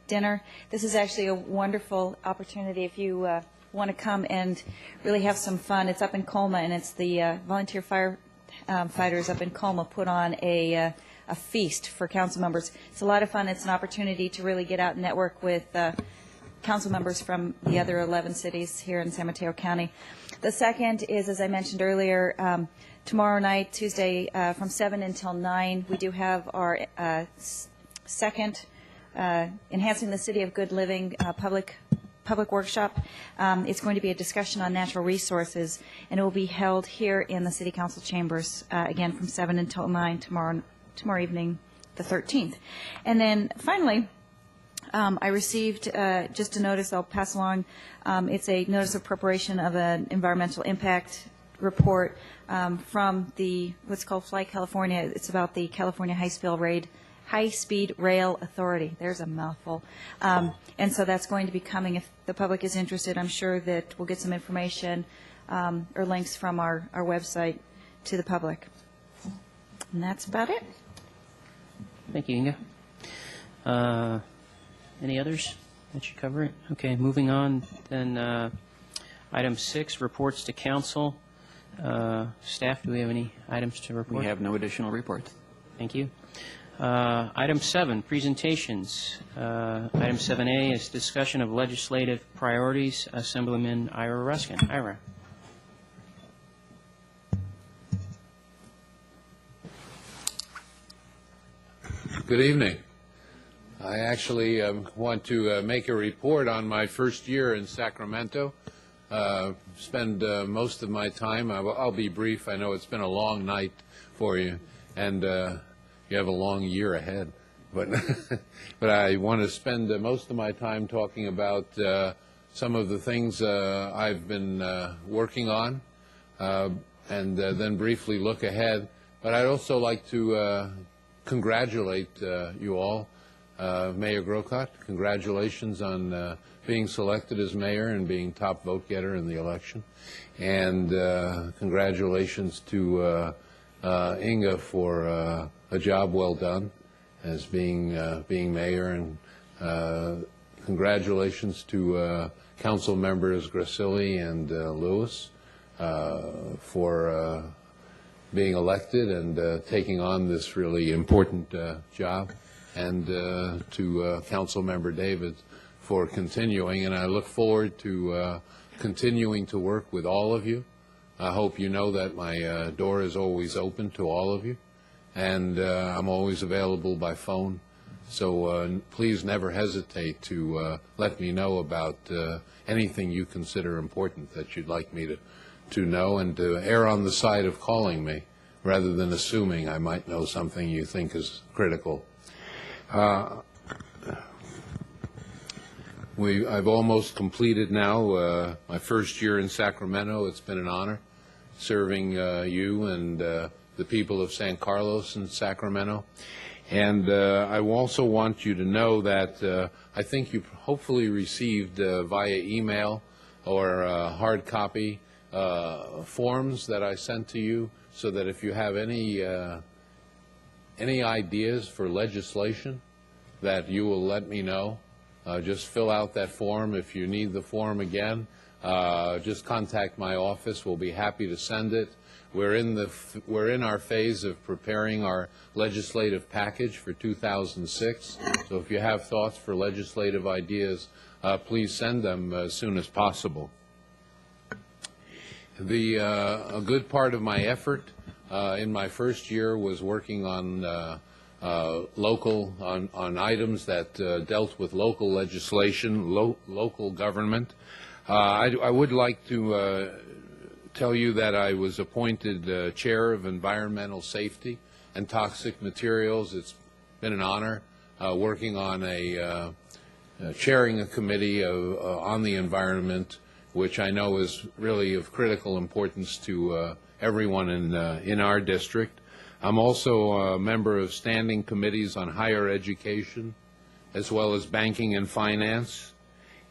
dinner. This is actually a wonderful opportunity if you want to come and really have some fun. It's up in Colma, and it's the volunteer firefighters up in Colma put on a feast for council members. It's a lot of fun. It's an opportunity to really get out and network with council members from the other 11 cities here in San Mateo County. The second is, as I mentioned earlier, tomorrow night, Tuesday, from 7 until 9, we do have our second Enhancing the City of Good Living public workshop. It's going to be a discussion on natural resources, and it will be held here in the City Council chambers, again, from 7 until 9 tomorrow evening, the 13th. And then finally, I received just a notice I'll pass along. It's a notice of preparation of an environmental impact report from what's called Fly California. It's about the California High-Speed Rail Authority. There's a mouthful. And so that's going to be coming. If the public is interested, I'm sure that we'll get some information or links from our website to the public. And that's about it. Thank you, Inga. Any others? That should cover it. Okay, moving on. Then item 6, reports to council. Staff, do we have any items to report? We have no additional reports. Thank you. Item 7, presentations. Item 7A is discussion of legislative priorities. Assemblyman Ira Ruskin. Ira. Good evening. I actually want to make a report on my first year in Sacramento. Spend most of my time, I'll be brief, I know it's been a long night for you, and you have a long year ahead. But, but I want to spend most of my time talking about some of the things I've been working on, and then briefly look ahead. But I'd also like to congratulate you all. Mayor Grocott, congratulations on being selected as mayor and being top vote getter in the election. And congratulations to Inga for a job well done as being mayor, and congratulations to council members Gracilli and Lewis for being elected and taking on this really important job, and to council member David for continuing. And I look forward to continuing to work with all of you. I hope you know that my door is always open to all of you, and I'm always available by phone. So please never hesitate to let me know about anything you consider important that you'd like me to know, and to err on the side of calling me rather than assuming I might know something you think is critical. I've almost completed now my first year in Sacramento. It's been an honor serving you and the people of San Carlos and Sacramento. And I also want you to know that I think you hopefully received via email or hard copy forms that I sent to you, so that if you have any ideas for legislation, that you will let me know. Just fill out that form. If you need the form again, just contact my office. We'll be happy to send it. We're in our phase of preparing our legislative package for 2006. So if you have thoughts for legislative ideas, please send them as soon as possible. A good part of my effort in my first year was working on on items that dealt with local legislation, local government. I would like to tell you that I was appointed chair of environmental safety and toxic materials. It's been an honor working on chairing a committee on the environment, which I know is really of critical importance to everyone in our district. I'm also a member of standing committees on higher education, as well as banking and finance.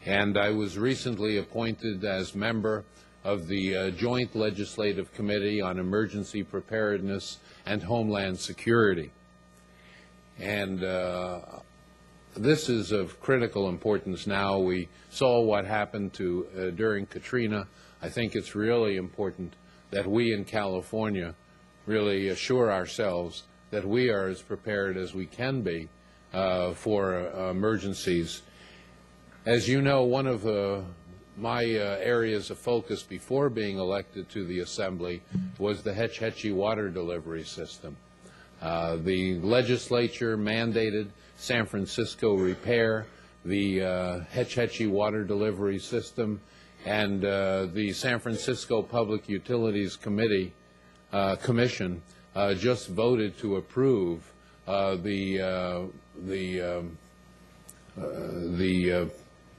And I was recently appointed as member of the Joint Legislative Committee on Emergency Preparedness and Homeland Security. And this is of critical importance now. We saw what happened during Katrina. I think it's really important that we in California really assure ourselves that we are as prepared as we can be for emergencies. As you know, one of my areas of focus before being elected to the Assembly was the Hetch Hetchy water delivery system. The legislature mandated San Francisco repair the Hetch Hetchy water delivery system, and the San Francisco Public Utilities Commission just voted to approve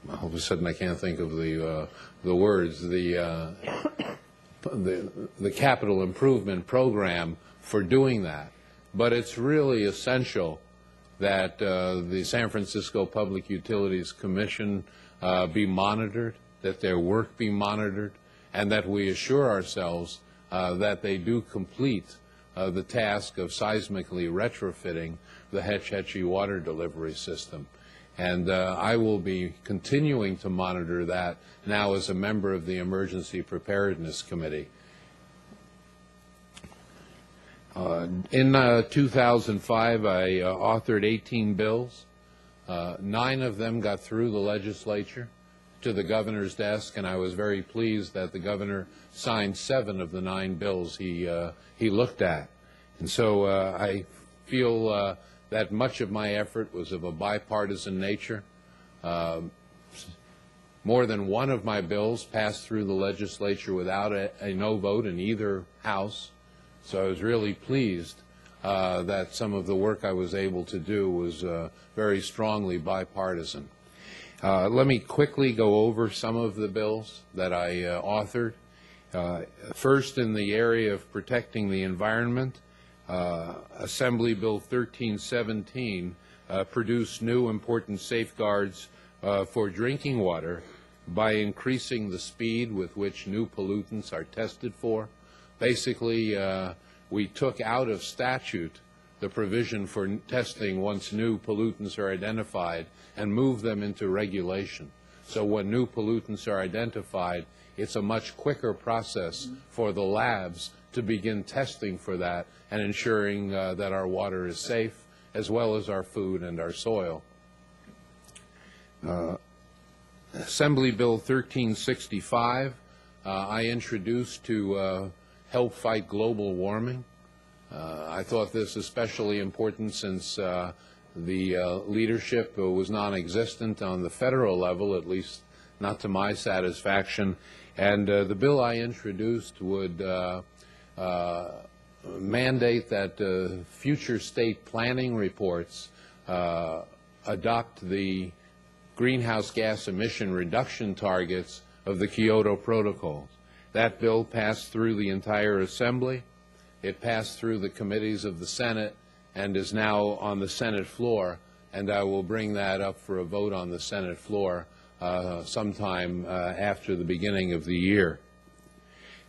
all of a sudden I can't think of the words, the capital improvement program for doing that. But it's really essential that the San Francisco Public Utilities Commission be monitored, that their work be monitored, and that we assure ourselves that they do complete the task of seismically retrofitting the Hetch Hetchy water delivery system. And I will be continuing to monitor that now as a member of the Emergency Preparedness Committee. In 2005, I authored 18 bills. 9 of them got through the legislature to the governor's desk, and I was very pleased that the governor signed 7 of the 9 bills he looked at. And so I feel that much of my effort was of a bipartisan nature. More than one of my bills passed through the legislature without a no vote in either house. So I was really pleased that some of the work I was able to do was very strongly bipartisan. Let me quickly go over some of the bills that I authored. First, in the area of protecting the environment, Assembly Bill 1317 produced new important safeguards for drinking water by increasing the speed with which new pollutants are tested for. Basically, we took out of statute the provision for testing once new pollutants are identified and moved them into regulation. So when new pollutants are identified, it's a much quicker process for the labs to begin testing for that and ensuring that our water is safe, as well as our food and our soil. Assembly Bill 1365, I introduced to help fight global warming. I thought this especially important since the leadership was non-existent on the federal level, at least not to my satisfaction. And the bill I introduced would mandate that future state planning reports adopt the greenhouse gas emission reduction targets of the Kyoto Protocol. That bill passed through the entire Assembly. It passed through the committees of the Senate and is now on the Senate floor, and I will bring that up for a vote on the Senate floor sometime after the beginning of the year.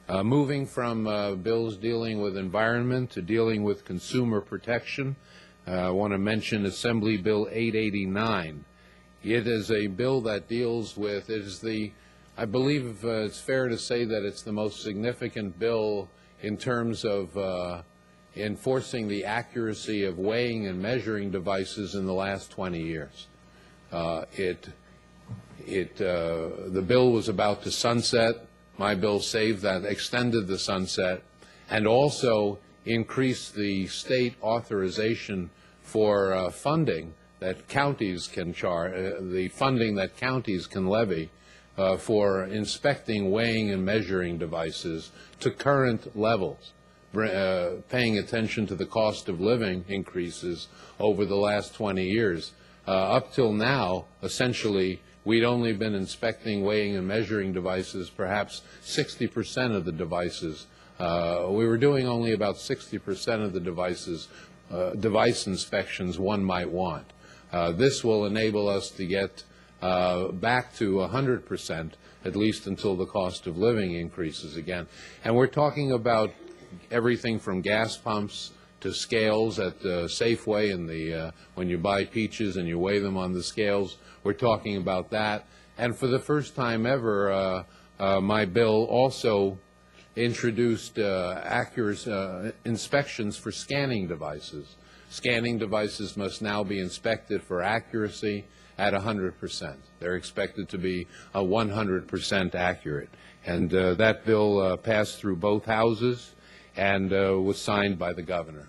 Moving from bills dealing with environment to dealing with consumer protection, I want to mention Assembly Bill 889. It is a bill that deals with, I believe it's fair to say that it's the most significant bill in terms of enforcing the accuracy of weighing and measuring devices in the last 20 years. The bill was about to sunset. My bill saved that, extended the sunset, and also increased the state authorization for funding that counties can charge, the funding that counties can levy for inspecting, weighing, and measuring devices to current levels, paying attention to the cost of living increases over the last 20 years. Up till now, essentially, we'd only been inspecting, weighing, and measuring devices, perhaps 60% of the devices. We were doing only about 60% of the devices, device inspections one might want. This will enable us to get back to 100%, at least until the cost of living increases again. And we're talking about everything from gas pumps to scales at Safeway and when you buy peaches and you weigh them on the scales. We're talking about that. And for the first time ever, my bill also introduced accurate inspections for scanning devices. scanning devices must now be inspected for accuracy at 100%. They're expected to be 100% accurate. And that bill passed through both houses and was signed by the governor.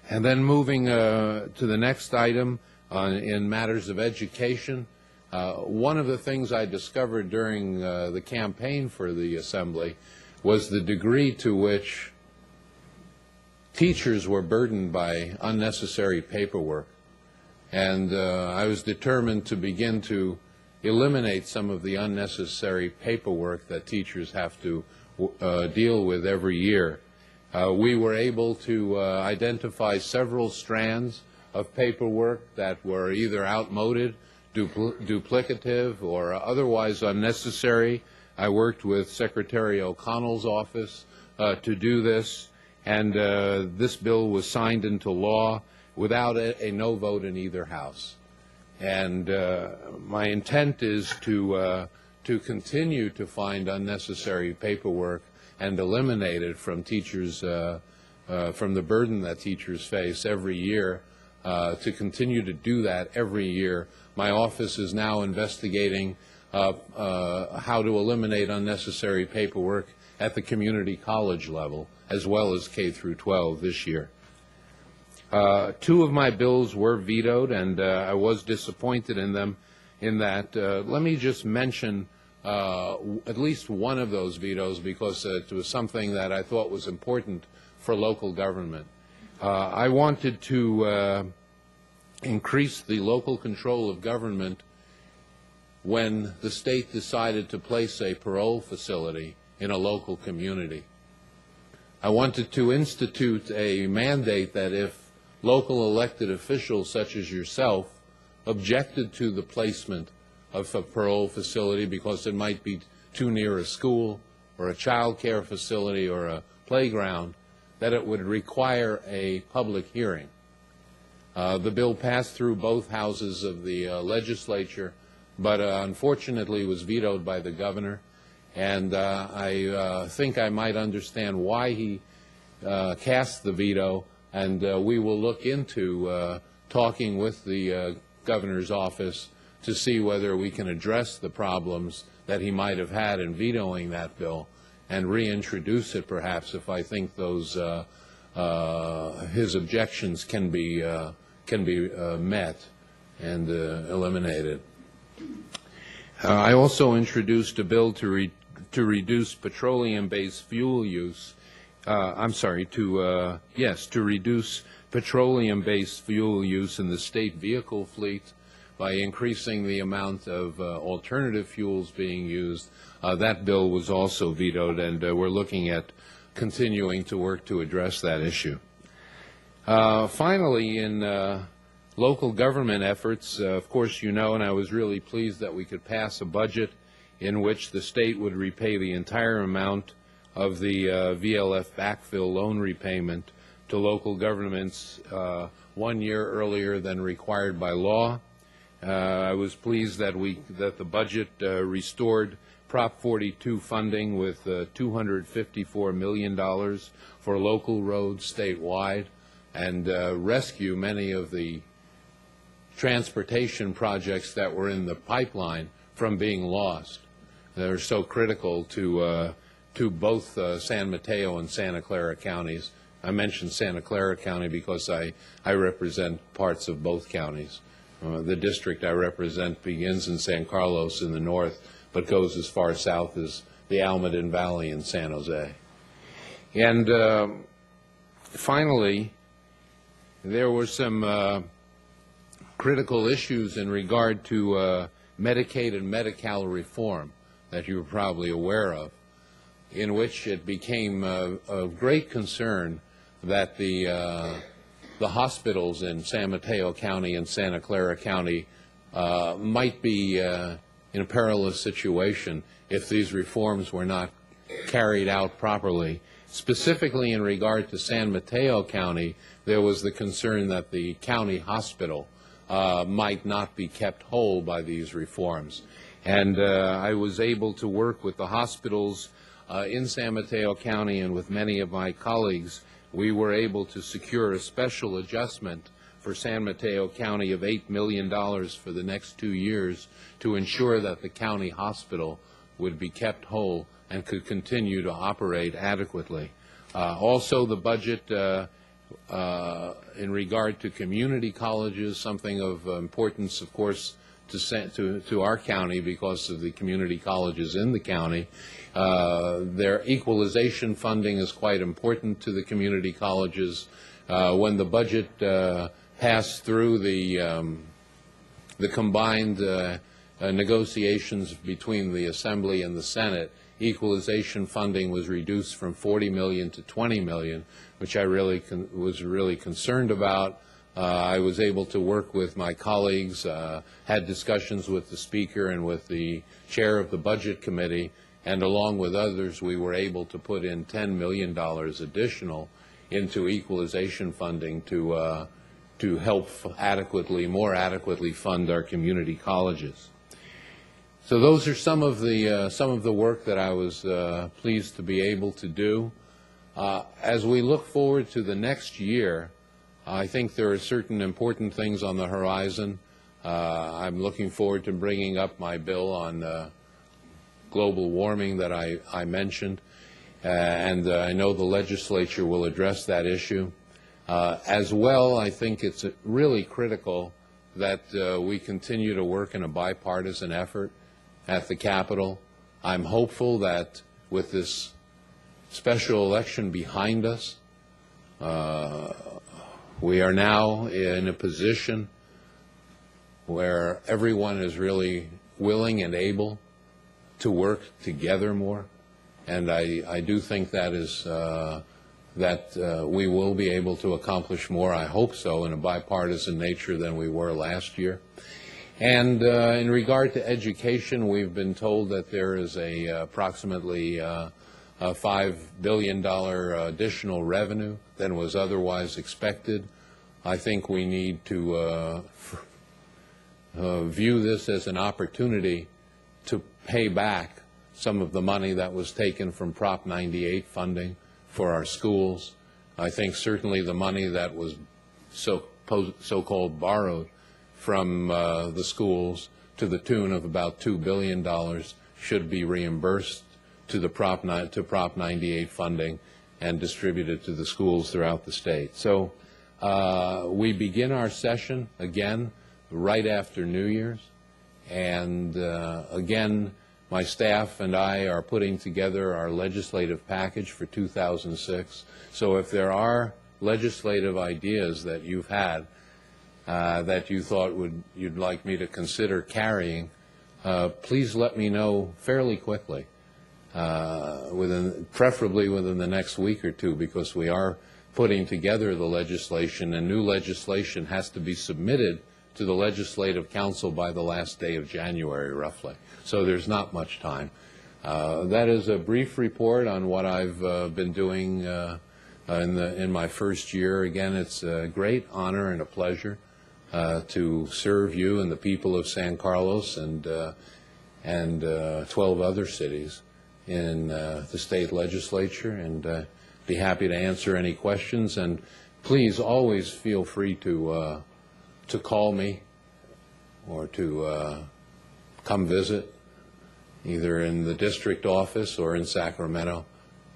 And then moving to the next item in matters of education, one of the things I discovered during the campaign for the Assembly was the degree to which teachers were burdened by unnecessary paperwork. And I was determined to begin to eliminate some of the unnecessary paperwork that teachers have to deal with every year. We were able to identify several strands of paperwork that were either outmoded, duplicative, or otherwise unnecessary. I worked with Secretary O'Connell's office to do this, and this bill was signed into law without a no vote in either house. And my intent is to continue to find unnecessary paperwork and eliminate it from teachers, from the burden that teachers face every year, to continue to do that every year. My office is now investigating how to eliminate unnecessary paperwork at the community college level, as well as K through 12 this year. Two of my bills were vetoed, and I was disappointed in them in that, let me just mention at least one of those vetoes because it was something that I thought was important for local government. I wanted to increase the local control of government when the state decided to place a parole facility in a local community. I wanted to institute a mandate that if local elected officials such as yourself objected to the placement of a parole facility because it might be too near a school or a child care facility or a playground, that it would require a public hearing. The bill passed through both houses of the legislature, but unfortunately was vetoed by the governor, and I think I might understand why he cast the veto, and we will look into talking with the governor's office to see whether we can address the problems that he might have had in vetoing that bill and reintroduce it perhaps if I think those his objections can be met and eliminated. I also introduced a bill to reduce petroleum-based fuel use. To reduce petroleum-based fuel use in the state vehicle fleet by increasing the amount of alternative fuels being used. That bill was also vetoed, and we're looking at continuing to work to address that issue. Finally, in local government efforts, of course you know, and I was really pleased that we could pass a budget in which the state would repay the entire amount of the VLF backfill loan repayment to local governments 1 year earlier than required by law. I was pleased that the budget restored Prop 42 funding with $254 million for local roads statewide and rescue many of the transportation projects that were in the pipeline from being lost. They're so critical to both San Mateo and Santa Clara counties. I mentioned Santa Clara County because I represent parts of both counties. The district I represent begins in San Carlos in the north, but goes as far south as the Almaden Valley in San Jose. And finally, there were some critical issues in regard to Medicaid and Medi-Cal reform that you're probably aware of, in which it became of great concern that the hospitals in San Mateo County and Santa Clara County might be in a perilous situation if these reforms were not carried out properly. Specifically in regard to San Mateo County, there was the concern that the county hospital might not be kept whole by these reforms. And I was able to work with the hospitals in San Mateo County and with many of my colleagues we were able to secure a special adjustment for San Mateo County of $8 million for the next 2 years to ensure that the county hospital would be kept whole and could continue to operate adequately. Also, the budget in regard to community colleges, something of importance, of course, to our county because of the community colleges in the county. Their equalization funding is quite important to the community colleges. When the budget passed through the combined negotiations between the Assembly and the Senate, equalization funding was reduced from $40 million to $20 million, which I was really concerned about. I was able to work with my colleagues, had discussions with the Speaker and with the Chair of the Budget Committee, and along with others, we were able to put in $10 million additional into equalization funding to help more adequately fund our community colleges. So those are some of the work that I was pleased to be able to do. As we look forward to the next year, I think there are certain important things on the horizon. I'm looking forward to bringing up my bill on global warming that I mentioned, and I know the legislature will address that issue. As well, I think it's really critical that we continue to work in a bipartisan effort at the Capitol. I'm hopeful that with this special election behind us, we are now in a position where everyone is really willing and able to work together more, and I do think that is that we will be able to accomplish more, I hope so, in a bipartisan nature than we were last year. And in regard to education, we've been told that there is approximately a $5 billion additional revenue than was otherwise expected. I think we need to view this as an opportunity to pay back some of the money that was taken from Prop 98 funding for our schools. I think certainly the money that was so-called borrowed from the schools to the tune of about $2 billion should be reimbursed to Prop 98 funding and distributed to the schools throughout the state. So we begin our session again right after New Year's, and again, my staff and I are putting together our legislative package for 2006. So if there are legislative ideas that you've had that you thought you'd like me to consider carrying, please let me know fairly quickly, preferably within the next week or two, because we are putting together the legislation, and new legislation has to be submitted to the Legislative Council by the last day of January, roughly. So there's not much time. That is a brief report on what I've been doing in my first year. Again, it's a great honor and a pleasure to serve you and the people of San Carlos and 12 other cities in the state legislature, and be happy to answer any questions. And please always feel free to call me or to come visit, either in the district office or in Sacramento.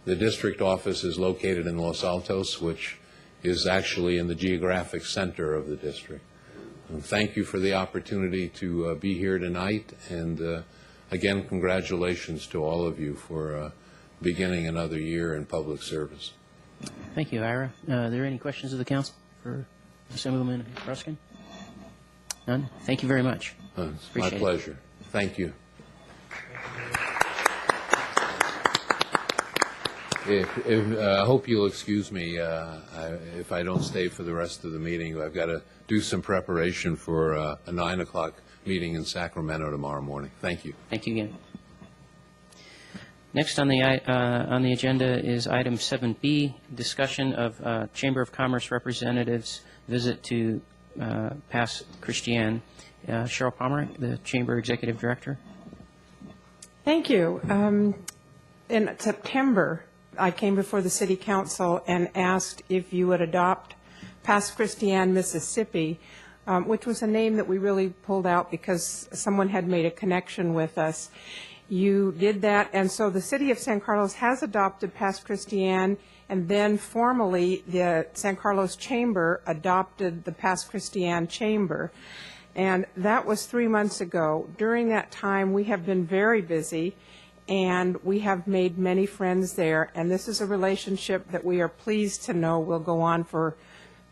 The district office is located in Los Altos, which is actually in the geographic center of the district. And thank you for the opportunity to be here tonight, and again, congratulations to all of you for beginning another year in public service. Thank you, Ira. Are there any questions of the council for Assemblyman Ruskin? None? Thank you very much. It's my pleasure. Thank you. I hope you'll excuse me if I don't stay for the rest of the meeting. I've got to do some preparation for a 9 o'clock meeting in Sacramento tomorrow morning. Thank you. Thank you again. Next on the agenda is item 7B, discussion of Chamber of Commerce representatives' visit to Pass Christian. Cheryl Palmer, the Chamber Executive Director. Thank you. In September, I came before the City Council and asked if you would adopt Pass Christian, Mississippi, which was a name that we really pulled out because someone had made a connection with us. You did that, and so the City of San Carlos has adopted Pass Christian, and then formally the San Carlos Chamber adopted the Pass Christian Chamber. And that was 3 months ago. During that time, we have been very busy, and we have made many friends there. And this is a relationship that we are pleased to know will go on for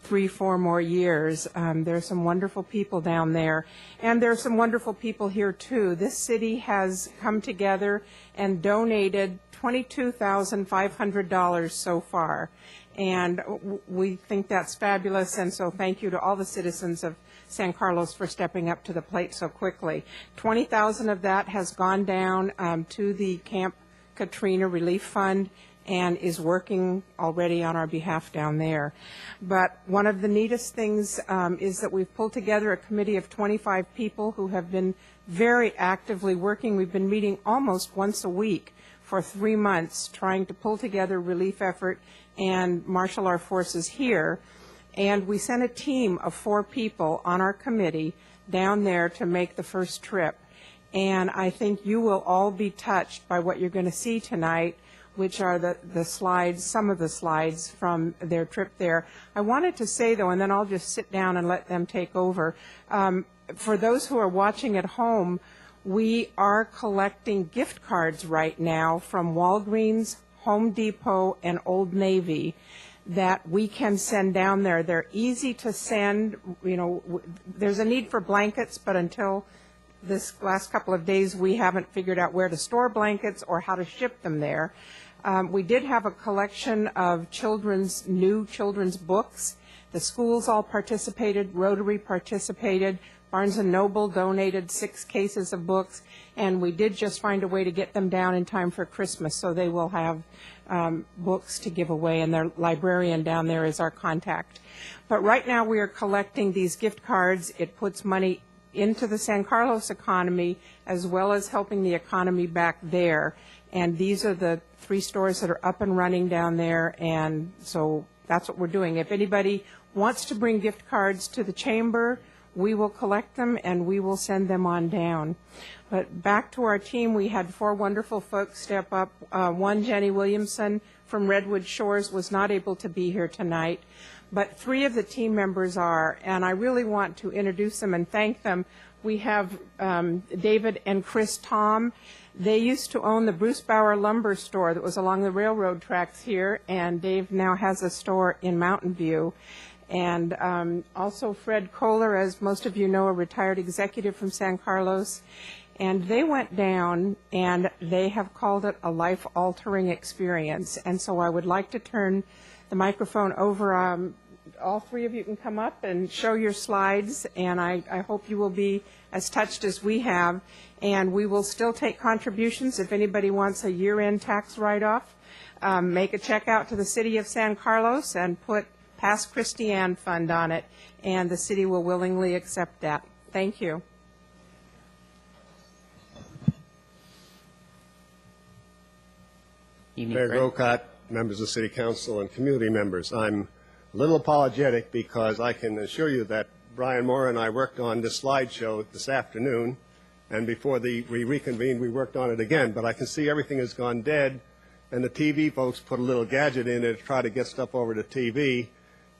3-4 more years. There are some wonderful people down there, and there are some wonderful people here too. This city has come together and donated $22,500 so far, and we think that's fabulous. And so thank you to all the citizens of San Carlos for stepping up to the plate so quickly. $20,000 of that has gone down to the Camp Katrina Relief Fund and is working already on our behalf down there. But one of the neatest things is that we've pulled together a committee of 25 people who have been very actively working. We've been meeting almost once a week for 3 months, trying to pull together relief effort and marshal our forces here. And we sent a team of 4 people on our committee down there to make the first trip. And I think you will all be touched by what you're going to see tonight, which are the slides, some of the slides from their trip there. I wanted to say, though, and then I'll just sit down and let them take over. For those who are watching at home, we are collecting gift cards right now from Walgreens, Home Depot, and Old Navy that we can send down there. They're easy to send. You know, there's a need for blankets, but until this last couple of days, we haven't figured out where to store blankets or how to ship them there. We did have a collection of new children's books. The schools all participated, Rotary participated, Barnes & Noble donated 6 cases of books, and we did just find a way to get them down in time for Christmas, so they will have books to give away, and their librarian down there is our contact. But right now we are collecting these gift cards. It puts money into the San Carlos economy as well as helping the economy back there. And these are the 3 stores that are up and running down there, and so that's what we're doing. If anybody wants to bring gift cards to the chamber, we will collect them and we will send them on down. But back to our team, we had 4 wonderful folks step up. One, Jenny Williamson from Redwood Shores, was not able to be here tonight, but 3 of the team members are, and I really want to introduce them and thank them. We have David and Chris Tom. They used to own the Bruce Bauer lumber store that was along the railroad tracks here, and Dave now has a store in Mountain View. And also Fred Kohler, as most of you know, a retired executive from San Carlos. And they went down, and they have called it a life-altering experience. And so I would like to turn the microphone over. All 3 of you can come up and show your slides, and I hope you will be as touched as we have. And we will still take contributions. If anybody wants a year-end tax write-off, make a check out to the City of San Carlos and put Pass Christian Fund on it, and the city will willingly accept that. Thank you. Mayor Grocott, members of the City Council, and community members. I'm a little apologetic because I can assure you that Brian Moore and I worked on this slideshow this afternoon, and before we reconvened, we worked on it again. But I can see everything has gone dead, and the TV folks put a little gadget in it to try to get stuff over to TV.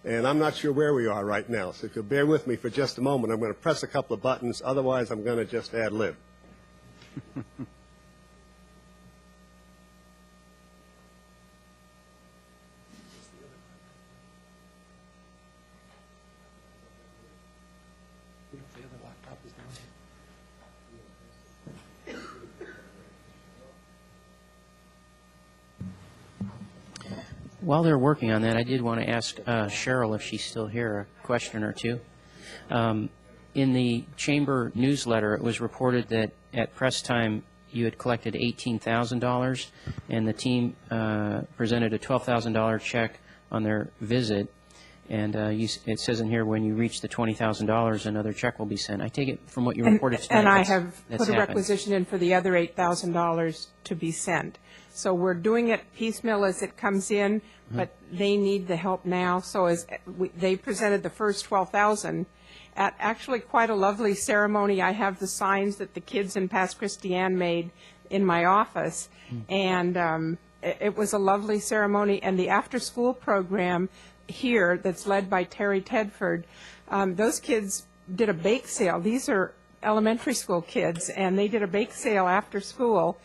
And I'm not sure where we are right now. So if you'll bear with me for just a moment, I'm going to press a couple of buttons. Otherwise, I'm going to just ad-lib. While they're working on that, I did want to ask Cheryl, if she's still here, a question or two. In the chamber newsletter, it was reported that at press time you had collected $18,000, and the team presented a $12,000 check on their visit. And it says in here, when you reach the $20,000, another check will be sent. I take it from what you reported tonight. And I that's have put a happened. requisition in for the other $8,000 to be sent. So we're doing it piecemeal as it comes in, but they need the help now. So they presented the first $12,000 at actually quite a lovely ceremony. I have the signs that the kids in Pass Christian made in my office, and it was a lovely ceremony. And the after-school program here that's led by Terry Tedford, those kids did a bake sale. These are elementary school kids, and they did a bake sale after school,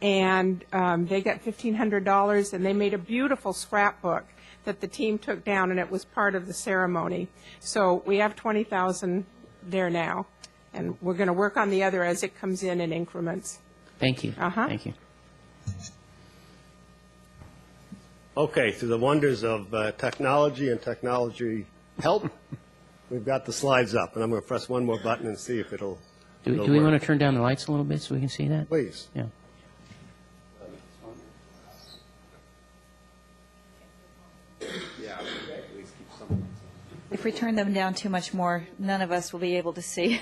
and they got $1,500, and they made a beautiful scrapbook that the team took down, and it was part of the ceremony. So we have $20,000 there now, and we're going to work on the other as it comes in increments. Thank you. Thank you. Okay, through the wonders of technology and technology help, we've got the slides up, and I'm going to press one more button and see if it'll Do we want to turn down the lights a little bit so we can see that? Please. Yeah. If we turn them down too much more, none of us will be able to see.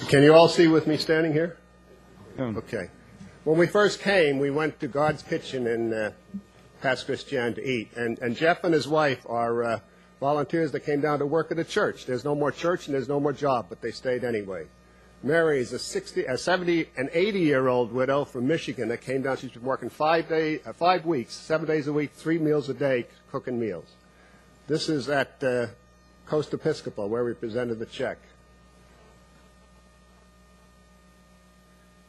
Can you all see with me standing here? Okay. When we first came, we went to God's Kitchen in Pass Christian to eat, and Jeff and his wife are volunteers that came down to work at a church. There's no more church and there's no more job, but they stayed anyway. Mary is a 70 and 80-year-old widow from Michigan that came down. She's been working 5 weeks, 7 days a week, 3 meals a day, cooking meals. This is at Coast Episcopal, where we presented the check.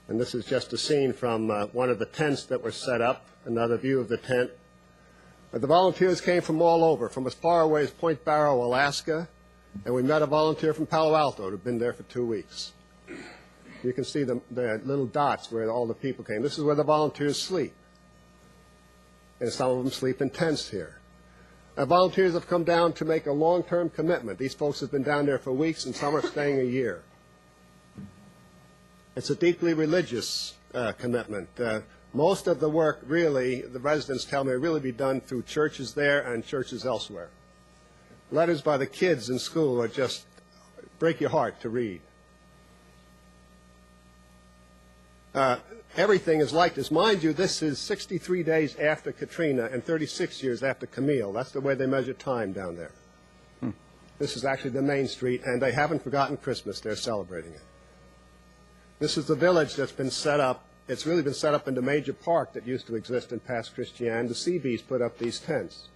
And this is just a scene from one of the tents that were set up, another view of the tent. But the volunteers came from all over, from as far away as Point Barrow, Alaska, and we met a volunteer from Palo Alto who had been there for 2 weeks. You can see the little dots where all the people came. This is where the volunteers sleep. And some of them sleep in tents here. Volunteers have come down to make a long-term commitment. These folks have been down there for weeks, and some are staying a year. It's a deeply religious commitment. Most of the work, really, the residents tell me, will really be done through churches there and churches elsewhere. Letters by the kids in school are just break your heart to read. Everything is like this. Mind you, this is 63 days after Katrina and 36 years after Camille. That's the way they measure time down there. This is actually the main street, and they haven't forgotten Christmas. They're celebrating it. This is the village that's been set up. It's really been set up in the major park that used to exist in Pass Christian. The Seabees put up these tents.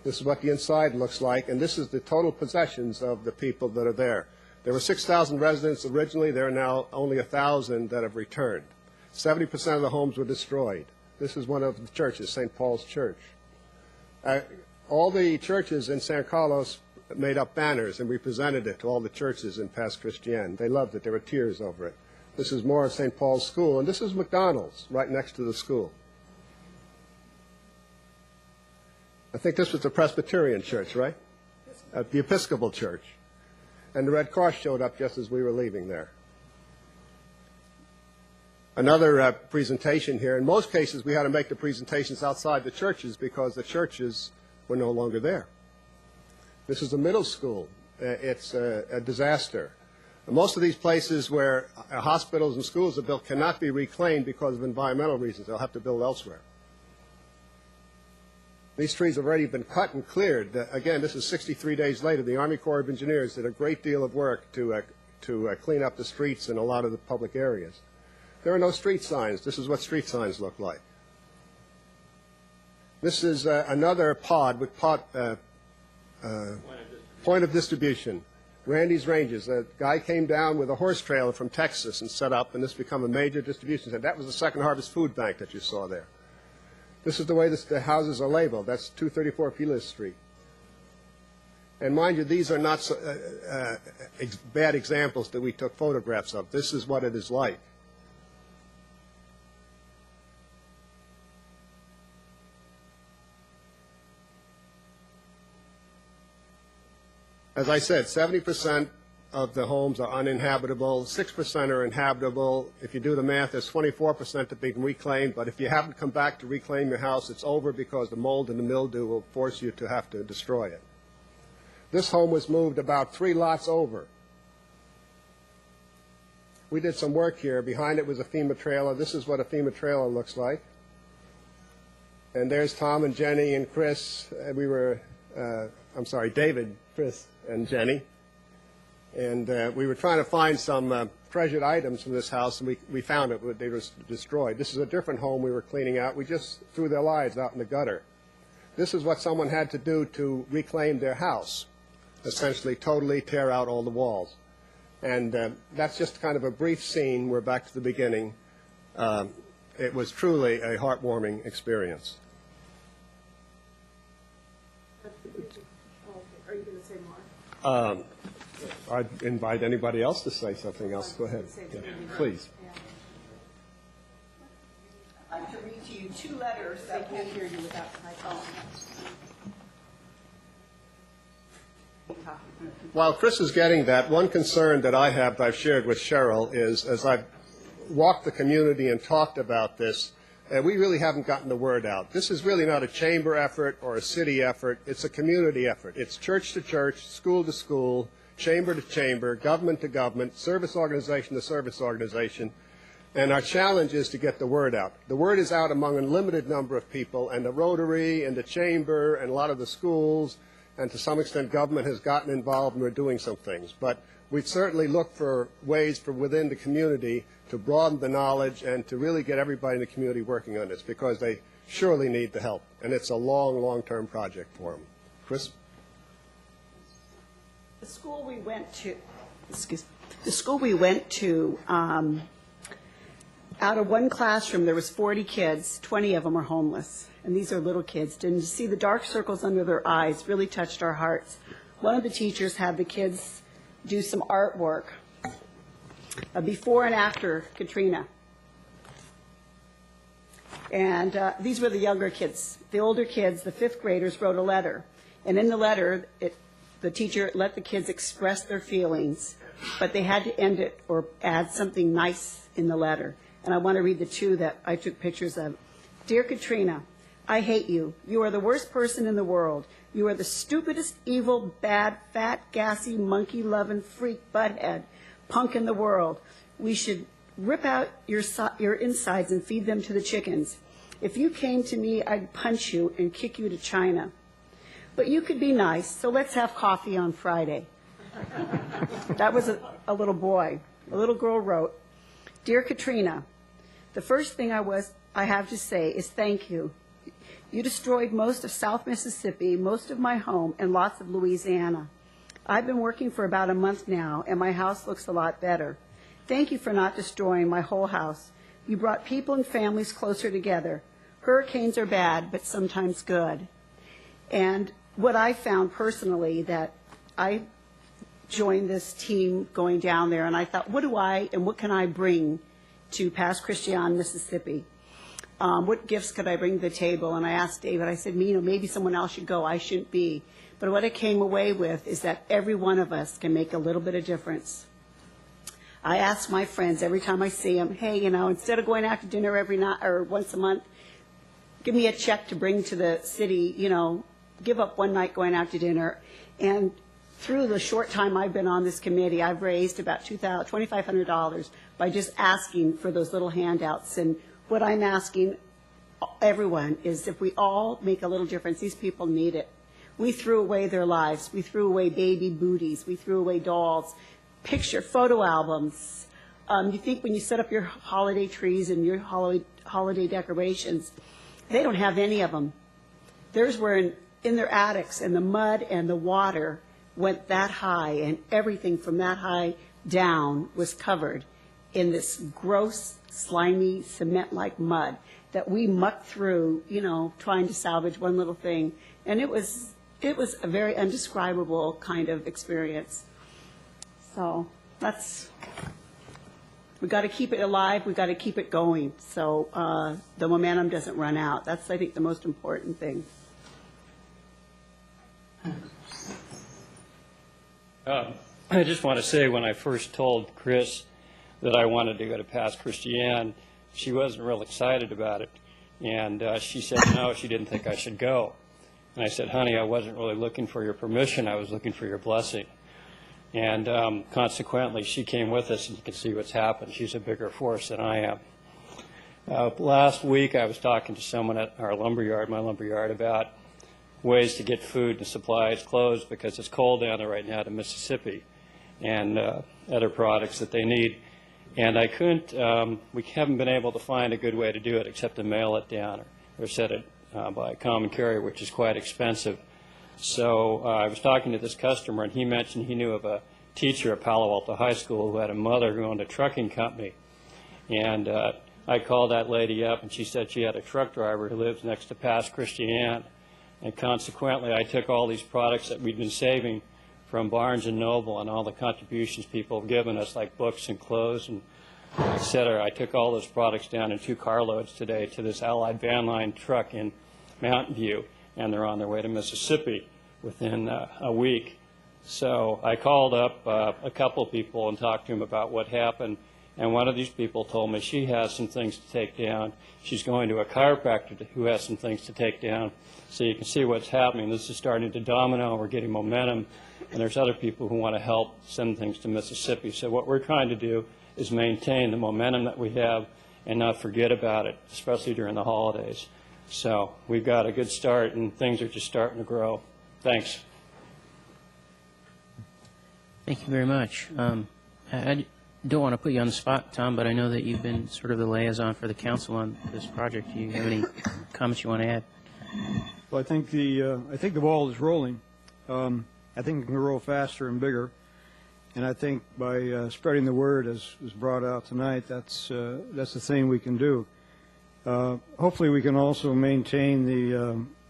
This is what the inside looks like, and this is the total possessions of the people that are there. There were 6,000 residents originally. There are now only 1,000 that have returned. 70% of the homes were destroyed. This is one of the churches, St. Paul's Church. All the churches in San Carlos made up banners, and we presented it to all the churches in Pass Christian. They loved it. There were tears over it. This is more of St. Paul's School, and this is McDonald's right next to the school. I think this was the Presbyterian church, right? The Episcopal church. And the Red Cross showed up just as we were leaving there. Another presentation here. In most cases, we had to make the presentations outside the churches because the churches were no longer there. This is a middle school. It's a disaster. Most of these places where hospitals and schools are built cannot be reclaimed because of environmental reasons. They'll have to build elsewhere. These trees have already been cut and cleared. Again, this is 63 days later. The Army Corps of Engineers did a great deal of work to clean up the streets in a lot of the public areas. There are no street signs. This is what street signs look like. This is another pod with point of distribution. Randy's Ranges. A guy came down with a horse trailer from Texas and set up, and this became a major distribution center. That was the Second Harvest Food Bank that you saw there. This is the way the houses are labeled. That's 234 Pilas Street. And mind you, these are not bad examples that we took photographs of. This is what it is like. As I said, 70% of the homes are uninhabitable, 6% are inhabitable. If you do the math, there's 24% that being reclaimed, but if you haven't come back to reclaim your house, it's over because the mold and the mildew will force you to have to destroy it. This home was moved about 3 lots over. We did some work here. Behind it was a FEMA trailer. This is what a FEMA trailer looks like. And there's Tom and Jenny and Chris. David, Chris, and Jenny. And we were trying to find some treasured items from this house, and we found it, but they were destroyed. This is a different home we were cleaning out. We just threw their lives out in the gutter. This is what someone had to do to reclaim their house, essentially totally tear out all the walls. And that's just kind of a brief scene. We're back to the beginning. It was truly a heartwarming experience. Are you going to say more? I'd invite anybody else to say something else. Go ahead. Yeah, please. I'd like to read to you 2 letters that can't hear you without my phone. While Chris is getting that, one concern that I have that I've shared with Cheryl is, as I've walked the community and talked about this, we really haven't gotten the word out. This is really not a chamber effort or a city effort. It's a community effort. It's church to church, school to school, chamber to chamber, government to government, service organization to service organization. And our challenge is to get the word out. The word is out among a limited number of people, and the Rotary and the chamber and a lot of the schools, and to some extent government has gotten involved, and we're doing some things. But we'd certainly look for ways from within the community to broaden the knowledge and to really get everybody in the community working on this, because they surely need the help. And it's a long, long-term project for them. Chris? The school we went to, out of one classroom, there was 40 kids. 20 of them are homeless. And these are little kids. And to see the dark circles under their eyes really touched our hearts. One of the teachers had the kids do some artwork, before and after Katrina. And these were the younger kids. The older kids, the 5th graders, wrote a letter. And in the letter, the teacher let the kids express their feelings, but they had to end it or add something nice in the letter. And I want to read the 2 that I took pictures of. Dear Katrina, I hate you. You are the worst person in the world. You are the stupidest, evil, bad, fat, gassy, monkey-loving, freak, butthead, punk in the world. We should rip out your insides and feed them to the chickens. If you came to me, I'd punch you and kick you to China. But you could be nice, so let's have coffee on Friday. That was a little boy. A little girl wrote, Dear Katrina, the first thing I have to say is thank you. You destroyed most of South Mississippi, most of my home, and lots of Louisiana. I've been working for about a month now, and my house looks a lot better. Thank you for not destroying my whole house. You brought people and families closer together. Hurricanes are bad, but sometimes good. And what I found personally, that I joined this team going down there, and I thought, what can I bring to Pass Christian, Mississippi? What gifts could I bring to the table? And I asked David, I said, maybe someone else should go. I shouldn't be. But what I came away with is that every one of us can make a little bit of difference. I ask my friends every time I see them, hey, instead of going out to dinner every night or once a month, give me a check to bring to the city, give up one night going out to dinner. And through the short time I've been on this committee, I've raised about $2,500 by just asking for those little handouts. And what I'm asking everyone is if we all make a little difference, these people need it. We threw away their lives. We threw away baby booties. We threw away dolls, photo albums. You think when you set up your holiday trees and your holiday decorations, they don't have any of them. Theirs were in their attics, and the mud and the water went that high, and everything from that high down was covered in this gross, slimy, cement-like mud that we mucked through, trying to salvage one little thing. And it was a very indescribable kind of experience. So we got to keep it alive. We got to keep it going, so the momentum doesn't run out. That's, I think, the most important thing. I just want to say when I first told Chris that I wanted to go to Pass Christian, she wasn't real excited about it. And she said no, she didn't think I should go. And I said, honey, I wasn't really looking for your permission. I was looking for your blessing. And consequently, she came with us, and you can see what's happened. She's a bigger force than I am. Last week, I was talking to someone at our lumberyard, my lumberyard, about ways to get food and supplies closed because it's cold down there right now to Mississippi, and other products that they need. And I couldn't, we haven't been able to find a good way to do it except to mail it down or set it by common carrier, which is quite expensive. So I was talking to this customer, and he mentioned he knew of a teacher at Palo Alto High School who had a mother who owned a trucking company. And I called that lady up, and she said she had a truck driver who lives next to Pass Christian. And consequently, I took all these products that we'd been saving from Barnes & Noble and all the contributions people have given us, like books and clothes and et cetera. I took all those products down in 2 carloads today to this Allied Van Line truck in Mountain View, and they're on their way to Mississippi within a week. So I called up a couple of people and talked to them about what happened, and one of these people told me she has some things to take down. She's going to a chiropractor who has some things to take down. So you can see what's happening. This is starting to domino. We're getting momentum, and there's other people who want to help send things to Mississippi. So what we're trying to do is maintain the momentum that we have and not forget about it, especially during the holidays. So we've got a good start, and things are just starting to grow. Thanks. Thank you very much. I don't want to put you on the spot, Tom, but I know that you've been sort of the liaison for the council on this project. Do you have any comments you want to add? Well, I think the ball is rolling. I think it can grow faster and bigger, and I think by spreading the word, as was brought out tonight, that's the thing we can do. Hopefully, we can also maintain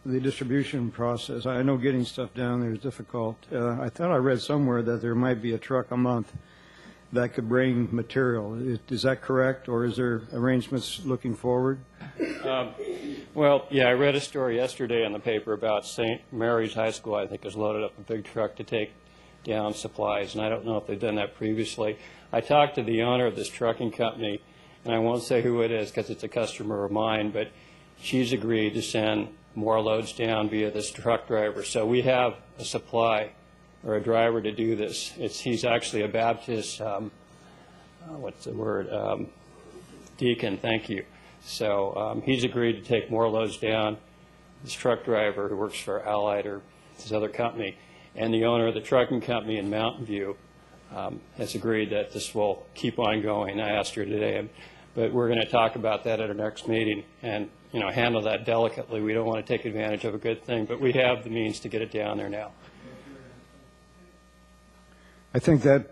the distribution process. I know getting stuff down there is difficult. I thought I read somewhere that there might be a truck a month that could bring material. Is that correct, or is there arrangements looking forward? Well, yeah, I read a story yesterday in the paper about St. Mary's High School, I think, has loaded up a big truck to take down supplies, and I don't know if they've done that previously. I talked to the owner of this trucking company, and I won't say who it is because it's a customer of mine, but she's agreed to send more loads down via this truck driver. So we have a supply or a driver to do this. He's actually a Baptist, deacon, thank you. So he's agreed to take more loads down. This truck driver who works for Allied or this other company, and the owner of the trucking company in Mountain View has agreed that this will keep on going. I asked her today, but we're going to talk about that at our next meeting and handle that delicately. We don't want to take advantage of a good thing, but we have the means to get it down there now. I think that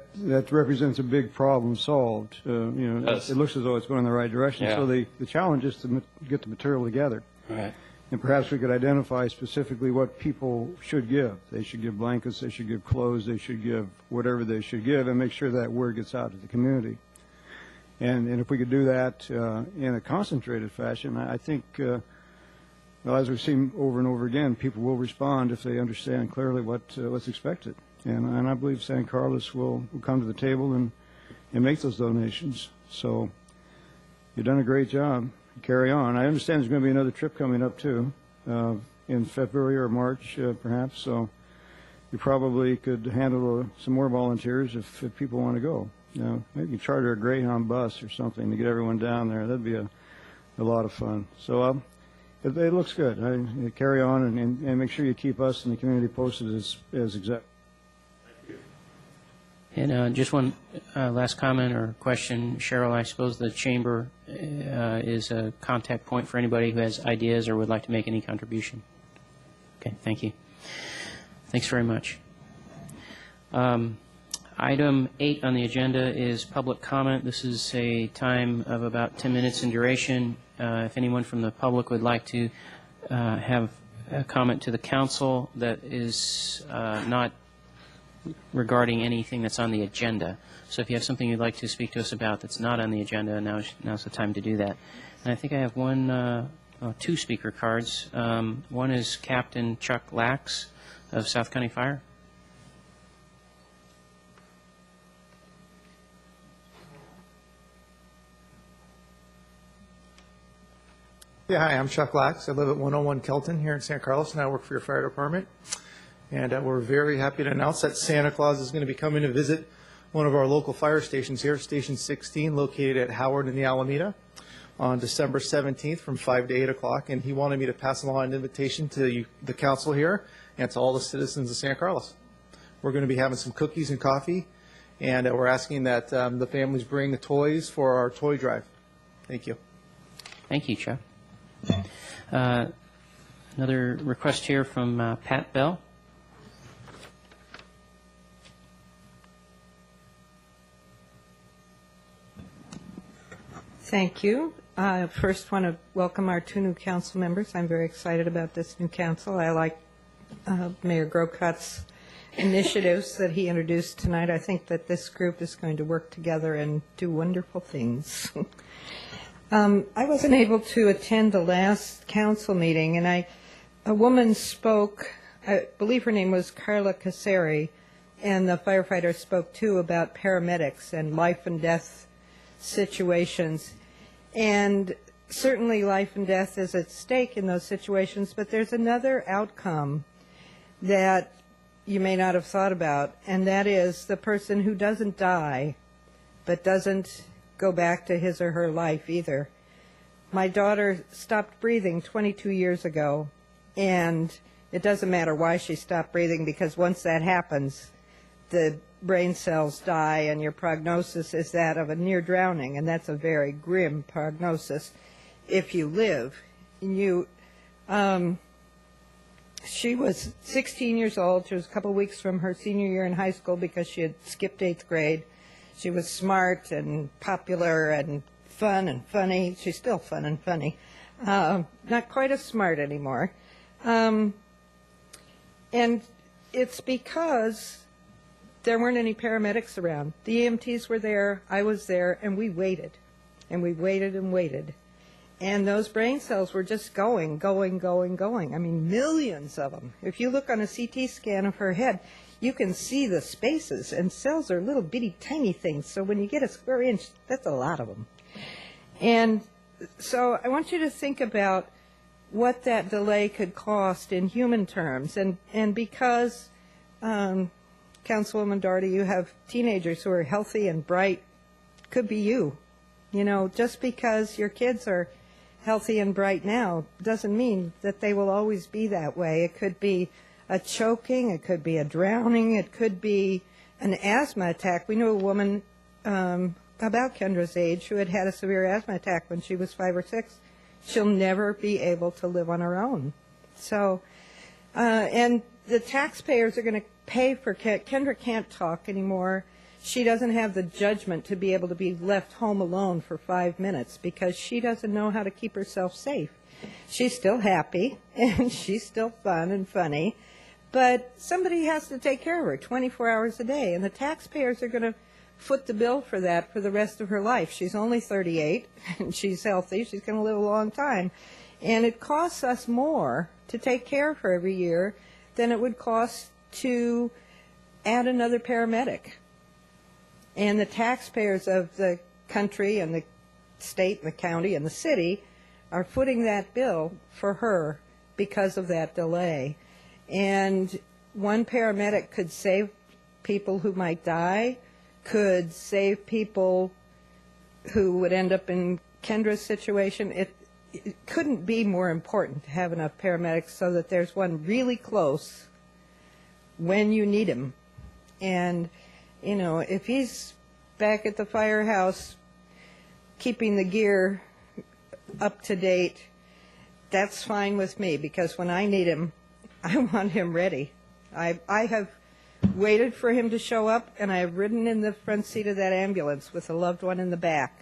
represents a big problem solved. It looks as though it's going in the right direction. Yeah. So the challenge is to get the material together. Right. And perhaps we could identify specifically what people should give. They should give blankets, they should give clothes, they should give whatever they should give, and make sure that word gets out to the community. And if we could do that in a concentrated fashion, I think, as we've seen over and over again, people will respond if they understand clearly what's expected. And I believe San Carlos will come to the table and make those donations. So you've done a great job. Carry on. I understand there's going to be another trip coming up, too, in February or March, perhaps. So you probably could handle some more volunteers if people want to go. Maybe charter a Greyhound bus or something to get everyone down there. That'd be a lot of fun. So it looks good. Carry on and make sure you keep us and the community posted as exec. And just one last comment or question. Cheryl, I suppose the chamber is a contact point for anybody who has ideas or would like to make any contribution. Okay, thank you. Thanks very much. Item 8 on the agenda is public comment. This is a time of about 10 minutes in duration. If anyone from the public would like to have a comment to the council that is not regarding anything that's on the agenda. So if you have something you'd like to speak to us about that's not on the agenda, now's the time to do that. And I think I have two speaker cards. One is Captain Chuck Lax of South County Fire. Yeah, hi, I'm Chuck Lax. I live at 101 Kelton here in San Carlos, and I work for your fire department. And we're very happy to announce that Santa Claus is going to be coming to visit one of our local fire stations here, Station 16, located at Howard and the Alameda, on December 17th from 5 to 8 o'clock. And he wanted me to pass along an invitation to you, the council here, and to all the citizens of San Carlos. We're going to be having some cookies and coffee, and we're asking that the families bring the toys for our toy drive. Thank you. Thank you, Chuck. Another request here from Pat Bell. Thank you. First, want to welcome our two new council members. I'm very excited about this new council. I like Mayor Grocut's initiatives that he introduced tonight. I think that this group is going to work together and do wonderful things. I wasn't able to attend the last council meeting, and a woman spoke, I believe her name was Carla Caseri, and the firefighter spoke too about paramedics and life and death situations. And certainly life and death is at stake in those situations, but there's another outcome that you may not have thought about, and that is the person who doesn't die but doesn't go back to his or her life either. My daughter stopped breathing 22 years ago, and it doesn't matter why she stopped breathing, because once that happens, the brain cells die and your prognosis is that of a near drowning, and that's a very grim prognosis if you live. She was 16 years old. She was a couple weeks from her senior year in high school because she had skipped 8th grade. She was smart and popular and fun and funny. She's still fun and funny. Not quite as smart anymore. And it's because there weren't any paramedics around. The EMTs were there, I was there, and we waited. And we waited and waited. And those brain cells were just going. I mean, millions of them. If you look on a CT scan of her head, you can see the spaces, and cells are little bitty tiny things. So when you get a square inch, that's a lot of them. And so I want you to think about what that delay could cost in human terms. And because, Councilwoman Doherty, you have teenagers who are healthy and bright, could be you. You know, just because your kids are healthy and bright now doesn't mean that they will always be that way. It could be a choking, it could be a drowning, it could be an asthma attack. We knew a woman about Kendra's age who had had a severe asthma attack when she was 5 or 6. She'll never be able to live on her own. So, and the taxpayers are going to pay for Kendra can't talk anymore. She doesn't have the judgment to be able to be left home alone for 5 minutes because she doesn't know how to keep herself safe. She's still happy and she's still fun and funny, but somebody has to take care of her 24 hours a day, and the taxpayers are going to foot the bill for that for the rest of her life. She's only 38 and she's healthy. She's going to live a long time, and it costs us more to take care of her every year than it would cost to add another paramedic. And the taxpayers of the country and the state and the county and the city are footing that bill for her because of that delay. And one paramedic could save people who might die, could save people who would end up in Kendra's situation. It couldn't be more important to have enough paramedics so that there's one really close when you need him. And you know, if he's back at the firehouse keeping the gear up to date, that's fine with me, because when I need him, I want him ready. I have waited for him to show up, and I have ridden in the front seat of that ambulance with a loved one in the back.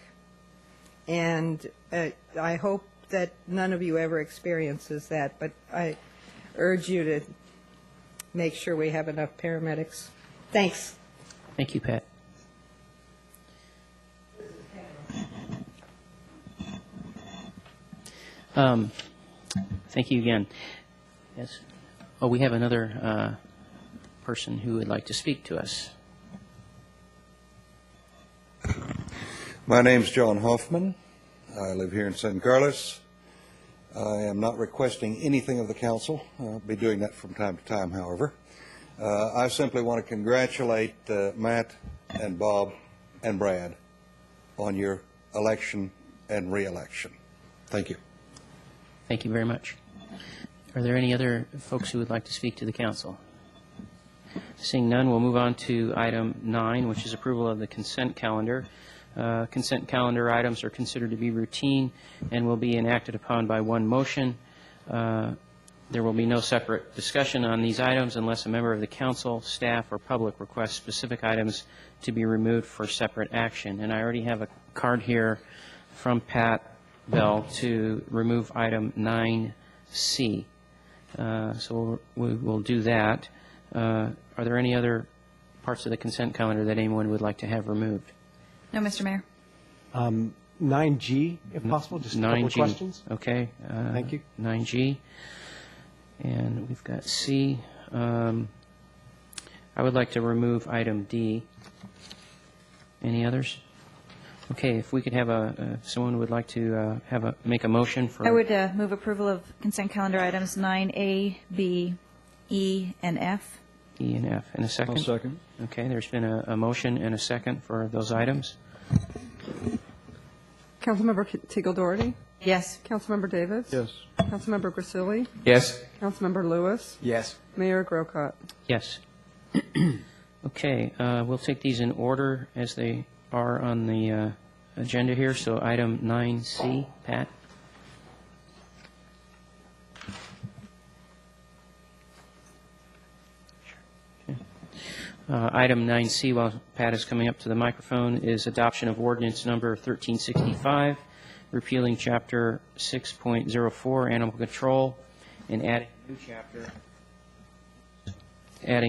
And I hope that none of you ever experiences that, but I urge you to make sure we have enough paramedics. Thanks. Thank you, Pat. Thank you again. Yes. Oh, we have another person who would like to speak to us. My name's John Hoffman. I live here in San Carlos. I am not requesting anything of the council. I'll be doing that from time to time, however. I simply want to congratulate Matt and Bob and Brad on your election and re-election. Thank you. Thank you very much. Are there any other folks who would like to speak to the council? Seeing none, we'll move on to item 9, which is approval of the consent calendar. Consent calendar items are considered to be routine and will be enacted upon by one motion. There will be no separate discussion on these items unless a member of the council, staff, or public requests specific items to be removed for separate action. And I already have a card here from Pat Bell to remove item 9C. So we'll do that. Are there any other parts of the consent calendar that anyone would like to have removed? No, Mr. Mayor. 9G, if possible, just a couple of 9G. questions. Okay. Thank you. 9G. And we've got C. I would like to remove item D. Any others? Okay, if we could have someone would like to make a motion for. I would move approval of consent calendar items 9A, B, E, and F. E and F. In a second? I'll second. Okay, there's been a motion and a second for those items. Councilmember Teagle Doherty? Yes. Councilmember Davis? Yes. Councilmember Grisilli? Yes. Councilmember Lewis? Yes. Mayor Grocott? Yes. Okay, we'll take these in order as they are on the agenda here. So item 9C, Pat. Item 9C, while Pat is coming up to the microphone, is adoption of ordinance number 1365, repealing Chapter 6.04, Animal Control, and adding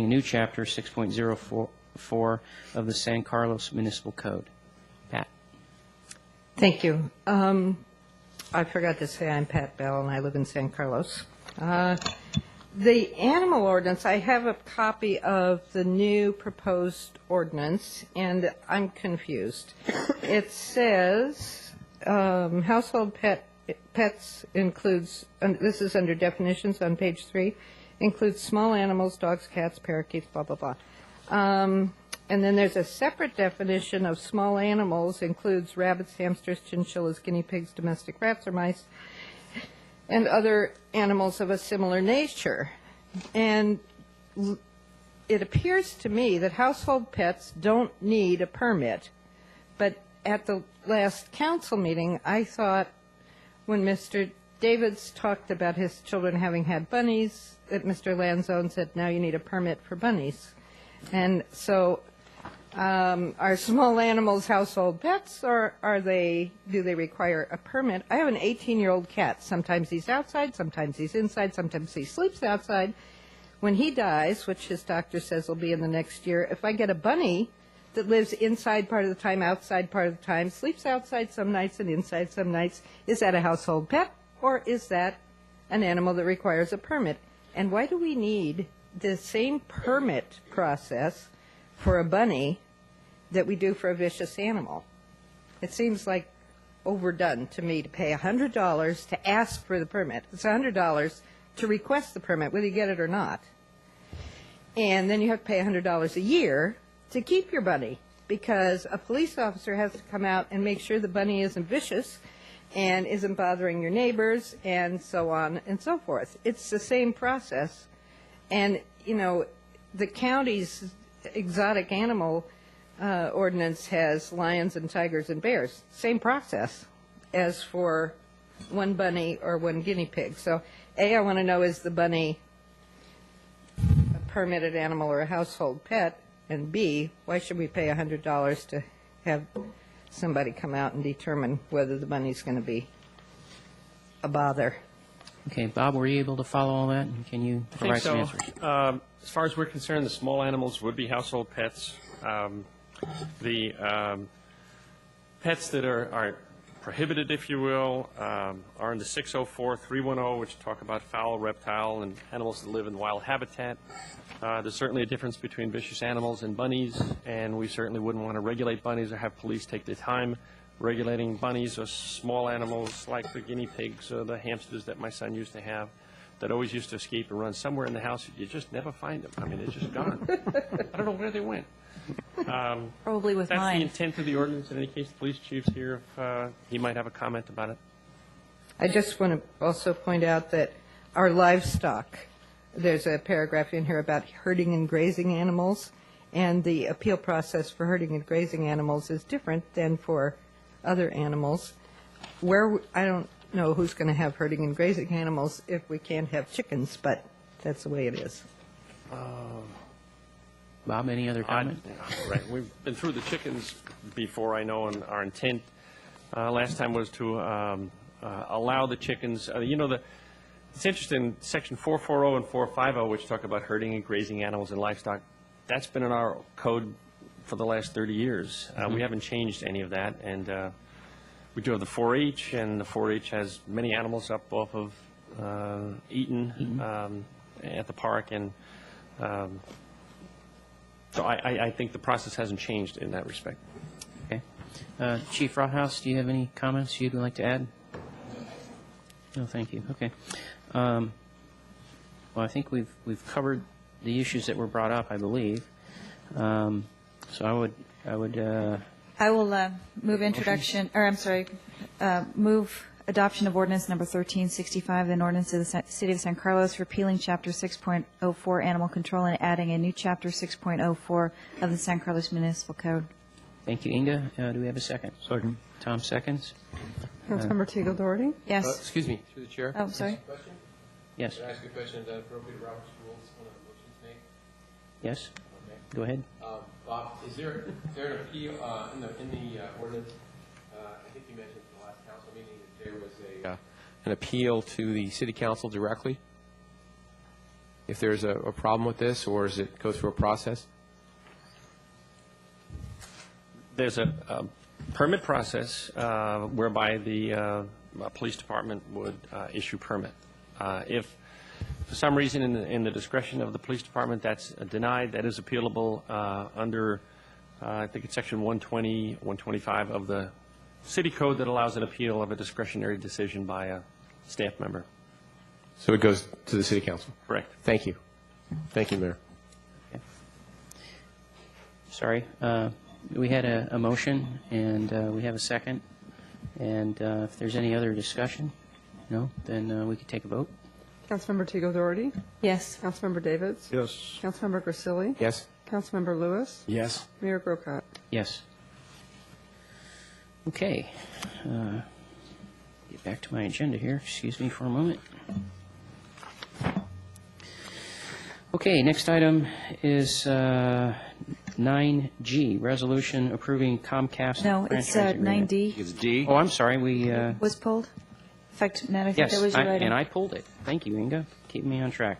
new chapter 6.04 of the San Carlos Municipal Code. Pat. Thank you. I forgot to say I'm Pat Bell, and I live in San Carlos. The animal ordinance, I have a copy of the new proposed ordinance, and I'm confused. It says household pets includes, and this is under definitions on page 3, includes small animals, dogs, cats, parakeets, blah, blah, blah. And then there's a separate definition of small animals, includes rabbits, hamsters, chinchillas, guinea pigs, domestic rats or mice, and other animals of a similar nature. And it appears to me that household pets don't need a permit. But at the last council meeting, I thought when Mr. Davids talked about his children having had bunnies, that Mr. Lanzone said, now you need a permit for bunnies. And so are small animals household pets, or do they require a permit? I have an 18-year-old cat. Sometimes he's outside, sometimes he's inside, sometimes he sleeps outside. When he dies, which his doctor says will be in the next year, if I get a bunny that lives inside part of the time, outside part of the time, sleeps outside some nights and inside some nights, is that a household pet, or is that an animal that requires a permit? And why do we need the same permit process for a bunny that we do for a vicious animal? It seems like overdone to me to pay $100 to ask for the permit. It's $100 to request the permit, whether you get it or not. And then you have to pay $100 a year to keep your bunny, because a police officer has to come out and make sure the bunny isn't vicious and isn't bothering your neighbors and so on and so forth. It's the same process. And, you know, the county's exotic animal ordinance has lions and tigers and bears. Same process as for one bunny or one guinea pig. So, A, I want to know, is the bunny a permitted animal or a household pet? And B, why should we pay $100 to have somebody come out and determine whether the bunny's going to be a bother? Okay, Bob, were you able to follow all that? And can you provide some answers? As far as we're concerned, the small animals would be household pets. The pets that are prohibited, if you will, are in the 604, 310, which talk about fowl, reptile, and animals that live in wild habitat. There's certainly a difference between vicious animals and bunnies, and we certainly wouldn't want to regulate bunnies or have police take the time regulating bunnies or small animals like the guinea pigs or the hamsters that my son used to have that always used to escape and run somewhere in the house. You just never find them. I mean, they're just gone. I don't know where they went. Probably with That's mine. the intent of the ordinance. In any case, the police chief's here if he might have a comment about it. I just want to also point out that our livestock, there's a paragraph in here about herding and grazing animals, and the appeal process for herding and grazing animals is different than for other animals. I don't know who's going to have herding and grazing animals if we can't have chickens, but that's the way it is. Bob, any other comment? Right. We've been through the chickens before, I know, and our intent last time was to allow the chickens. It's interesting, Section 440 and 450, which talk about herding and grazing animals and livestock, that's been in our code for the last 30 years. We haven't changed any of that, and we do have the 4-H, and the 4-H has many animals up off of Eaton at the park, and so I think the process hasn't changed in that respect. Okay. Chief Rothaus, do you have any comments you'd like to add? No, thank you. Okay. Well, I think we've covered the issues that were brought up, I believe. So I will move introduction, or I'm sorry, move adoption of ordinance number 1365, an ordinance of the City of San Carlos repealing Chapter 6.04 Animal Control and adding a new Chapter 6.04 of the San Carlos Municipal Code. Thank you, Inga. Do we have a second? Second. Tom seconds. Councilmember Teagle Doherty? Yes. Excuse me, through the chair. Oh, sorry. Yes. Can I ask a question? Is that appropriate, Robert's rules, when a motion's made? Yes. Okay. Go ahead. Bob, is there an appeal in the ordinance? I think you mentioned at the last council meeting that there was an appeal to the city council directly. If there's a problem with this, or does it go through a process? There's a permit process whereby the police department would issue permit. If for some reason in the discretion of the police department that's denied, that is appealable under, I think it's section 120, 125 of the city code that allows an appeal of a discretionary decision by a staff member. So it goes to the city council? Correct. Thank you. Thank you, Mayor. Okay. Sorry. We had a motion, and we have a second. And if there's any other discussion, no, then we could take a vote. Councilmember Teagle Doherty? Yes. Councilmember Davids? Yes. Councilmember Grisilli? Yes. Councilmember Lewis? Yes. Mayor Grocott? Yes. Okay. Get back to my agenda here. Excuse me for a moment. Okay, next item is 9G, resolution approving Comcast No, it's franchise agreement. 9D. It's D. Oh, I'm sorry. We Was pulled? In fact, Matt, I think yes, that was your item. and I pulled it. Thank you, Inga. Keeping me on track.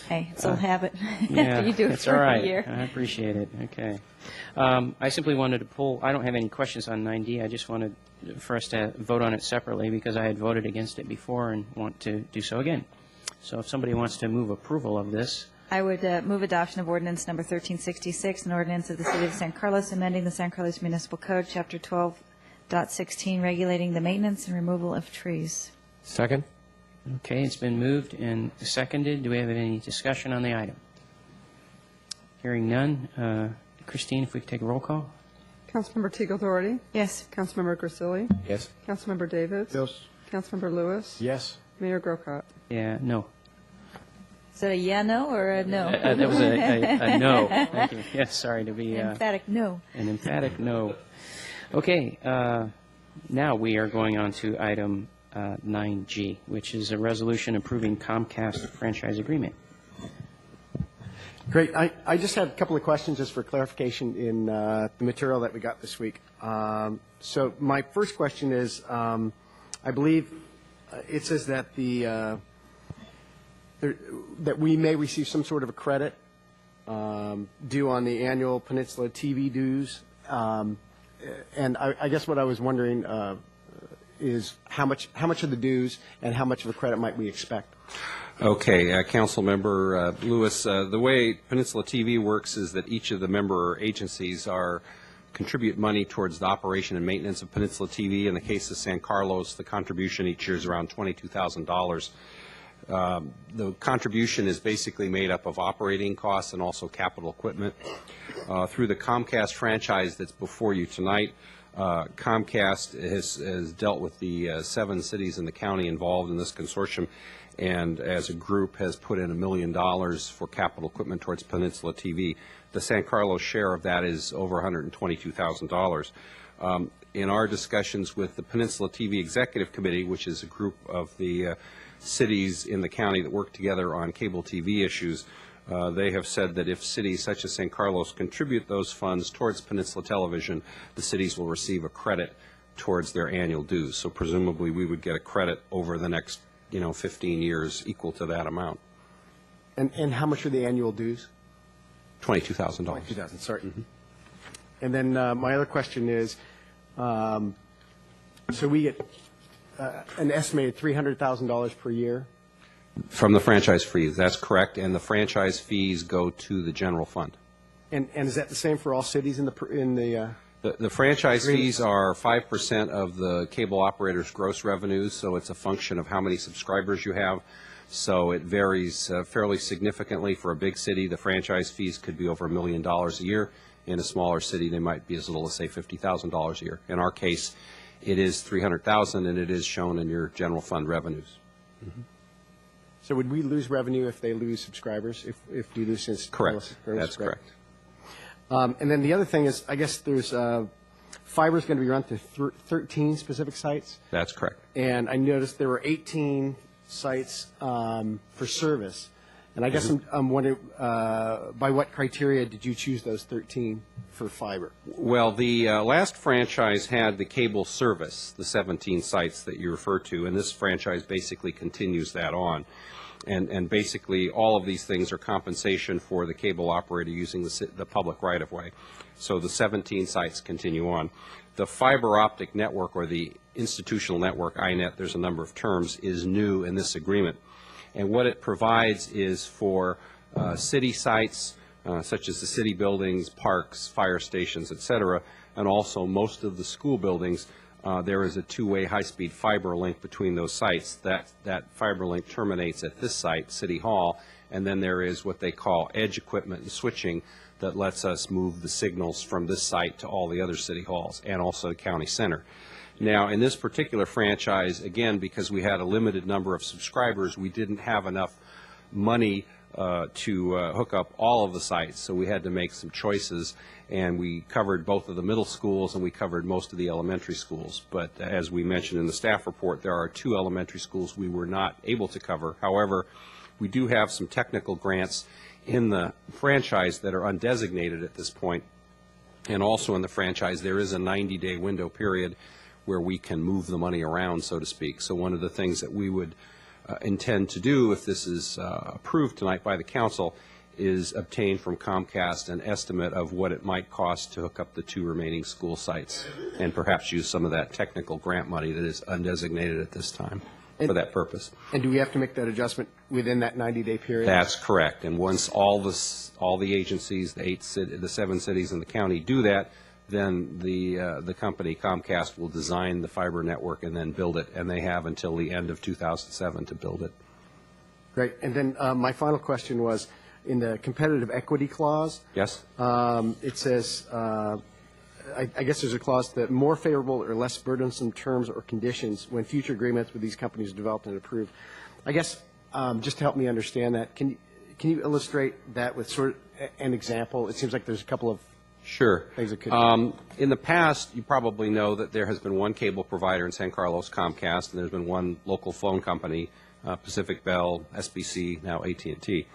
Hey, it's a habit. Yeah, You do it it's for all right. a year. I appreciate it. Okay. I simply wanted to pull, I don't have any questions on 9D. I just wanted for us to vote on it separately because I had voted against it before and want to do so again. So if somebody wants to move approval of this, I would move adoption of ordinance number 1366, an ordinance of the City of San Carlos amending the San Carlos Municipal Code, Chapter 12.16, regulating the maintenance and removal of trees. Second? okay, it's been moved and seconded. Do we have any discussion on the item? Hearing none. Christine, if we could take a roll call. Councilmember Teagle Doherty? Yes. Councilmember Grisilli? Yes. Councilmember Davids? Yes. Councilmember Lewis? Yes. Mayor Grocott? Yeah, no. Is that a yeah, no, or a no? That was a no. Thank you. Yes, sorry to be Emphatic no. an emphatic no. Okay, now we are going on to item 9G, which is a resolution approving Comcast franchise agreement. Great. I just have a couple of questions just for clarification in the material that we got this week. So my first question is, I believe it says that that we may receive some sort of a credit due on the annual Peninsula TV dues. And I guess what I was wondering is how much of the dues and how much of a credit might we expect? Okay, Council Member Lewis, the way Peninsula TV works is that each of the member agencies are contribute money towards the operation and maintenance of Peninsula TV. In the case of San Carlos, the contribution each year is around $22,000. The contribution is basically made up of operating costs and also capital equipment. Through the Comcast franchise that's before you tonight, Comcast has dealt with the 7 cities in the county involved in this consortium, and as a group has put in $1 million for capital equipment towards Peninsula TV. The San Carlos share of that is over $122,000. In our discussions with the Peninsula TV Executive Committee, which is a group of the cities in the county that work together on cable TV issues, they have said that if cities such as San Carlos contribute those funds towards Peninsula Television, the cities will receive a credit towards their annual dues. So presumably we would get a credit over the next 15 years equal to that amount. And how much are the annual dues? $22,000. $22,000, sorry. Mm-hmm. And then my other question is, so we get an estimated $300,000 per year? From the franchise fees, that's correct, and the franchise fees go to the general fund. And is that the same for all cities in the The franchise fees are 5% of the cable operator's gross revenues, so it's a function of how many subscribers you have. So it varies fairly significantly. For a big city, the franchise fees could be over $1 million a year. In a smaller city, they might be as little as, say, $50,000 a year. In our case, it is $300,000, and it is shown in your general fund revenues. Mm-hmm. So would we lose revenue if they lose subscribers, if we lose since? Correct. That's correct. And then the other thing is, I guess there's fiber is going to be run through 13 specific sites. That's correct. And I noticed there were 18 sites for service. And I guess I'm wondering, by what criteria did you choose those 13 for fiber? Well, the last franchise had the cable service, the 17 sites that you refer to, and this franchise basically continues that on. And basically, all of these things are compensation for the cable operator using the public right-of-way. So the 17 sites continue on. The fiber optic network, or the institutional network, INET, there's a number of terms, is new in this agreement. And what it provides is for city sites, such as the city buildings, parks, fire stations, et cetera, and also most of the school buildings, there is a two-way high-speed fiber link between those sites. That fiber link terminates at this site, City Hall, and then there is what they call edge equipment and switching that lets us move the signals from this site to all the other city halls and also the county center. Now, in this particular franchise, again, because we had a limited number of subscribers, we didn't have enough money to hook up all of the sites, so we had to make some choices, and we covered both of the middle schools and we covered most of the elementary schools. But as we mentioned in the staff report, there are 2 elementary schools we were not able to cover. However, we do have some technical grants in the franchise that are undesignated at this point, and also in the franchise there is a 90-day window period where we can move the money around, so to speak. So one of the things that we would intend to do, if this is approved tonight by the council, is obtain from Comcast an estimate of what it might cost to hook up the 2 remaining school sites, and perhaps use some of that technical grant money that is undesignated at this time for that purpose. And do we have to make that adjustment within that 90-day period? That's correct. And once all the agencies, the 7 cities in the county do that, then the company, Comcast, will design the fiber network and then build it, and they have until the end of 2007 to build it. Great. And then my final question was, in the competitive equity clause, yes, it says, I guess there's a clause that more favorable or less burdensome terms or conditions when future agreements with these companies are developed and approved. I guess just to help me understand that, can you illustrate that with sort of an example? It seems like there's a couple of Sure. things that could in the past, you probably know that there has been one cable provider in San Carlos, Comcast, and there's been one local phone company, Pacific Bell, SBC, now AT&T.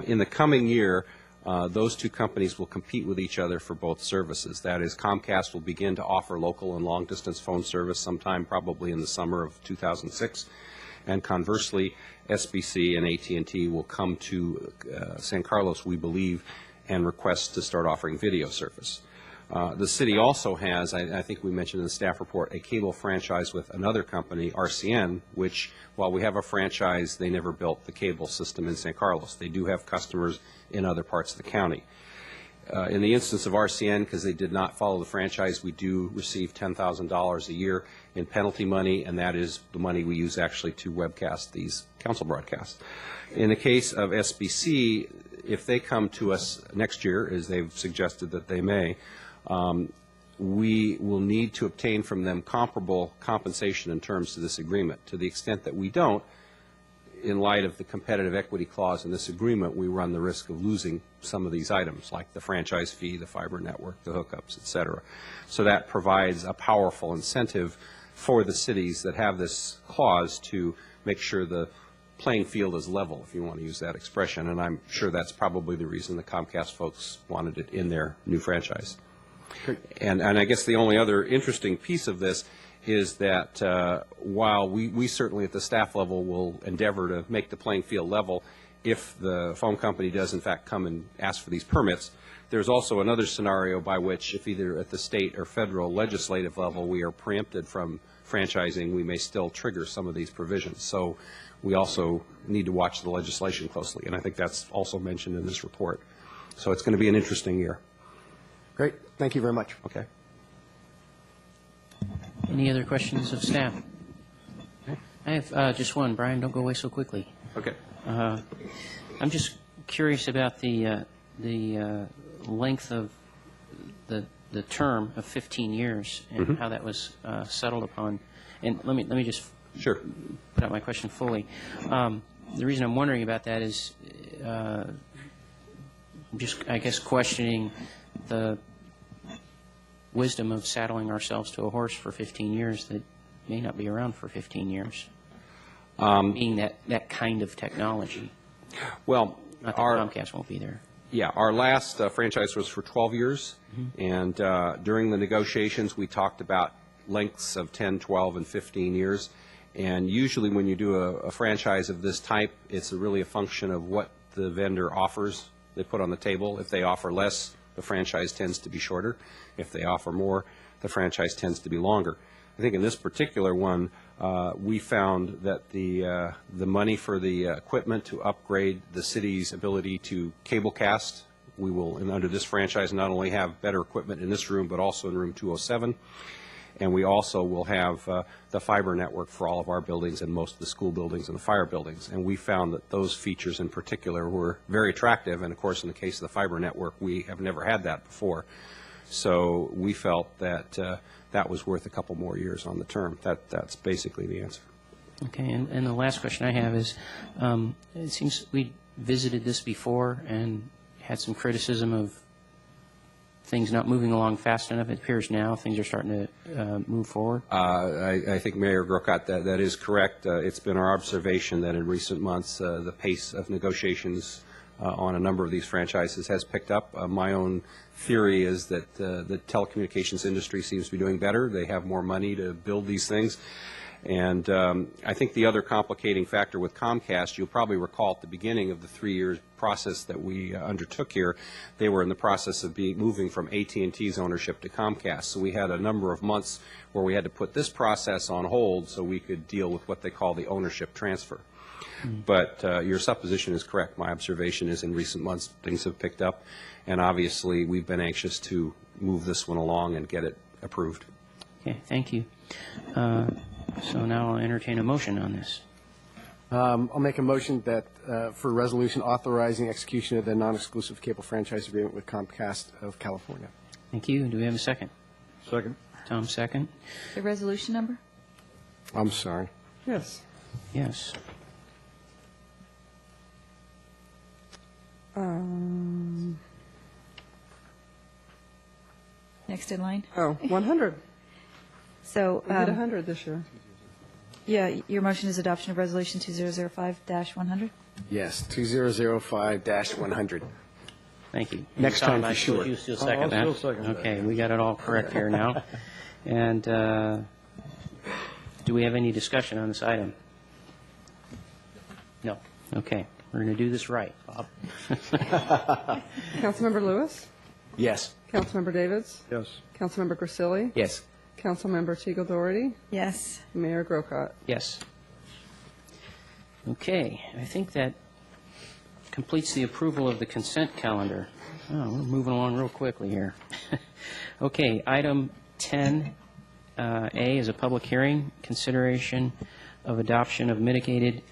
In the coming year, those 2 companies will compete with each other for both services. That is, Comcast will begin to offer local and long-distance phone service sometime probably in the summer of 2006. And conversely, SBC and AT&T will come to San Carlos, we believe, and request to start offering video service. The city also has, I think we mentioned in the staff report, a cable franchise with another company, RCN, which, while we have a franchise, they never built the cable system in San Carlos. They do have customers in other parts of the county. In the instance of RCN, because they did not follow the franchise, we do receive $10,000 a year in penalty money, and that is the money we use actually to webcast these council broadcasts. In the case of SBC, if they come to us next year, as they've suggested that they may, we will need to obtain from them comparable compensation in terms of this agreement. To the extent that we don't, in light of the competitive equity clause in this agreement, we run the risk of losing some of these items, like the franchise fee, the fiber network, the hookups, et cetera. So that provides a powerful incentive for the cities that have this clause to make sure the playing field is level, if you want to use that expression, and I'm sure that's probably the reason the Comcast folks wanted it in their new franchise. And I guess the only other interesting piece of this is that while we certainly at the staff level will endeavor to make the playing field level, if the phone company does in fact come and ask for these permits, there's also another scenario by which if either at the state or federal legislative level we are preempted from franchising, we may still trigger some of these provisions. So we also need to watch the legislation closely, and I think that's also mentioned in this report. So it's going to be an interesting year. Great. Thank you very much. Okay. Any other questions of staff? I have just one. Brian, don't go away so quickly. Okay. I'm just curious about the length of the term of 15 years and how that was settled upon. And let me just put out my question fully. The reason I'm wondering about that is just, I guess, questioning the wisdom of saddling ourselves to a horse for 15 years that may not be around for 15 years, being that kind of technology. Well, not that Comcast won't be there. Yeah, our last franchise was for 12 years, and during the negotiations we talked about lengths of 10, 12, and 15 years. And usually when you do a franchise of this type, it's really a function of what the vendor offers they put on the table. If they offer less, the franchise tends to be shorter. If they offer more, the franchise tends to be longer. I think in this particular one, we found that the money for the equipment to upgrade the city's ability to cablecast, we will, and under this franchise, not only have better equipment in this room, but also in room 207. And we also will have the fiber network for all of our buildings and most of the school buildings and the fire buildings. And we found that those features in particular were very attractive. And of course, in the case of the fiber network, we have never had that before. So we felt that that was worth a couple more years on the term. That's basically the answer. Okay, and the last question I have is, it seems we visited this before and had some criticism of things not moving along fast enough. It appears now things are starting to move forward. I think Mayor Grocott, that is correct. It's been our observation that in recent months the pace of negotiations on a number of these franchises has picked up. My own theory is that the telecommunications industry seems to be doing better. They have more money to build these things. And I think the other complicating factor with Comcast, you'll probably recall at the beginning of the 3-year process that we undertook here, they were in the process of moving from AT&T's ownership to Comcast. So we had a number of months where we had to put this process on hold so we could deal with what they call the ownership transfer. But your supposition is correct. My observation is in recent months things have picked up, and obviously we've been anxious to move this one along and get it approved. Okay, thank you. So now I'll entertain a motion on this. I'll make a motion that for a resolution authorizing execution of the non-exclusive cable franchise agreement with Comcast of California. Thank you. Do we have a second? Second. Tom, second. The resolution number? I'm sorry. Yes. Yes. Next in line? Oh, 100. So, We did 100 this year. yeah, your motion is adoption of Resolution 2005-100? Yes, 2005-100. Thank you. Next Tom, time for I sure. suppose you still second I'll that? still second that. Okay, we got it all correct here now. And do we have any discussion on this item? No. Okay, we're going to do this right, Bob. Councilmember Lewis? Yes. Councilmember Davids? Yes. Councilmember Grisilli? Yes. Councilmember Teagle Doherty? Yes. Mayor Grocott? Yes. Okay, I think that completes the approval of the consent calendar. Oh, we're moving along real quickly here. Okay, item 10A is a public hearing, consideration of adoption of mitigated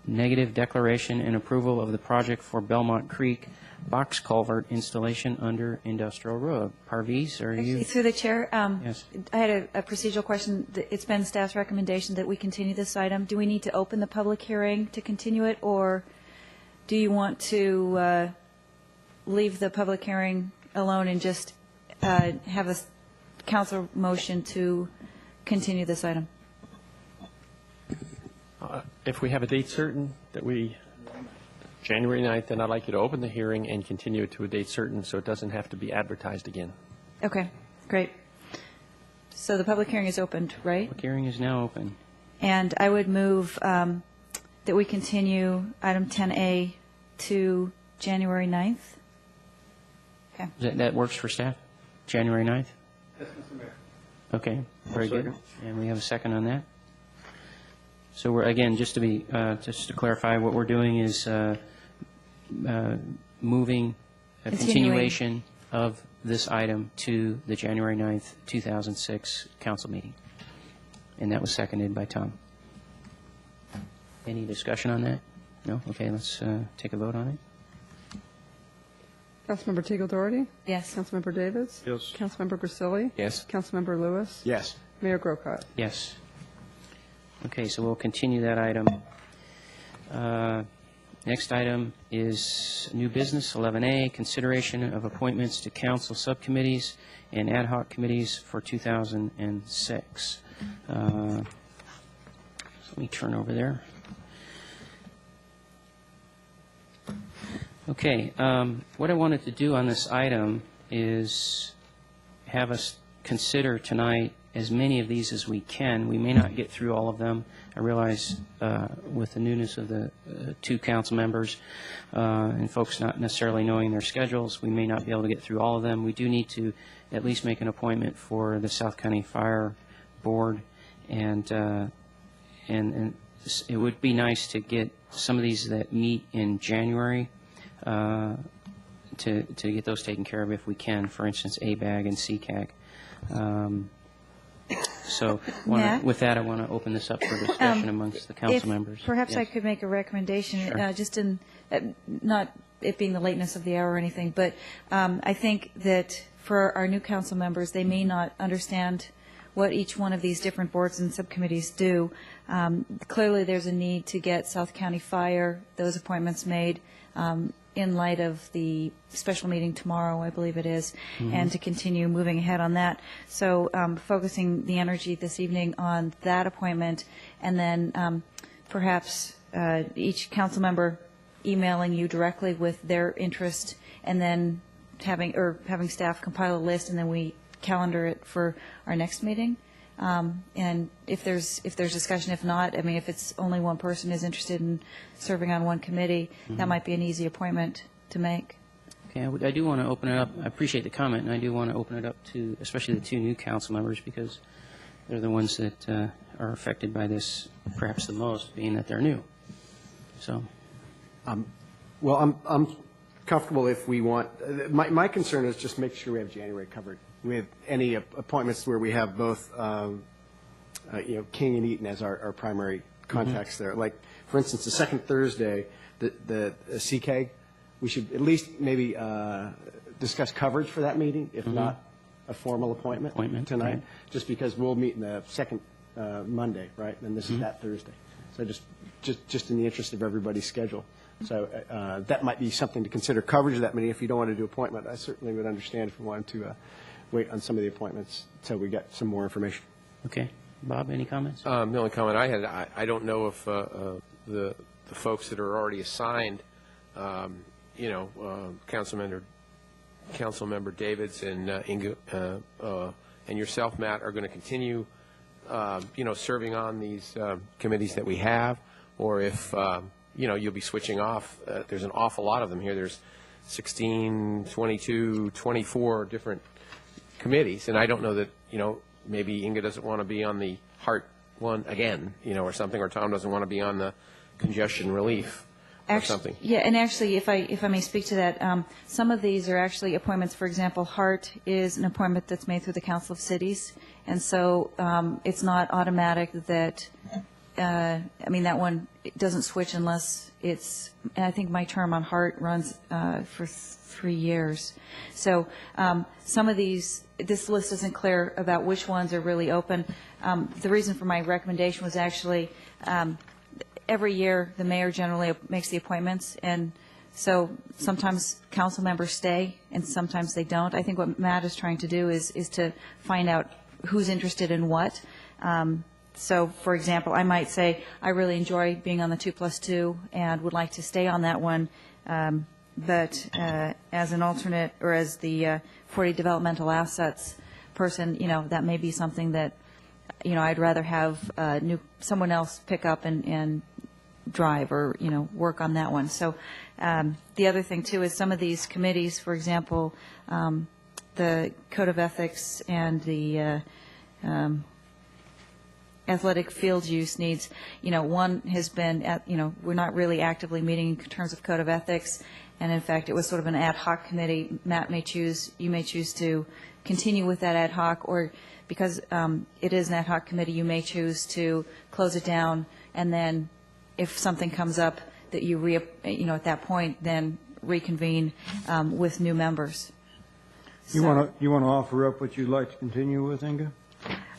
negative declaration and approval of the project for Belmont Creek box culvert installation under Industrial Road. Parviz, are you? Actually, through the chair, Yes. I had a procedural question. It's been staff's recommendation that we continue this item. Do we need to open the public hearing to continue it, or do you want to leave the public hearing alone and just have a council motion to continue this item? If we have a date certain that January 9th, then I'd like you to open the hearing and continue it to a date certain so it doesn't have to be advertised again. Okay, great. So the public hearing is opened, right? Public hearing is now open. And I would move that we continue item 10A to January 9th. Okay. That works for staff? January 9th? Yes, Mr. Mayor. Okay, very good. And we have a second on that? So we're, again, just to clarify, what we're doing is moving a continuation of this item to the January 9th, 2006 council meeting. And that was seconded by Tom. Any discussion on that? No? Okay, let's take a vote on it. Councilmember Teagle Doherty? Yes. Councilmember Davids? Yes. Councilmember Grisilli? Yes. Councilmember Lewis? Yes. Mayor Grocott? Yes. Okay, so we'll continue that item. Next item is new business, 11A, consideration of appointments to council subcommittees and ad hoc committees for 2006. So let me turn over there. Okay, what I wanted to do on this item is have us consider tonight as many of these as we can. We may not get through all of them. I realize with the newness of the two council members and folks not necessarily knowing their schedules, we may not be able to get through all of them. We do need to at least make an appointment for the South County Fire Board, and it would be nice to get some of these that meet in January to get those taken care of if we can. For instance, ABAG and CCAG. So with that, I want to open this up for discussion amongst the council members. Perhaps Yes. I could make a recommendation, Sure. just in, not it being the lateness of the hour or anything, but I think that for our new council members, they may not understand what each one of these different boards and subcommittees do. Clearly, there's a need to get South County Fire, those appointments made in light of the special meeting tomorrow, I believe it is, and to continue moving ahead on that. So focusing the energy this evening on that appointment, and then perhaps each council member emailing you directly with their interest, and then having staff compile a list, and then we calendar it for our next meeting. And if there's discussion, if not, I mean, if it's only one person is interested in serving on one committee, that might be an easy appointment to make. Okay, I do want to open it up. I appreciate the comment, and I do want to open it up to especially the two new council members, because they're the ones that are affected by this perhaps the most, being that they're new. So, Well, I'm comfortable if we want, my concern is just make sure we have January covered with any appointments where we have both, King and Eaton as our primary contacts there. Like, for instance, the second Thursday, the CCAG, we should at least maybe discuss coverage for that meeting, if not a formal appointment tonight, right. just because we'll meet in the second Monday, right? And this is that Thursday. So just in the interest of everybody's schedule. So that might be something to consider, coverage of that meeting. If you don't want to do appointment, I certainly would understand if we wanted to wait on some of the appointments until we get some more information. okay. Bob, any comments? The only comment I had, I don't know if the folks that are already assigned, Councilmember Davids and Inga and yourself, Matt, are going to continue, serving on these committees that we have, or if you'll be switching off. There's an awful lot of them here. There's 16, 22, 24 different committees, and I don't know that maybe Inga doesn't want to be on the heart one again, or something, or Tom doesn't want to be on the congestion relief. something. Yeah, and actually, if I may speak to that, some of these are actually appointments. For example, Hart is an appointment that's made through the Council of Cities, and so it's not automatic that, I mean, that one doesn't switch unless it's, and I think my term on Hart runs for 3 years. So some of these, this list isn't clear about which ones are really open. The reason for my recommendation was actually every year the mayor generally makes the appointments, and so sometimes council members stay and sometimes they don't. I think what Matt is trying to do is to find out who's interested in what. So, for example, I might say, I really enjoy being on the 2+2 and would like to stay on that one, but as an alternate or as the 40 developmental assets person, that may be something that, I'd rather have someone else pick up and drive or, work on that one. So the other thing, too, is some of these committees, for example, the Code of Ethics and the athletic field use needs, one has been we're not really actively meeting in terms of Code of Ethics, and in fact it was sort of an ad hoc committee. Matt you may choose to continue with that ad hoc, or because it is an ad hoc committee, you may choose to close it down, and then if something comes up that you at that point then reconvene with new members. You want to offer up what you'd like to continue with, Inga?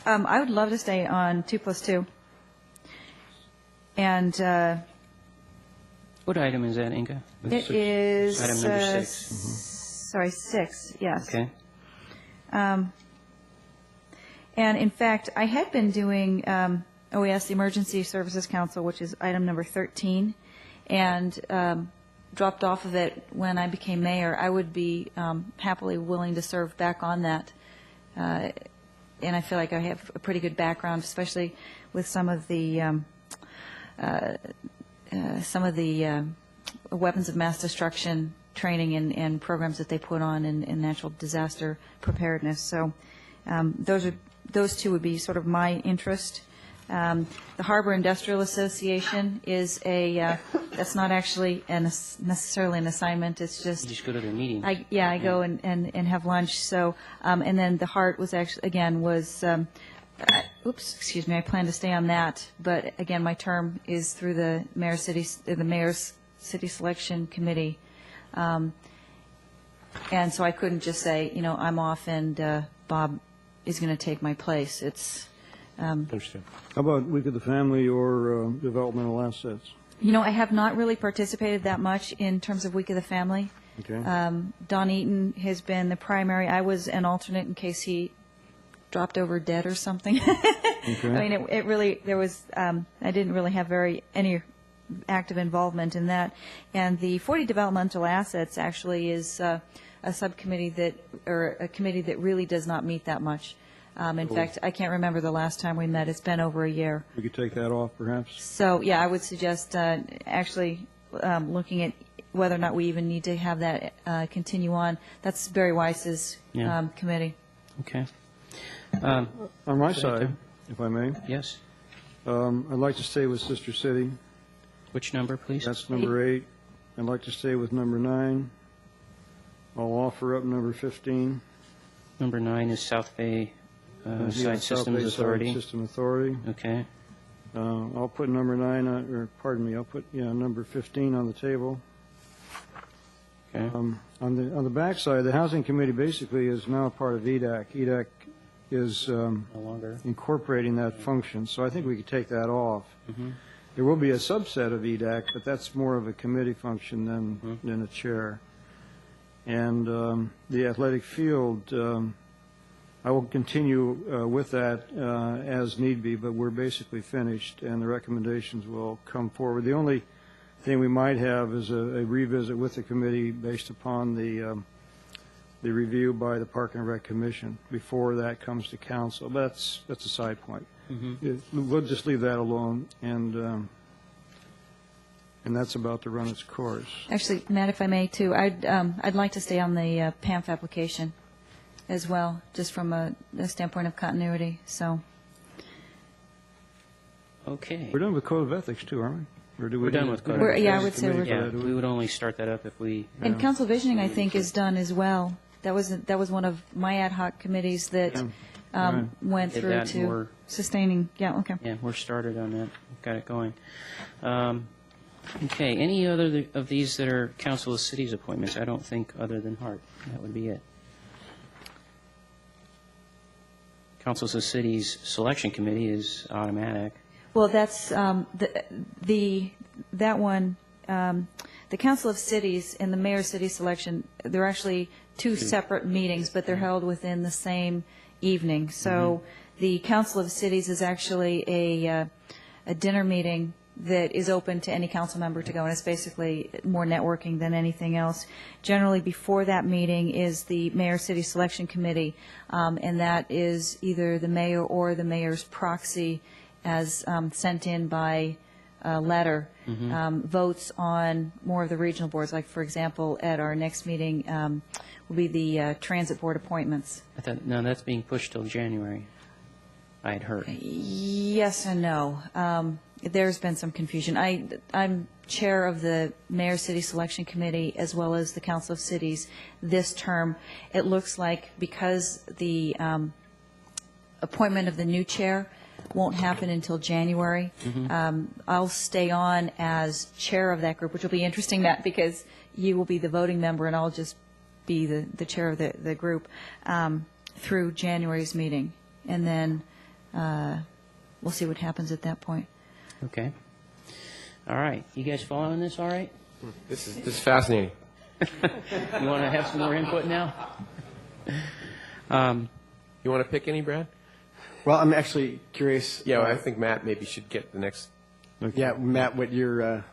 I would love to stay on 2+2. And what item is that, Inga? It is item number 6. Sorry, 6. Yes. Okay. And in fact, I had been doing OES, the Emergency Services Council, which is item number 13, and dropped off of it when I became mayor. I would be happily willing to serve back on that. And I feel like I have a pretty good background, especially with some of the weapons of mass destruction training and programs that they put on in natural disaster preparedness. So those two would be sort of my interest. The Harbor Industrial Association is that's not actually necessarily an assignment. It's just You just go to their meetings. I go and have lunch. So and then the Hart was actually excuse me. I plan to stay on that, but again, my term is through the mayor's city selection committee, and so I couldn't just say I'm off and Bob is going to take my place. It's Understand. How about Week of the Family or developmental assets? I have not really participated that much in terms of Week of the Family. Okay. Don Eaton has been the primary. I was an alternate in case he dropped over dead or something. Okay. I mean, it really, there was, I didn't really have any active involvement in that. And the 40 developmental assets actually is a subcommittee or a committee that really does not meet that much. In fact, I can't remember the last time we met. It's been over a year. We could take that off, perhaps? So, yeah, I would suggest actually looking at whether or not we even need to have that continue on. That's Barry Weiss's committee. Okay. On my side, if I may. Yes. I'd like to stay with Sister City. Which number, please? That's number 8. I'd like to stay with number 9. I'll offer up number 15. Number 9 is South Bay Side South Systems Bay Authority. Side System Authority. Okay. I'll put number 9 on, I'll put number 15 on the table. Okay. On the backside, the Housing Committee basically is now part of EDAC. EDAC is No longer. incorporating that function, so I think we could take that off. Mm-hmm. There will be a subset of EDAC, but that's more of a committee function than a chair. And the athletic field, I will continue with that as need be, but we're basically finished, and the recommendations will come forward. The only thing we might have is a revisit with the committee based upon the review by the Park and Rec Commission before that comes to council. But that's a side point. Mm-hmm. We'll just leave that alone, and that's about to run its course. Actually, Matt, if I may, too, I'd like to stay on the PAMF application as well, just from a standpoint of continuity. So, Okay. We're done with Code of Ethics, too, aren't we? Or do we We're done need with a- code. We're- yeah, I would say committee we're- for Yeah, that, do we would only start that up if we. And council visioning, I think, is done as well. That was one of my ad hoc committees that Right. went Did through that, to we're- sustaining, yeah, okay. Yeah, we're started on that. We've got it going. Okay, any other of these that are council of cities appointments? I don't think other than Hart. That would be it. Councils of cities selection committee is automatic. Well, that's that one, the Council of Cities and the Mayor City Selection, they're actually two separate meetings, but they're held within the same evening. So the Council of Cities is actually a dinner meeting that is open to any council member to go, and it's basically more networking than anything else. Generally, before that meeting is the Mayor City Selection Committee, and that is either the mayor or the mayor's proxy as sent in by letter, votes on more of the regional boards. Like, for example, at our next meeting will be the transit board appointments. I thought, no, that's being pushed till January. I had heard. Yes and no. There's been some confusion. I'm chair of the Mayor City Selection Committee as well as the Council of Cities this term. It looks like because the appointment of the new chair won't happen until January, I'll stay on as chair of that group, which will be interesting, Matt, because you will be the voting member and I'll just be the chair of the group through January's meeting. And then we'll see what happens at that point. Okay. All right. You guys following this all right? This is fascinating. You want to have some more input now? You want to pick any, Brad? Well, I'm actually curious. Yeah, I think Matt maybe should get the next. Yeah, Matt, what your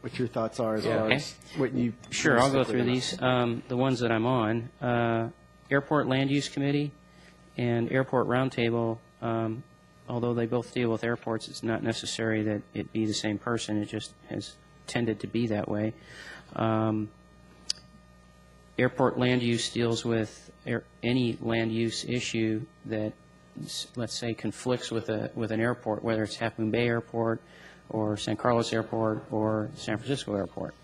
what your thoughts are as Yeah. far Okay. as what you. Sure, I'll go through these. The ones that I'm on, Airport Land Use Committee and Airport Roundtable, although they both deal with airports, it's not necessary that it be the same person. It just has tended to be that way. Airport land use deals with any land use issue that, let's say, conflicts with an airport, whether it's Half Moon Bay Airport or San Carlos Airport or San Francisco Airport.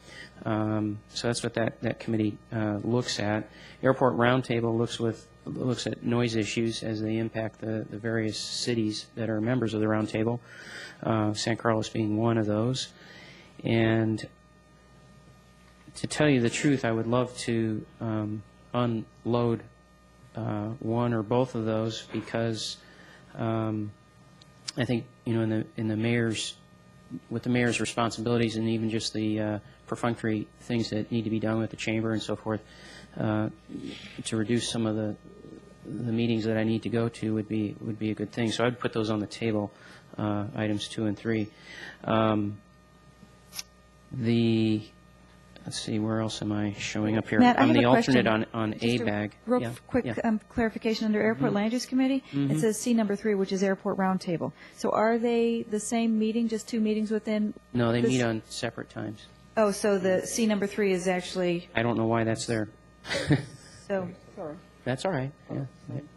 So that's what that committee looks at. Airport Roundtable looks at noise issues as they impact the various cities that are members of the Roundtable, San Carlos being one of those. And to tell you the truth, I would love to unload one or both of those because I think, in the mayor's, with the mayor's responsibilities and even just the perfunctory things that need to be done with the chamber and so forth, to reduce some of the meetings that I need to go to would be a good thing. So I'd put those on the table, items 2 and 3. Let's see, where else am I showing up here? Matt, I I'm have the a question. alternate on Just a ABAG. Real Yeah, quick yeah. clarification under Airport Land Use Committee. It says C number 3, which is Airport Roundtable. So are they the same meeting, just two meetings within? No, they this- meet on separate times. Oh, so the C number 3 is actually, I don't know why that's there. so, sorry. That's all right. Yeah.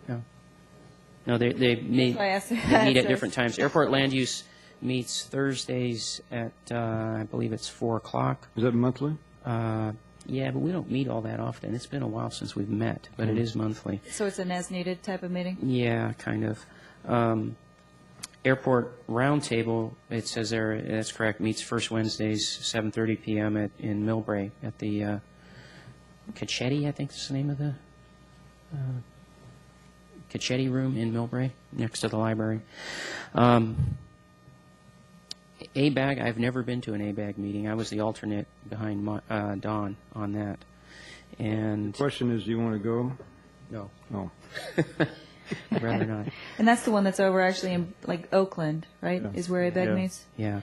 No. No, they meet, why I asked they that. meet at So- different times. Airport Land Use meets Thursdays at, I believe it's 4 o'clock. Is that monthly? Yeah, but we don't meet all that often. It's been a while since we've met, but it is monthly. So it's an as-needed type of meeting? Yeah, kind of. Airport Roundtable, it says there, that's correct, meets first Wednesdays, 7:30 p.m. In Millbrae at the Cacchetti, I think is the name of the Cacchetti Room in Millbrae, next to the library. ABAG, I've never been to an ABAG meeting. I was the alternate behind Don on that. And The question is, do you want to go? No. No. I'd rather not. And that's the one that's over actually in, like, Oakland, right, Yeah. is where ABEG Yeah. meets? Yeah.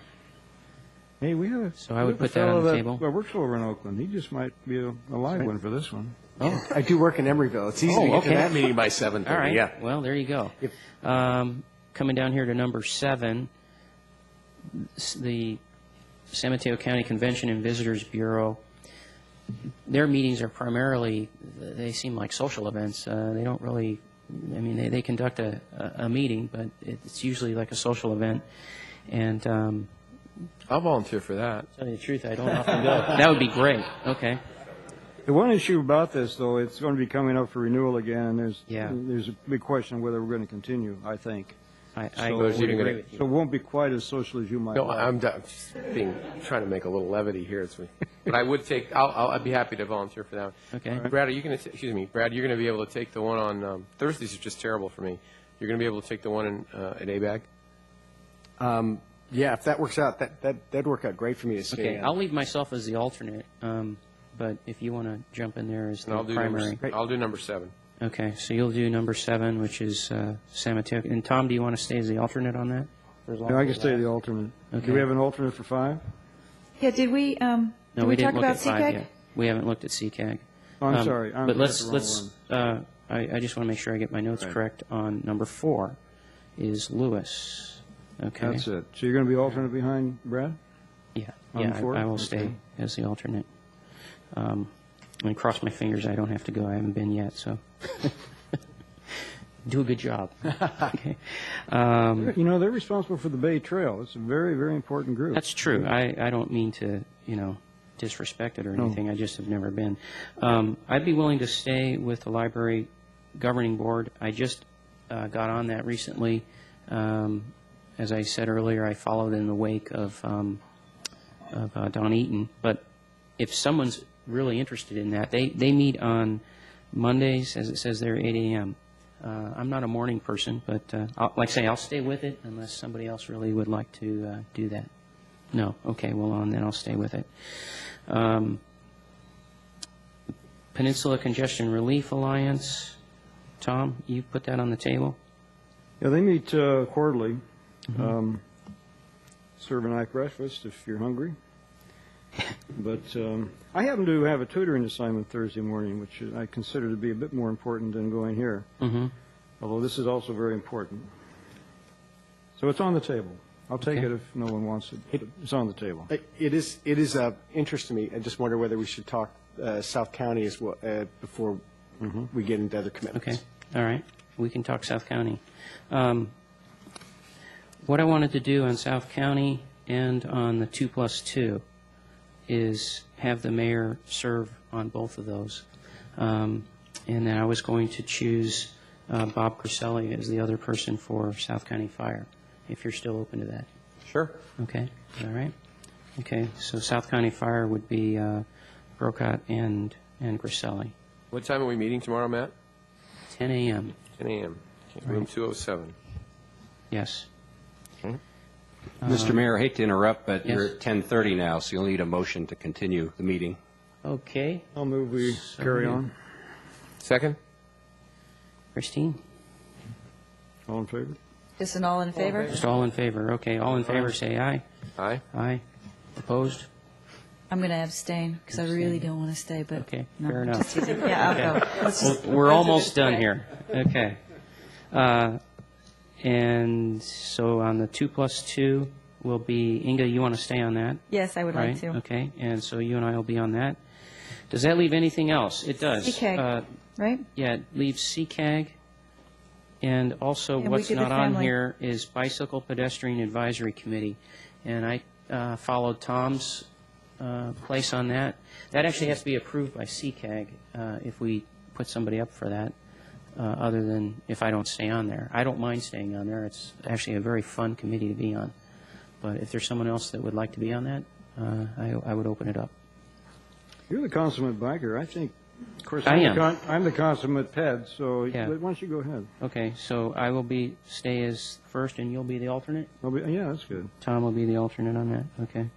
Hey, we have. So I would put that on fellow the table. Well, works over in Oakland. He just might be a live one for this one. Oh, I do work in Emeryville. It's easy to get to okay. that meeting by 7:30. All right. Yeah. Well, there you go. Coming down here to number 7, the San Mateo County Convention and Visitors Bureau. Their meetings are primarily, they seem like social events. They don't really, I mean, they conduct a meeting, but it's usually like a social event. And I'll volunteer for that. Tell you the truth, I don't often go. That would be great. Okay. The one issue about this, though, it's going to be coming up for renewal again, and Yeah. there's a big question whether we're going to continue, I think. I So would it- agree with you. So it won't be quite as social as you might No, like. I'm just trying to make a little levity here. But I would take, I'd be happy to volunteer for that. Okay. Brad, are you going to, excuse me, Brad, you're going to be able to take the one on, Thursdays are just terrible for me. You're going to be able to take the one at ABAG? Yeah, if that works out, that'd work out great for me to stay. Okay, I'll leave myself as the alternate, but if you want to jump in there as And the I'll do primary. I'll do number 7. Okay, so you'll do number 7, which is San Mateo. And Tom, do you want to stay as the alternate on that? Yeah, I can stay the alternate. Okay. Do we have an alternate for 5? Yeah, did we, No, did we we talk didn't look about at 5 CCAG? yet. We haven't looked at CCAG. Oh, I'm sorry. I'm But looking let's, at the let's, I just want to make sure I get my notes Okay. correct on number 4 is Lewis. Okay. That's it. So you're going to be alternate behind Brad? Yeah, On yeah, four? I will Okay. stay as the alternate. And cross my fingers I don't have to go. I haven't been yet, so. Do a good job. Okay. You know, they're responsible for the Bay Trail. It's a very, very important group. That's true. I don't mean to, disrespect it or No. anything. I just have never been. I'd be willing to stay with the library governing board. I just got on that recently. As I said earlier, I followed in the wake of Don Eaton. But if someone's really interested in that, they meet on Mondays, as it says there, 8 a.m. I'm not a morning person, but like I say, I'll stay with it unless somebody else really would like to do that. No? Okay, well, then I'll stay with it. Peninsula Congestion Relief Alliance. Tom, you put that on the table? Yeah, they meet quarterly. Serve a nice breakfast if you're hungry. But I happen to have a tutoring assignment Thursday morning, which I consider to be a bit more important than going here. Although this is also very important. So it's on the table. I'll take Okay. it if no one wants it. But it's on the table. It is of interest to me. I just wonder whether we should talk South County as well before we get into other commitments. Okay, all right. We can talk South County. What I wanted to do on South County and on the 2+2 is have the mayor serve on both of those. And then I was going to choose Bob Criselli as the other person for South County Fire, if you're still open to that. Sure. Okay, all right. Okay, so South County Fire would be Brokat and Criselli. What time are we meeting tomorrow, Matt? 10 a.m. 10 a.m. Okay, room 207. Yes. Mr. Mayor, I hate to interrupt, but yes. you're at 10:30 now, so you'll need a motion to continue the meeting. Okay. I'll move we carry on. Second? Christine? All in favor? Just an all in favor? Just all in favor. Okay, all in favor, say aye. Aye. Aye. Opposed? I'm going to abstain because I really don't want to stay, but. Okay, no, fair enough. just teasing. Yeah, I'll go. Let's just- We're almost done here. Okay. And so on the 2+2 will be, Inga, you want to stay on that? Yes, I would like Right, to. okay, and so you and I will be on that. Does that leave anything else? It does. CCAG, right? Yeah, it leaves CCAG, and also And we what's did the not on family. here is Bicycle Pedestrian Advisory Committee. And I followed Tom's place on that. That actually has to be approved by CCAG if we put somebody up for that, other than if I don't stay on there. I don't mind staying on there. It's actually a very fun committee to be on. But if there's someone else that would like to be on that, I would open it up. You're the consummate biker. I think, of course, I am. I'm the consummate ped, so Yeah. why don't you go ahead? Okay, so I will stay as first, and you'll be the alternate? Yeah, that's good. Tom will be the alternate on that, okay.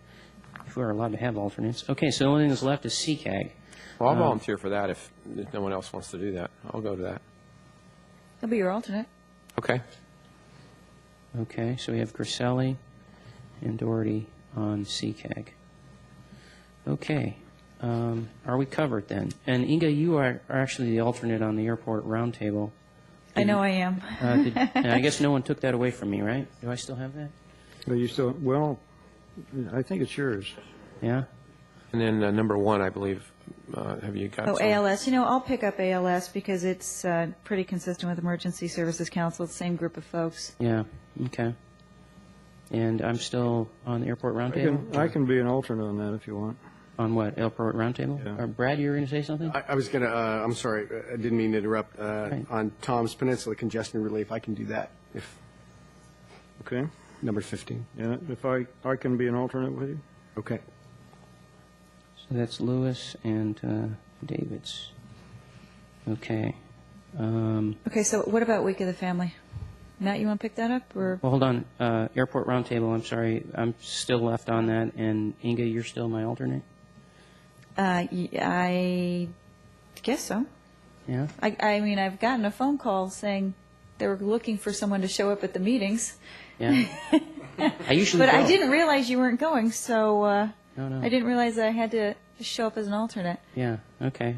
If we're allowed to have alternates. Okay, so the only thing that's left is CCAG. Well, I'll volunteer for that if no one else wants to do that. I'll go to that. He'll be your alternate. Okay. Okay, so we have Griselli and Doherty on CCAG. Okay, are we covered then? And Inga, you are actually the alternate on the airport roundtable. I know I am. And I guess no one took that away from me, right? Do I still have that? But you still, well, I think it's yours. Yeah? And then number 1, I believe, have you got Oh, some? ALS. I'll pick up ALS because it's pretty consistent with Emergency Services Council, the same group of folks. Yeah, okay. And I'm still on the Airport Roundtable? I can be an alternate on that if you want. On what, Airport Roundtable? Yeah. Brad, you were going to say something? I was going to, I'm sorry, I didn't mean to interrupt. On Tom's Peninsula Congestion Relief, I can do that if, Okay. number 15. Yeah, if I can be an alternate with you. Okay. So that's Lewis and David's. Okay. Okay, so what about Week of the Family? Matt, you want to pick that up, or? Well, hold on. Airport Roundtable, I'm sorry. I'm still left on that. And Inga, you're still my alternate? I guess so. Yeah? I mean, I've gotten a phone call saying they were looking for someone to show up at the meetings. Yeah. I usually But I go. didn't realize you weren't going, so No. I didn't realize that I had to show up as an alternate. Yeah, okay.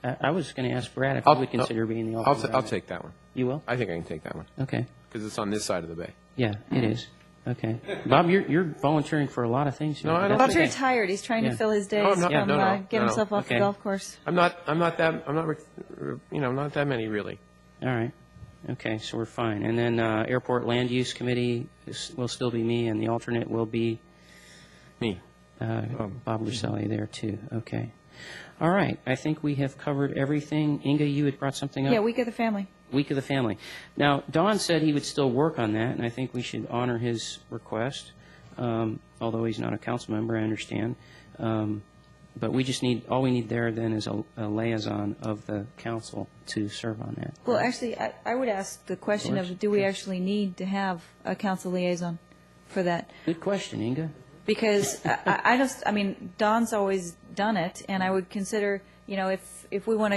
I was going to ask Brad if he would consider being the alternate. I'll take that one. You will? I think I can take that one. Okay. Because it's on this side of the bay. Yeah, it is. Okay. Bob, you're volunteering for a lot of things here. No, I don't Bob's think- very tired. He's trying Yeah. to fill his days No, I'm not- from no, getting himself off Okay. the golf course. I'm not that many really. All right. Okay, so we're fine. And then Airport Land Use Committee will still be me, and the alternate will be me. Bob Griselli there, too. Okay. All right. I think we have covered everything. Inga, you had brought something up? Yeah, Week of the Family. Week of the Family. Now, Don said he would still work on that, and I think we should honor his request, although he's not a council member, I understand. But we just all we need there then is a liaison of the council to serve on that. Well, actually, I would ask the question George? of, do we actually need to have a council liaison for that? Good question, Inga. Because I mean, Don's always done it, and I would consider, if we want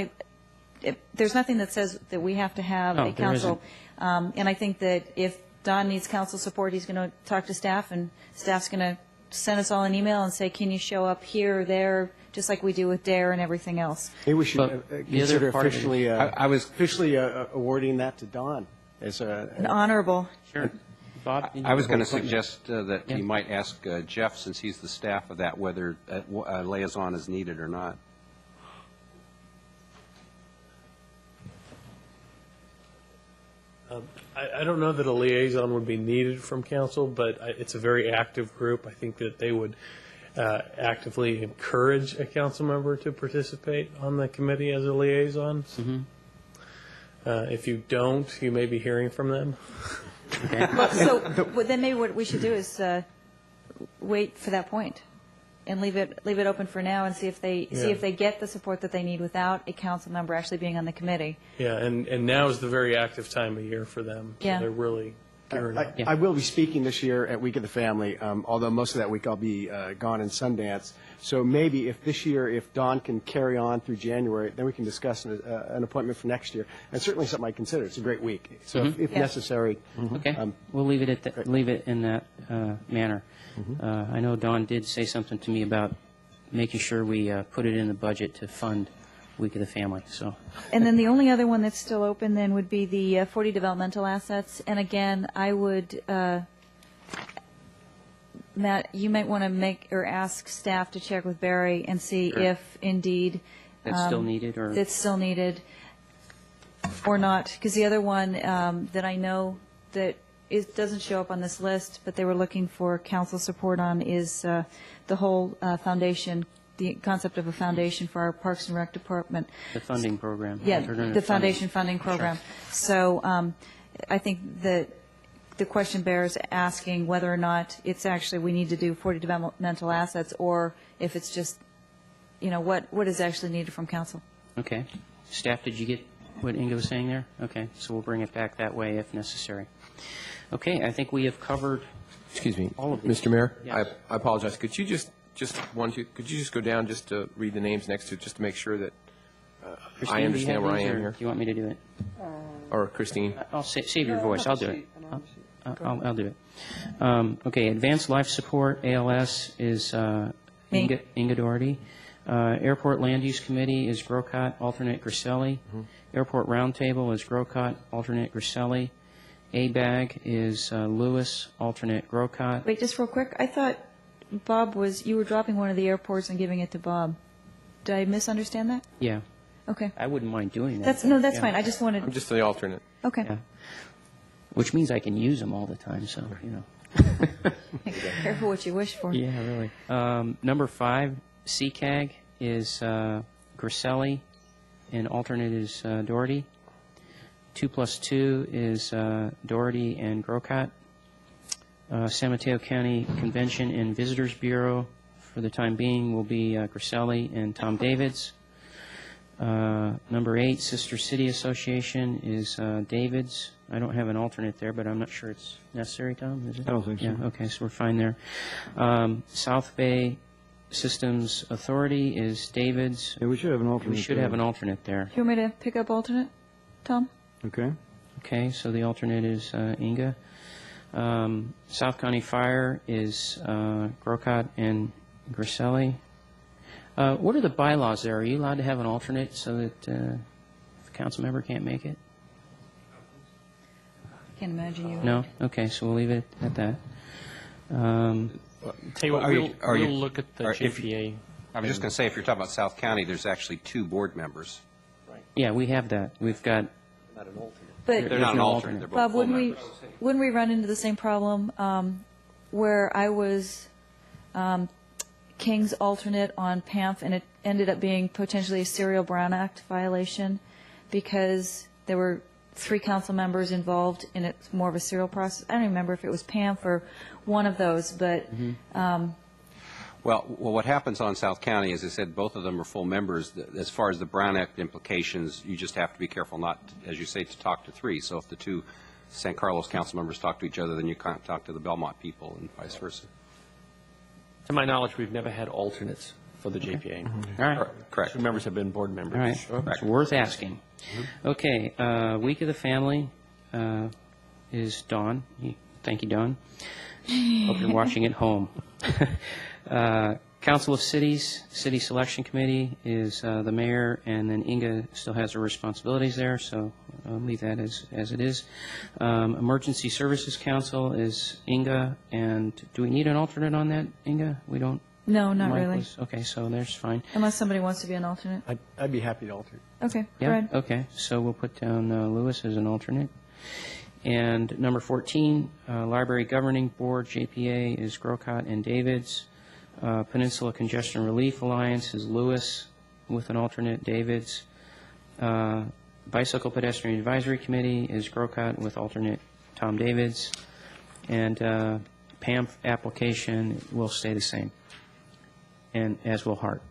to, there's nothing that says that we have to have No, a there council. And I think that if Don needs council support, he's going to talk to staff, and staff's going to send us all an email and say, can you show up here or there, just like we do with DARE and everything else. Maybe we should consider part of it- officially, I was officially awarding that to Don as An honorable. Sure. Bob? I was going to suggest that Yeah. you might ask Jeff, since he's the staff of that, whether a liaison is needed or not. I don't know that a liaison would be needed from council, but it's a very active group. I think that they would actively encourage a council member to participate on the committee as a liaison. If you don't, you may be hearing from them. So then maybe what we should do is wait for that point and leave it open for now and see if they get the support that they need without a council member actually being on the committee. Yeah, and now is the very active time of year for them. So Yeah. they're really gearing up. I will be speaking this year at Week of the Family, although most of that week I'll be gone in Sundance. So maybe if Don can carry on through January, then we can discuss an appointment for next year. And certainly something I consider. It's a great week. So if Yeah. necessary. Okay, we'll leave it in that manner. I know Don did say something to me about making sure we put it in the budget to fund Week of the Family, so. And then the only other one that's still open then would be the 40 developmental assets. And again, I would, Matt, you might want to make or ask staff to check with Barry and see Sure. if indeed That's still needed, or? that's still needed or not. Because the other one that I know that doesn't show up on this list, but they were looking for council support on, is the whole foundation, the concept of a foundation for our Parks and Rec Department. The funding program. Yeah, Alternative the foundation funding program. So I think that the question bears asking whether or not it's actually, we need to do 40 developmental assets, or if it's just, what is actually needed from council. Okay. Staff, did you get what Inga was saying there? Okay, so we'll bring it back that way if necessary. Okay, I think we have covered Excuse me, all of these. Mr. Mayor, Yes. I apologize. Could you just could you just go down just to read the names next to it, just to make sure that Christine, I do you understand have where I these, am or here? Do you want me to do it? Or Christine? I'll save your voice. I'll do it. I'll do it. Okay, Advanced Life Support, ALS, is Me. Inga Doherty. Airport Land Use Committee is Grocott, alternate Griselli. Airport Roundtable is Grocott, alternate Griselli. ABAG is Lewis, alternate Grocott. Wait, just real quick, I thought you were dropping one of the airports and giving it to Bob. Did I misunderstand that? Yeah, Okay. I wouldn't mind doing that. That's Yeah. fine. I just wanted, I'm just the alternate. okay. Yeah. which means I can use them all the time, so, you know. Careful what you wish for. Yeah, really. Number 5, CCAG is Griselli, and alternate is Doherty. 2 plus 2 is Doherty and Grocott. San Mateo County Convention and Visitors Bureau, for the time being, will be Griselli and Tom Davids. Number 8, Sister City Association is Davids. I don't have an alternate there, but I'm not sure it's necessary, Tom, is it? I don't think so. Yeah, okay, so we're fine there. South Bay Systems Authority is Davids. Yeah, we should have an alternate. We should there. have an alternate there. You want me to pick up alternate, Tom? Okay. Okay, so the alternate is Inga. South County Fire is Grocott and Griselli. What are the bylaws there? Are you allowed to have an alternate so that if a council member can't make it? Can't imagine you. No? Okay, so we'll leave it at that. Tell you what, we'll look at the JPA. I was just going to say, if you're talking about South County, there's actually 2 board members. Yeah, we have that. We've got... Not an alternate. But They're not an alternate. They're both Bob, full members. wouldn't we run into the same problem where I was King's alternate on PAMF, and it ended up being potentially a Serial Brown Act violation because there were 3 council members involved, and it's more of a serial process. I don't remember if it was PAMF or one of those, but Well, what happens on South County, as I said, both of them are full members. As far as the Brown Act implications, you just have to be careful not, as you say, to talk to 3. So if the 2 San Carlos council members talk to each other, then you can't talk to the Belmont people and vice versa. To my knowledge, we've never had alternates for the JPA. All right. Correct. 2 members have been board members. All right, it's worth asking. Okay, Week of the Family is Dawn. Thank you, Dawn. Hope you're watching at home. Council of Cities, City Selection Committee is the mayor, and then Inga still has her responsibilities there, so I'll leave that as it is. Emergency Services Council is Inga, and do we need an alternate on that, Inga? We don't? no, not Mike really, was- Okay, so there's fine. unless somebody wants to be an alternate. I'd be happy to alter. Okay, Yeah, Brad. okay, so we'll put down Lewis as an alternate. And number 14, Library Governing Board, JPA, is Grocott and Davids. Peninsula Congestion Relief Alliance is Lewis with an alternate, Davids. Bicycle Pedestrian Advisory Committee is Grocott with alternate Tom Davids. And PAMF application will stay the same, and as will Hart.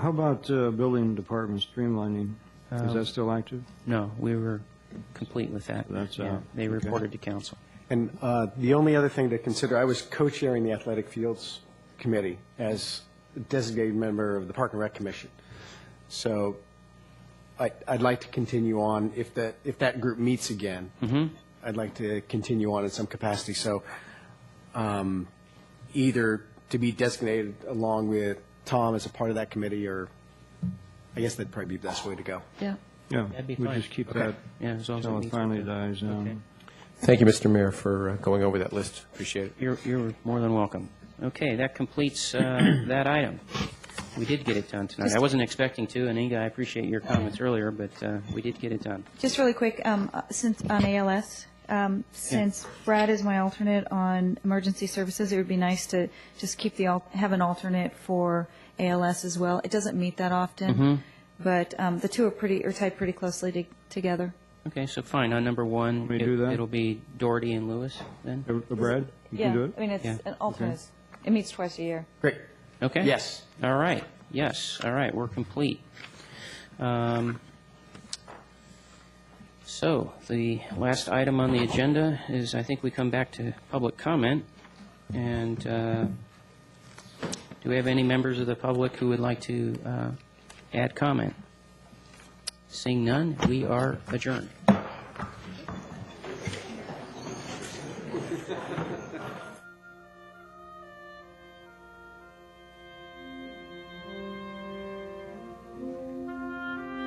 How about building department streamlining? Is that still active? No, we were complete with that. That's Yeah, out. they Okay. reported to council. And the only other thing to consider, I was co-chairing the Athletic Fields Committee as a designated member of the Park and Rec Commission. So I'd like to continue on, if that group meets again, I'd like to continue on in some capacity. So either to be designated along with Tom as a part of that committee, or I guess that'd probably be the best way to go. Yeah. Yeah, That'd be we fine. just keep Okay. that Yeah, as long as it until it meets finally with the- dies down. Okay. Thank you, Mr. Mayor, for going over that list. Appreciate it. You're more than welcome. Okay, that completes that item. We did get it done tonight. I wasn't expecting to, and Inga, I appreciate your comments earlier, but we did get it done. Just really quick, since on ALS, since Brad is my alternate on emergency services, it would be nice to just keep have an alternate for ALS as well. It doesn't meet that often, but the two are tied pretty closely together. Okay, so fine, on number 1, we do that? it'll be Doherty and Lewis then? Brad, you can do it? I mean, it's Yeah. an alternate. It meets twice a year. Great. Okay? Yes. All right, yes, all right, we're complete. So, the last item on the agenda is, I think we come back to public comment. And do we have any members of the public who would like to add comment? Seeing none, we are adjourned.